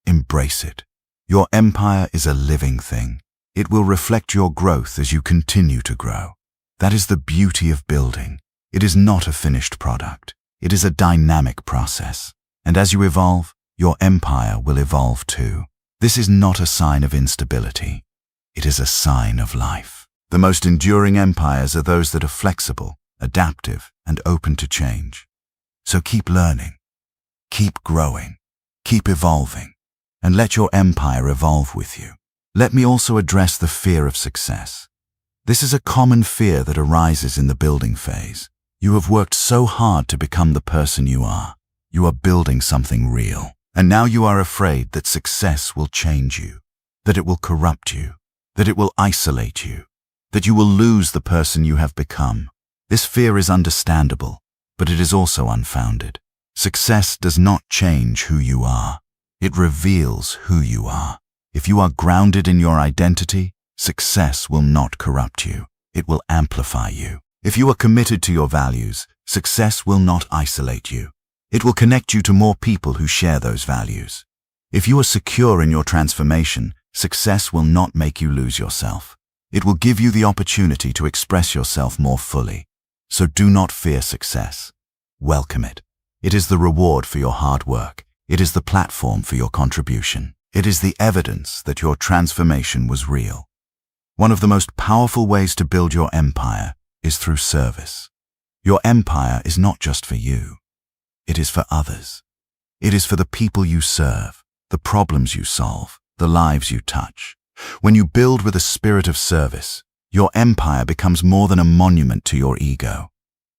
Embrace it. Your empire is a living thing. It will reflect your growth as you continue to grow. That is the beauty of building. It is not a finished product. It is a dynamic process. And as you evolve, your empire will evolve too. This is not a sign of instability. It is a sign of life. The most enduring empires are those that are flexible, adaptive, and open to change. So keep learning, keep growing, keep evolving, and let your empire evolve with you. Let me also address the fear of success. This is a common fear that arises in the building phase. You have worked so hard to become the person you are. You are building something real. And now you are afraid that success will change you, that it will corrupt you, that it will isolate you, that you will lose the person you have become. This fear is understandable, but it is also unfounded. Success does not change who you are. It reveals who you are. If you are grounded in your identity, success will not corrupt you. It will amplify you. If you are committed to your values, success will not isolate you. It will connect you to more people who share those values. If you are secure in your transformation, success will not make you lose yourself. It will give you the opportunity to express yourself more fully. So do not fear success. Welcome it. It is the reward for your hard work. It is the platform for your contribution. It is the evidence that your transformation was real. One of the most powerful ways to build your empire is through service. Your empire is not just for you. It is for others. It is for the people you serve, the problems you solve, the lives you touch. When you build with a spirit of service, your empire becomes more than a monument to your ego.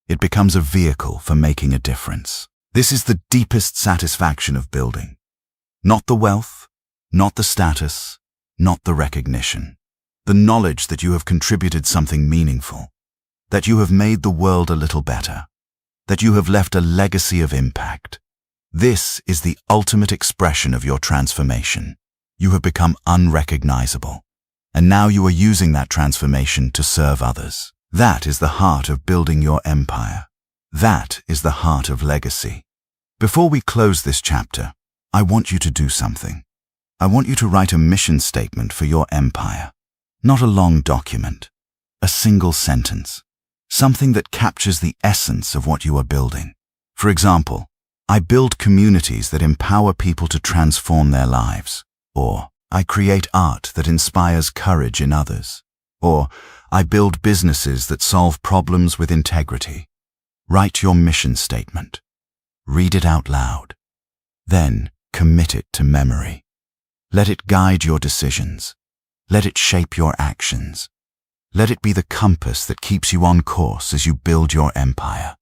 It becomes a vehicle for making a difference. This is the deepest satisfaction of building. Not the wealth, not the status, not the recognition. The knowledge that you have contributed something meaningful, that you have made the world a little better, that you have left a legacy of impact. This is the ultimate expression of your transformation. You have become unrecognizable, and now you are using that transformation to serve others. That is the heart of building your empire. That is the heart of legacy. Before we close this chapter, I want you to do something. I want you to write a mission statement for your empire. Not a long document, a single sentence. Something that captures the essence of what you are building. For example, I build communities that empower people to transform their lives. Or, I create art that inspires courage in others. Or, I build businesses that solve problems with integrity. Write your mission statement. Read it out loud. Then, commit it to memory. Let it guide your decisions. Let it shape your actions. Let it be the compass that keeps you on course as you build your empire.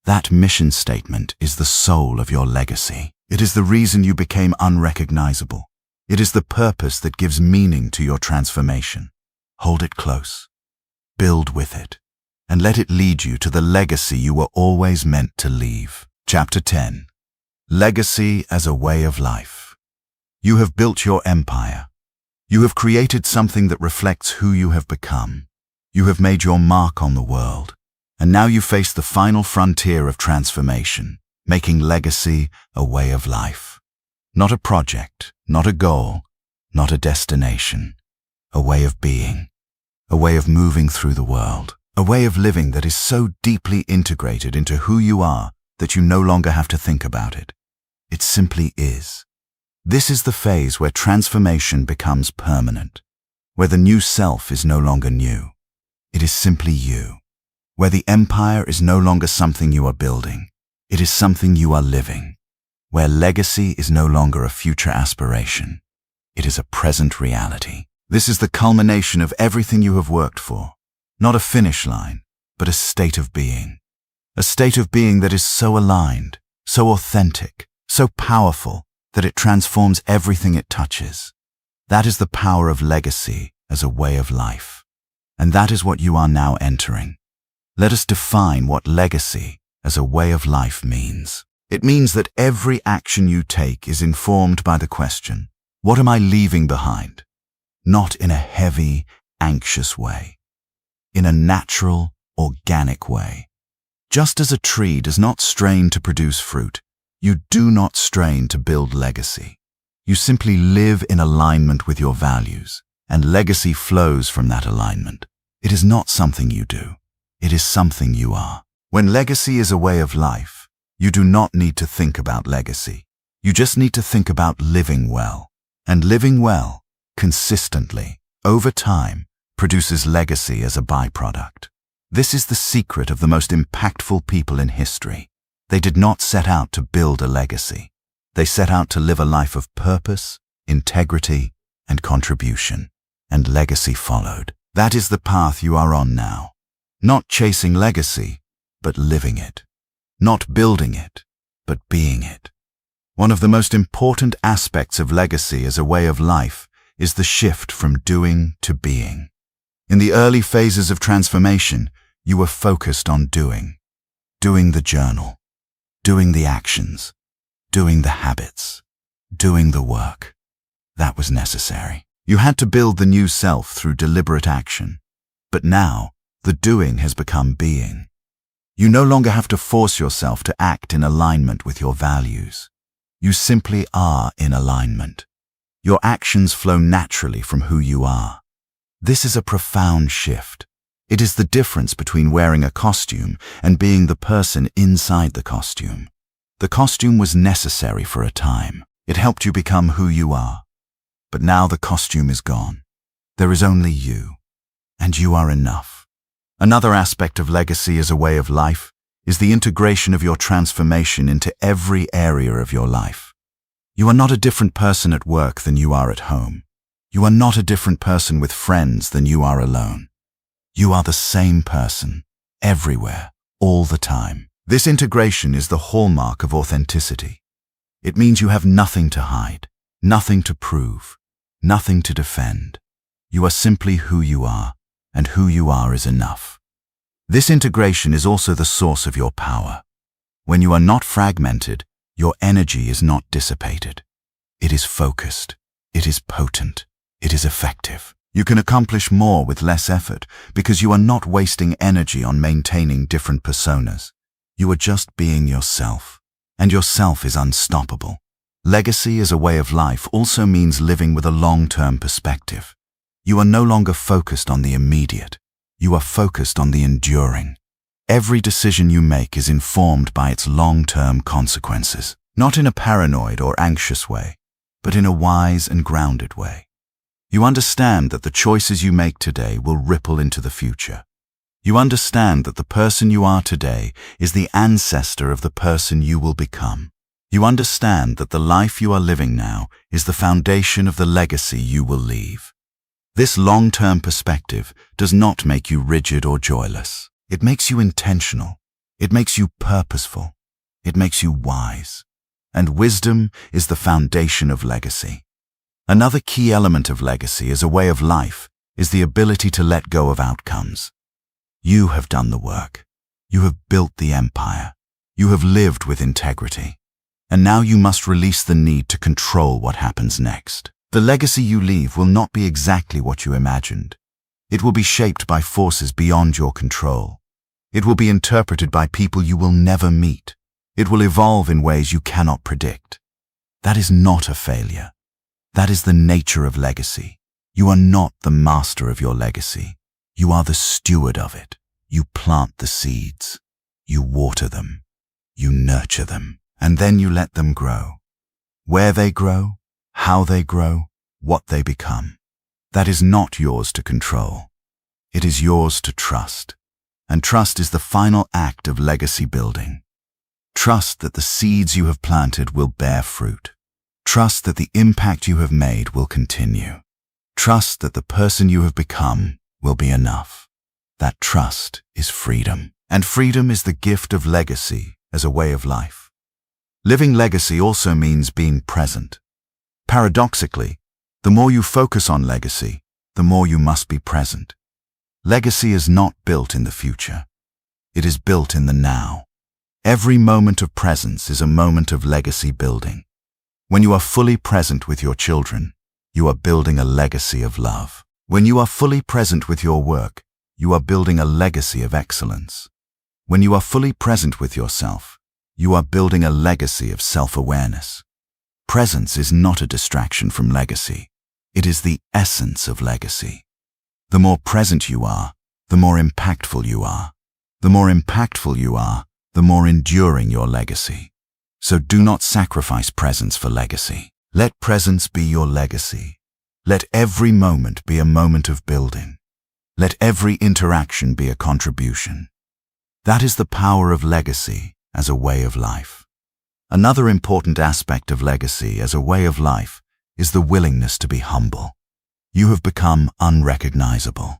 That mission statement is the soul of your legacy. It is the reason you became unrecognizable. It is the purpose that gives meaning to your transformation. Hold it close. Build with it. And let it lead you to the legacy you were always meant to leave. Chapter 10. Legacy as a way of life. You have built your empire. You have created something that reflects who you have become. You have made your mark on the world. And now you face the final frontier of transformation, making legacy a way of life. Not a project, not a goal, not a destination. A way of being. A way of moving through the world. A way of living that is so deeply integrated into who you are that you no longer have to think about it. It simply is. This is the phase where transformation becomes permanent, where the new self is no longer new. It is simply you, where the empire is no longer something you are building. It is something you are living, where legacy is no longer a future aspiration. It is a present reality. This is the culmination of everything you have worked for, not a finish line, but a state of being. A state of being that is so aligned, so authentic, so powerful, that it transforms everything it touches. That is the power of legacy as a way of life. And that is what you are now entering. Let us define what legacy as a way of life means. It means that every action you take is informed by the question, what am I leaving behind? Not in a heavy, anxious way. In a natural, organic way. Just as a tree does not strain to produce fruit, you do not strain to build legacy. You simply live in alignment with your values, and legacy flows from that alignment. It is not something you do. It is something you are. When legacy is a way of life, you do not need to think about legacy. You just need to think about living well. And living well, consistently, over time, produces legacy as a byproduct. This is the secret of the most impactful people in history. They did not set out to build a legacy. They set out to live a life of purpose, integrity, and contribution. And legacy followed. That is the path you are on now. Not chasing legacy, but living it. Not building it, but being it. One of the most important aspects of legacy as a way of life is the shift from doing to being. In the early phases of transformation, you were focused on doing. Doing the journal. Doing the actions. Doing the habits. Doing the work. That was necessary. You had to build the new self through deliberate action. But now, the doing has become being. You no longer have to force yourself to act in alignment with your values. You simply are in alignment. Your actions flow naturally from who you are. This is a profound shift. It is the difference between wearing a costume and being the person inside the costume. The costume was necessary for a time. It helped you become who you are. But now the costume is gone. There is only you, and you are enough. Another aspect of legacy as a way of life is the integration of your transformation into every area of your life. You are not a different person at work than you are at home. You are not a different person with friends than you are alone. You are the same person, everywhere, all the time. This integration is the hallmark of authenticity. It means you have nothing to hide, nothing to prove, nothing to defend. You are simply who you are, and who you are is enough. This integration is also the source of your power. When you are not fragmented, your energy is not dissipated. It is focused. It is potent. It is effective. You can accomplish more with less effort because you are not wasting energy on maintaining different personas. You are just being yourself, and yourself is unstoppable. Legacy as a way of life also means living with a long-term perspective. You are no longer focused on the immediate. You are focused on the enduring. Every decision you make is informed by its long-term consequences, not in a paranoid or anxious way, but in a wise and grounded way. You understand that the choices you make today will ripple into the future. You understand that the person you are today is the ancestor of the person you will become. You understand that the life you are living now is the foundation of the legacy you will leave. This long-term perspective does not make you rigid or joyless. It makes you intentional. It makes you purposeful. It makes you wise. And wisdom is the foundation of legacy. Another key element of legacy as a way of life is the ability to let go of outcomes. You have done the work. You have built the empire. You have lived with integrity. And now you must release the need to control what happens next. The legacy you leave will not be exactly what you imagined. It will be shaped by forces beyond your control. It will be interpreted by people you will never meet. It will evolve in ways you cannot predict. That is not a failure. That is the nature of legacy. You are not the master of your legacy. You are the steward of it. You plant the seeds. You water them. You nurture them. And then you let them grow. Where they grow, how they grow, what they become. That is not yours to control. It is yours to trust. And trust is the final act of legacy building. Trust that the seeds you have planted will bear fruit. Trust that the impact you have made will continue. Trust that the person you have become will be enough. That trust is freedom. And freedom is the gift of legacy as a way of life. Living legacy also means being present. Paradoxically, the more you focus on legacy, the more you must be present. Legacy is not built in the future. It is built in the now. Every moment of presence is a moment of legacy building. When you are fully present with your children, you are building a legacy of love. When you are fully present with your work, you are building a legacy of excellence. When you are fully present with yourself, you are building a legacy of self-awareness. Presence is not a distraction from legacy. It is the essence of legacy. The more present you are, the more impactful you are. The more impactful you are, the more enduring your legacy. So do not sacrifice presence for legacy. Let presence be your legacy. Let every moment be a moment of building. Let every interaction be a contribution. That is the power of legacy as a way of life. Another important aspect of legacy as a way of life is the willingness to be humble. You have become unrecognizable.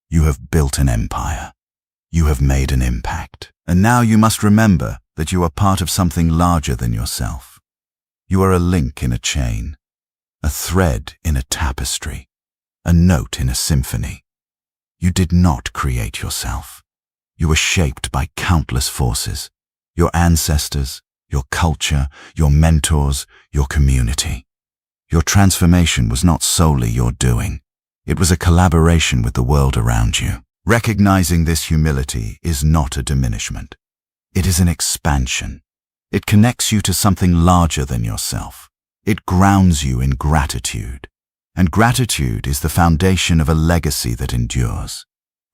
You have built an empire. You have made an impact. And now you must remember that you are part of something larger than yourself. You are a link in a chain, a thread in a tapestry, a note in a symphony. You did not create yourself. You were shaped by countless forces, your ancestors, your culture, your mentors, your community. Your transformation was not solely your doing. It was a collaboration with the world around you. Recognizing this humility is not a diminishment. It is an expansion. It connects you to something larger than yourself. It grounds you in gratitude. And gratitude is the foundation of a legacy that endures.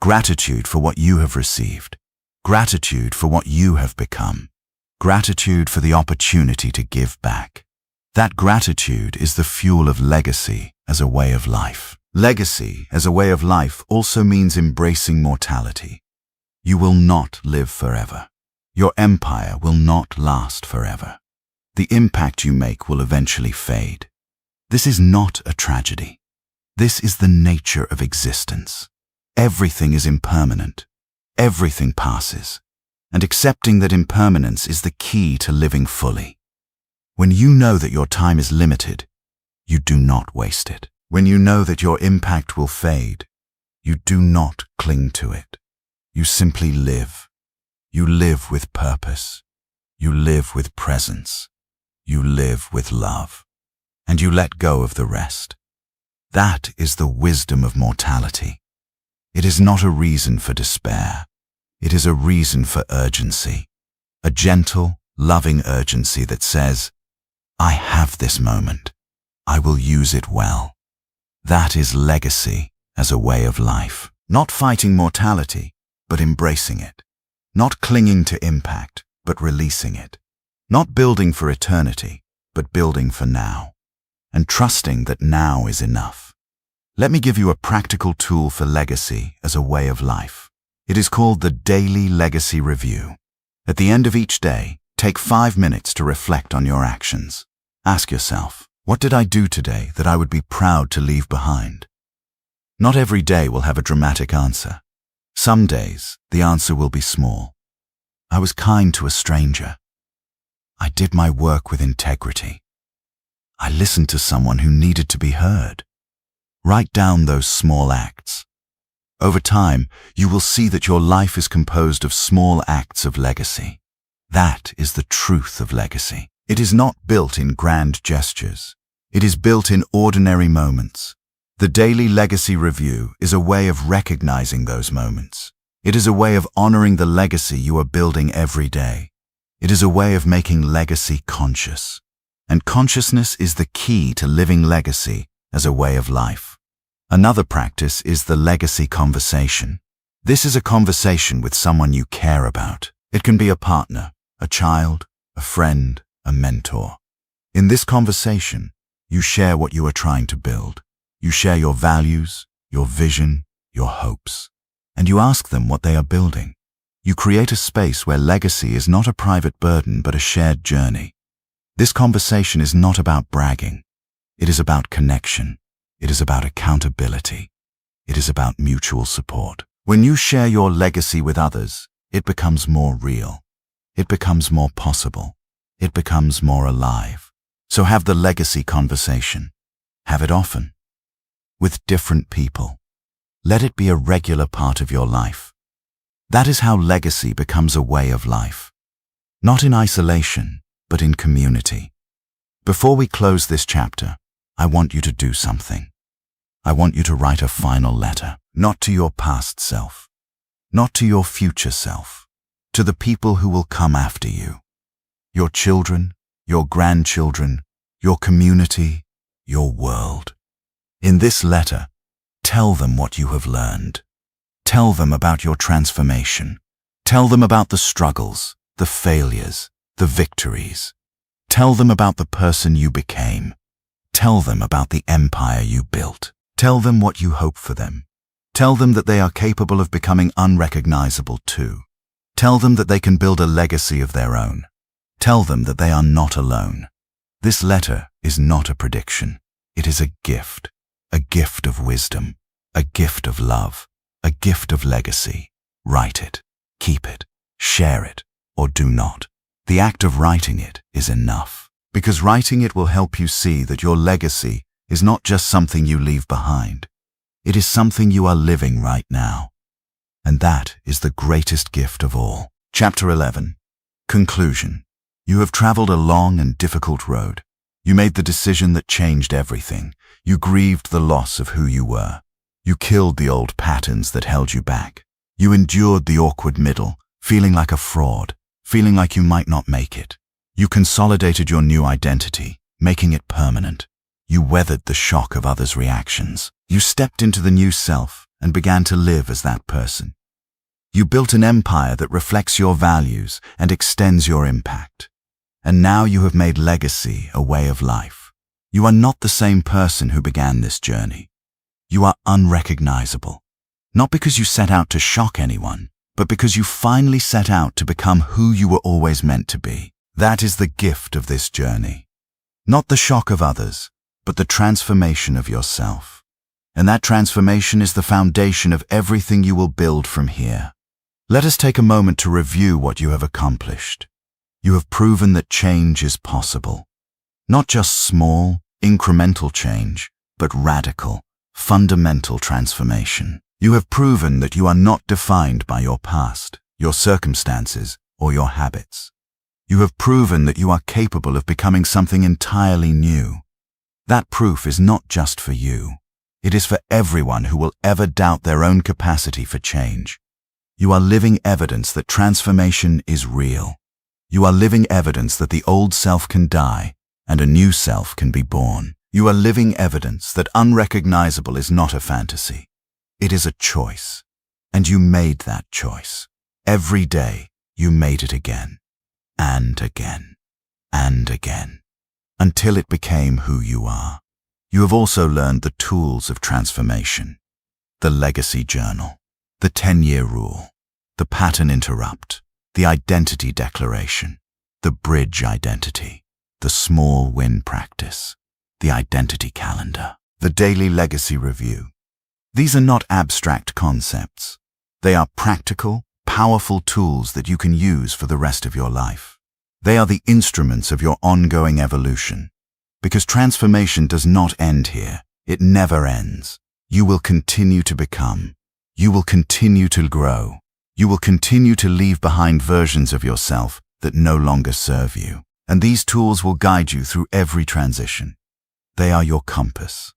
Gratitude for what you have received. Gratitude for what you have become. Gratitude for the opportunity to give back. That gratitude is the fuel of legacy as a way of life. Legacy as a way of life also means embracing mortality. You will not live forever. Your empire will not last forever. The impact you make will eventually fade. This is not a tragedy. This is the nature of existence. Everything is impermanent. Everything passes. And accepting that impermanence is the key to living fully. When you know that your time is limited, you do not waste it. When you know that your impact will fade, you do not cling to it. You simply live. You live with purpose. You live with presence. You live with love. And you let go of the rest. That is the wisdom of mortality. It is not a reason for despair. It is a reason for urgency. A gentle, loving urgency that says, I have this moment. I will use it well. That is legacy as a way of life. Not fighting mortality, but embracing it. Not clinging to impact, but releasing it. Not building for eternity, but building for now. And trusting that now is enough. Let me give you a practical tool for legacy as a way of life. It is called the Daily Legacy Review. At the end of each day, take 5 minutes to reflect on your actions. Ask yourself, what did I do today that I would be proud to leave behind? Not every day will have a dramatic answer. Some days, the answer will be small. I was kind to a stranger. I did my work with integrity. I listened to someone who needed to be heard. Write down those small acts. Over time, you will see that your life is composed of small acts of legacy. That is the truth of legacy. It is not built in grand gestures. It is built in ordinary moments. The Daily Legacy Review is a way of recognizing those moments. It is a way of honoring the legacy you are building every day. It is a way of making legacy conscious. And consciousness is the key to living legacy as a way of life. Another practice is the legacy conversation. This is a conversation with someone you care about. It can be a partner, a child, a friend, a mentor. In this conversation, you share what you are trying to build. You share your values, your vision, your hopes. And you ask them what they are building. You create a space where legacy is not a private burden but a shared journey. This conversation is not about bragging. It is about connection. It is about accountability. It is about mutual support. When you share your legacy with others, it becomes more real. It becomes more possible. It becomes more alive. So have the legacy conversation. Have it often. With different people. Let it be a regular part of your life. That is how legacy becomes a way of life. Not in isolation, but in community. Before we close this chapter, I want you to do something. I want you to write a final letter, not to your past self, not to your future self, to the people who will come after you. Your children, your grandchildren, your community, your world. In this letter, tell them what you have learned. Tell them about your transformation. Tell them about the struggles, the failures, the victories. Tell them about the person you became. Tell them about the empire you built. Tell them what you hope for them. Tell them that they are capable of becoming unrecognizable too. Tell them that they can build a legacy of their own. Tell them that they are not alone. This letter is not a prediction. It is a gift of wisdom, a gift of love, a gift of legacy. Write it, keep it, share it, or do not. The act of writing it is enough, because writing it will help you see that your legacy is not just something you leave behind. It is something you are living right now. And that is the greatest gift of all. Chapter 11. Conclusion. You have traveled a long and difficult road. You made the decision that changed everything. You grieved the loss of who you were. You killed the old patterns that held you back. You endured the awkward middle, feeling like a fraud, feeling like you might not make it. You consolidated your new identity, making it permanent. You weathered the shock of others' reactions. You stepped into the new self and began to live as that person. You built an empire that reflects your values and extends your impact. And now you have made legacy a way of life. You are not the same person who began this journey. You are unrecognizable, not because you set out to shock anyone, but because you finally set out to become who you were always meant to be. That is the gift of this journey. Not the shock of others, but the transformation of yourself. And that transformation is the foundation of everything you will build from here. Let us take a moment to review what you have accomplished. You have proven that change is possible. Not just small, incremental change, but radical, fundamental transformation. You have proven that you are not defined by your past, your circumstances, or your habits. You have proven that you are capable of becoming something entirely new. That proof is not just for you. It is for everyone who will ever doubt their own capacity for change. You are living evidence that transformation is real. You are living evidence that the old self can die and a new self can be born. You are living evidence that unrecognizable is not a fantasy. It is a choice. And you made that choice. Every day, you made it again, and again, and again, until it became who you are. You have also learned the tools of transformation. The legacy journal, the 10-year rule, the pattern interrupt, the identity declaration, the bridge identity, the small win practice, the identity calendar, the daily legacy review. These are not abstract concepts. They are practical, powerful tools that you can use for the rest of your life. They are the instruments of your ongoing evolution. Because transformation does not end here. It never ends. You will continue to become. You will continue to grow. You will continue to leave behind versions of yourself that no longer serve you. And these tools will guide you through every transition. They are your compass,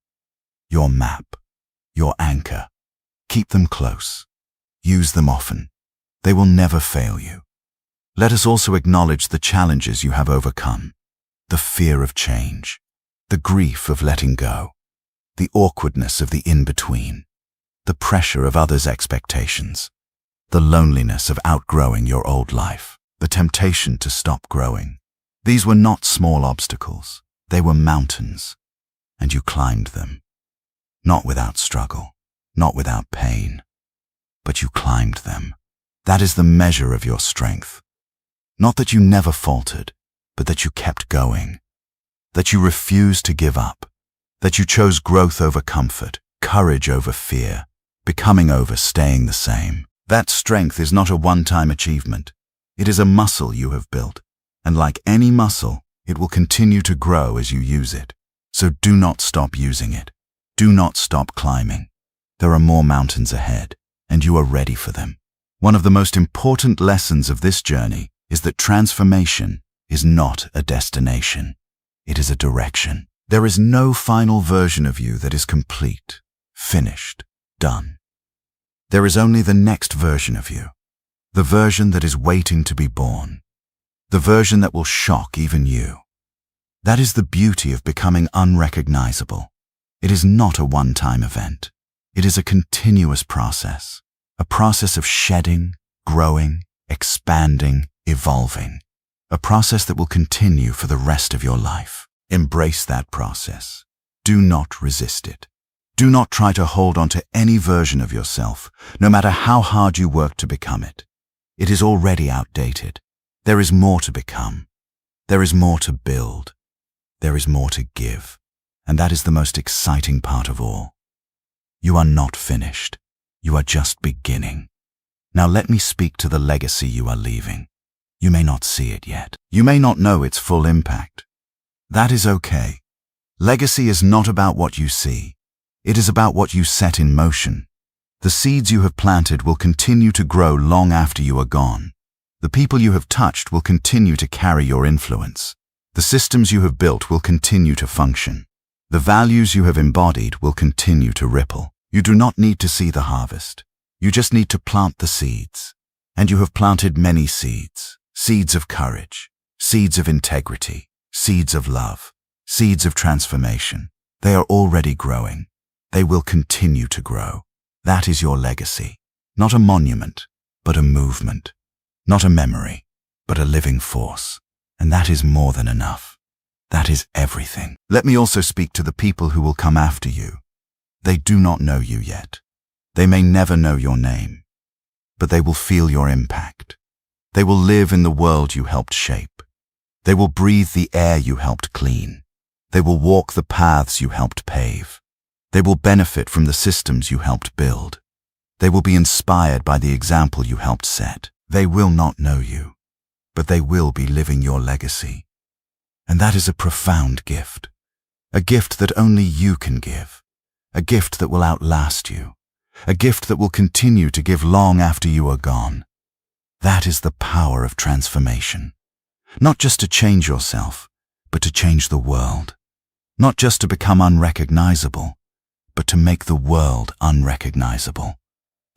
your map, your anchor. Keep them close. Use them often. They will never fail you. Let us also acknowledge the challenges you have overcome. The fear of change, the grief of letting go, the awkwardness of the in-between, the pressure of others' expectations, the loneliness of outgrowing your old life, the temptation to stop growing. These were not small obstacles. They were mountains, and you climbed them. Not without struggle, not without pain, but you climbed them. That is the measure of your strength. Not that you never faltered, but that you kept going, that you refused to give up, that you chose growth over comfort, courage over fear, becoming over staying the same. That strength is not a one-time achievement. It is a muscle you have built, and like any muscle, it will continue to grow as you use it. So do not stop using it. Do not stop climbing. There are more mountains ahead, and you are ready for them. One of the most important lessons of this journey is that transformation is not a destination. It is a direction. There is no final version of you that is complete. finished, done. There is only the next version of you, the version that is waiting to be born, the version that will shock even you. That is the beauty of becoming unrecognizable. It is not a one-time event. It is a continuous process, a process of shedding, growing, expanding, evolving, a process that will continue for the rest of your life. Embrace that process. Do not resist it. Do not try to hold on to any version of yourself, no matter how hard you work to become it. It is already outdated. There is more to become. There is more to build. There is more to give. And that is the most exciting part of all. You are not finished. You are just beginning. Now let me speak to the legacy you are leaving. You may not see it yet. You may not know its full impact. That is okay. Legacy is not about what you see. It is about what you set in motion. The seeds you have planted will continue to grow long after you are gone. The people you have touched will continue to carry your influence. The systems you have built will continue to function. The values you have embodied will continue to ripple. You do not need to see the harvest. You just need to plant the seeds. And you have planted many seeds. Seeds of courage, seeds of integrity, seeds of love, seeds of transformation. They are already growing. They will continue to grow. That is your legacy. Not a monument, but a movement. Not a memory, but a living force. And that is more than enough. That is everything. Let me also speak to the people who will come after you. They do not know you yet. They may never know your name, but they will feel your impact. They will live in the world you helped shape. They will breathe the air you helped clean. They will walk the paths you helped pave. They will benefit from the systems you helped build. They will be inspired by the example you helped set. They will not know you, but they will be living your legacy. And that is a profound gift. A gift that only you can give. A gift that will outlast you. A gift that will continue to give long after you are gone. That is the power of transformation. Not just to change yourself, but to change the world. Not just to become unrecognizable, but to make the world unrecognizable.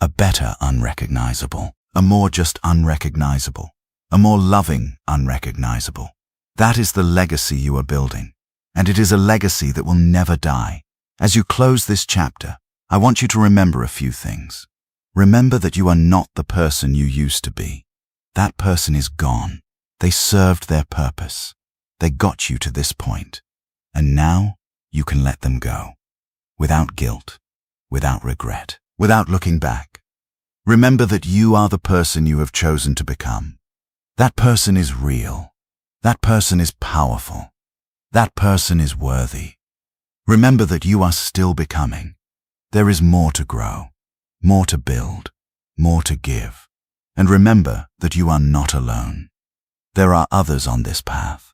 A better unrecognizable. A more just unrecognizable. A more loving unrecognizable. That is the legacy you are building. And it is a legacy that will never die. As you close this chapter, I want you to remember a few things. Remember that you are not the person you used to be. That person is gone. They served their purpose. They got you to this point. And now you can let them go. Without guilt, without regret, without looking back. Remember that you are the person you have chosen to become. That person is real. That person is powerful. That person is worthy. Remember that you are still becoming. There is more to grow, more to build, more to give. And remember that you are not alone. There are others on this path.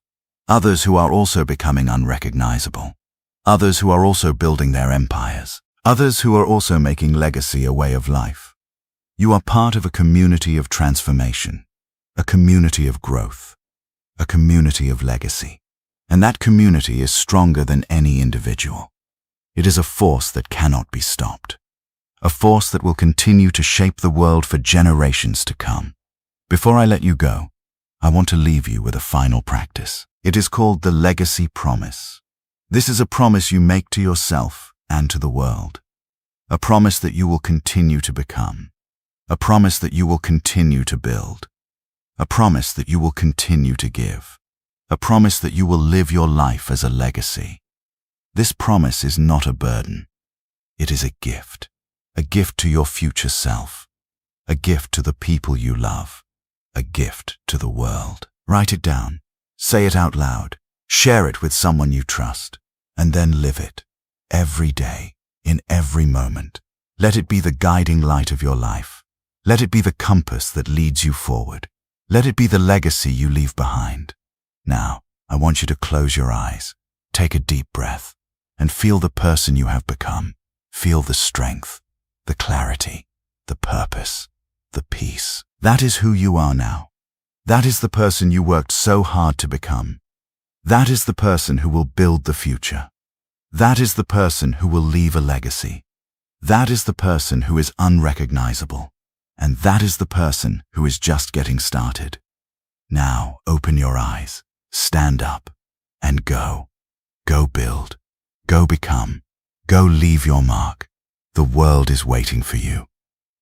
Others who are also becoming unrecognizable. Others who are also building their empires. Others who are also making legacy a way of life. You are part of a community of transformation, a community of growth, a community of legacy. And that community is stronger than any individual. It is a force that cannot be stopped. A force that will continue to shape the world for generations to come. Before I let you go, I want to leave you with a final practice. It is called the Legacy Promise. This is a promise you make to yourself and to the world. A promise that you will continue to become. A promise that you will continue to build. A promise that you will continue to give. A promise that you will live your life as a legacy. This promise is not a burden. It is a gift to your future self, a gift to the people you love, a gift to the world. Write it down, say it out loud, share it with someone you trust, and then live it every day, in every moment. Let it be the guiding light of your life. Let it be the compass that leads you forward. Let it be the legacy you leave behind. Now, I want you to close your eyes, take a deep breath, and feel the person you have become. Feel the strength, the clarity, the purpose, the peace. That is who you are now. That is the person you worked so hard to become. That is the person who will build the future. That is the person who will leave a legacy. That is the person who is unrecognizable, and that is the person who is just getting started. Now, open your eyes, stand up, and go. Go build, go become, go leave your mark. The world is waiting for you,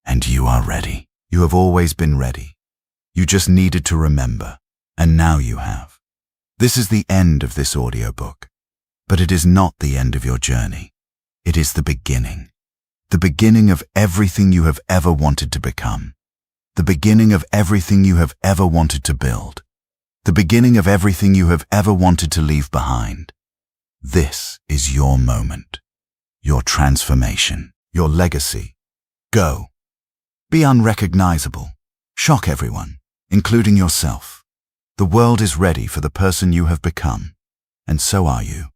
and you are ready. You have always been ready. You just needed to remember, and now you have. This is the end of this audiobook, but it is not the end of your journey. It is the beginning of everything you have ever wanted to become, the beginning of everything you have ever wanted to build, the beginning of everything you have ever wanted to leave behind. This is your moment, your transformation, your legacy. Go. Be unrecognizable. Shock everyone, including yourself. The world is ready for the person you have become, and so are you.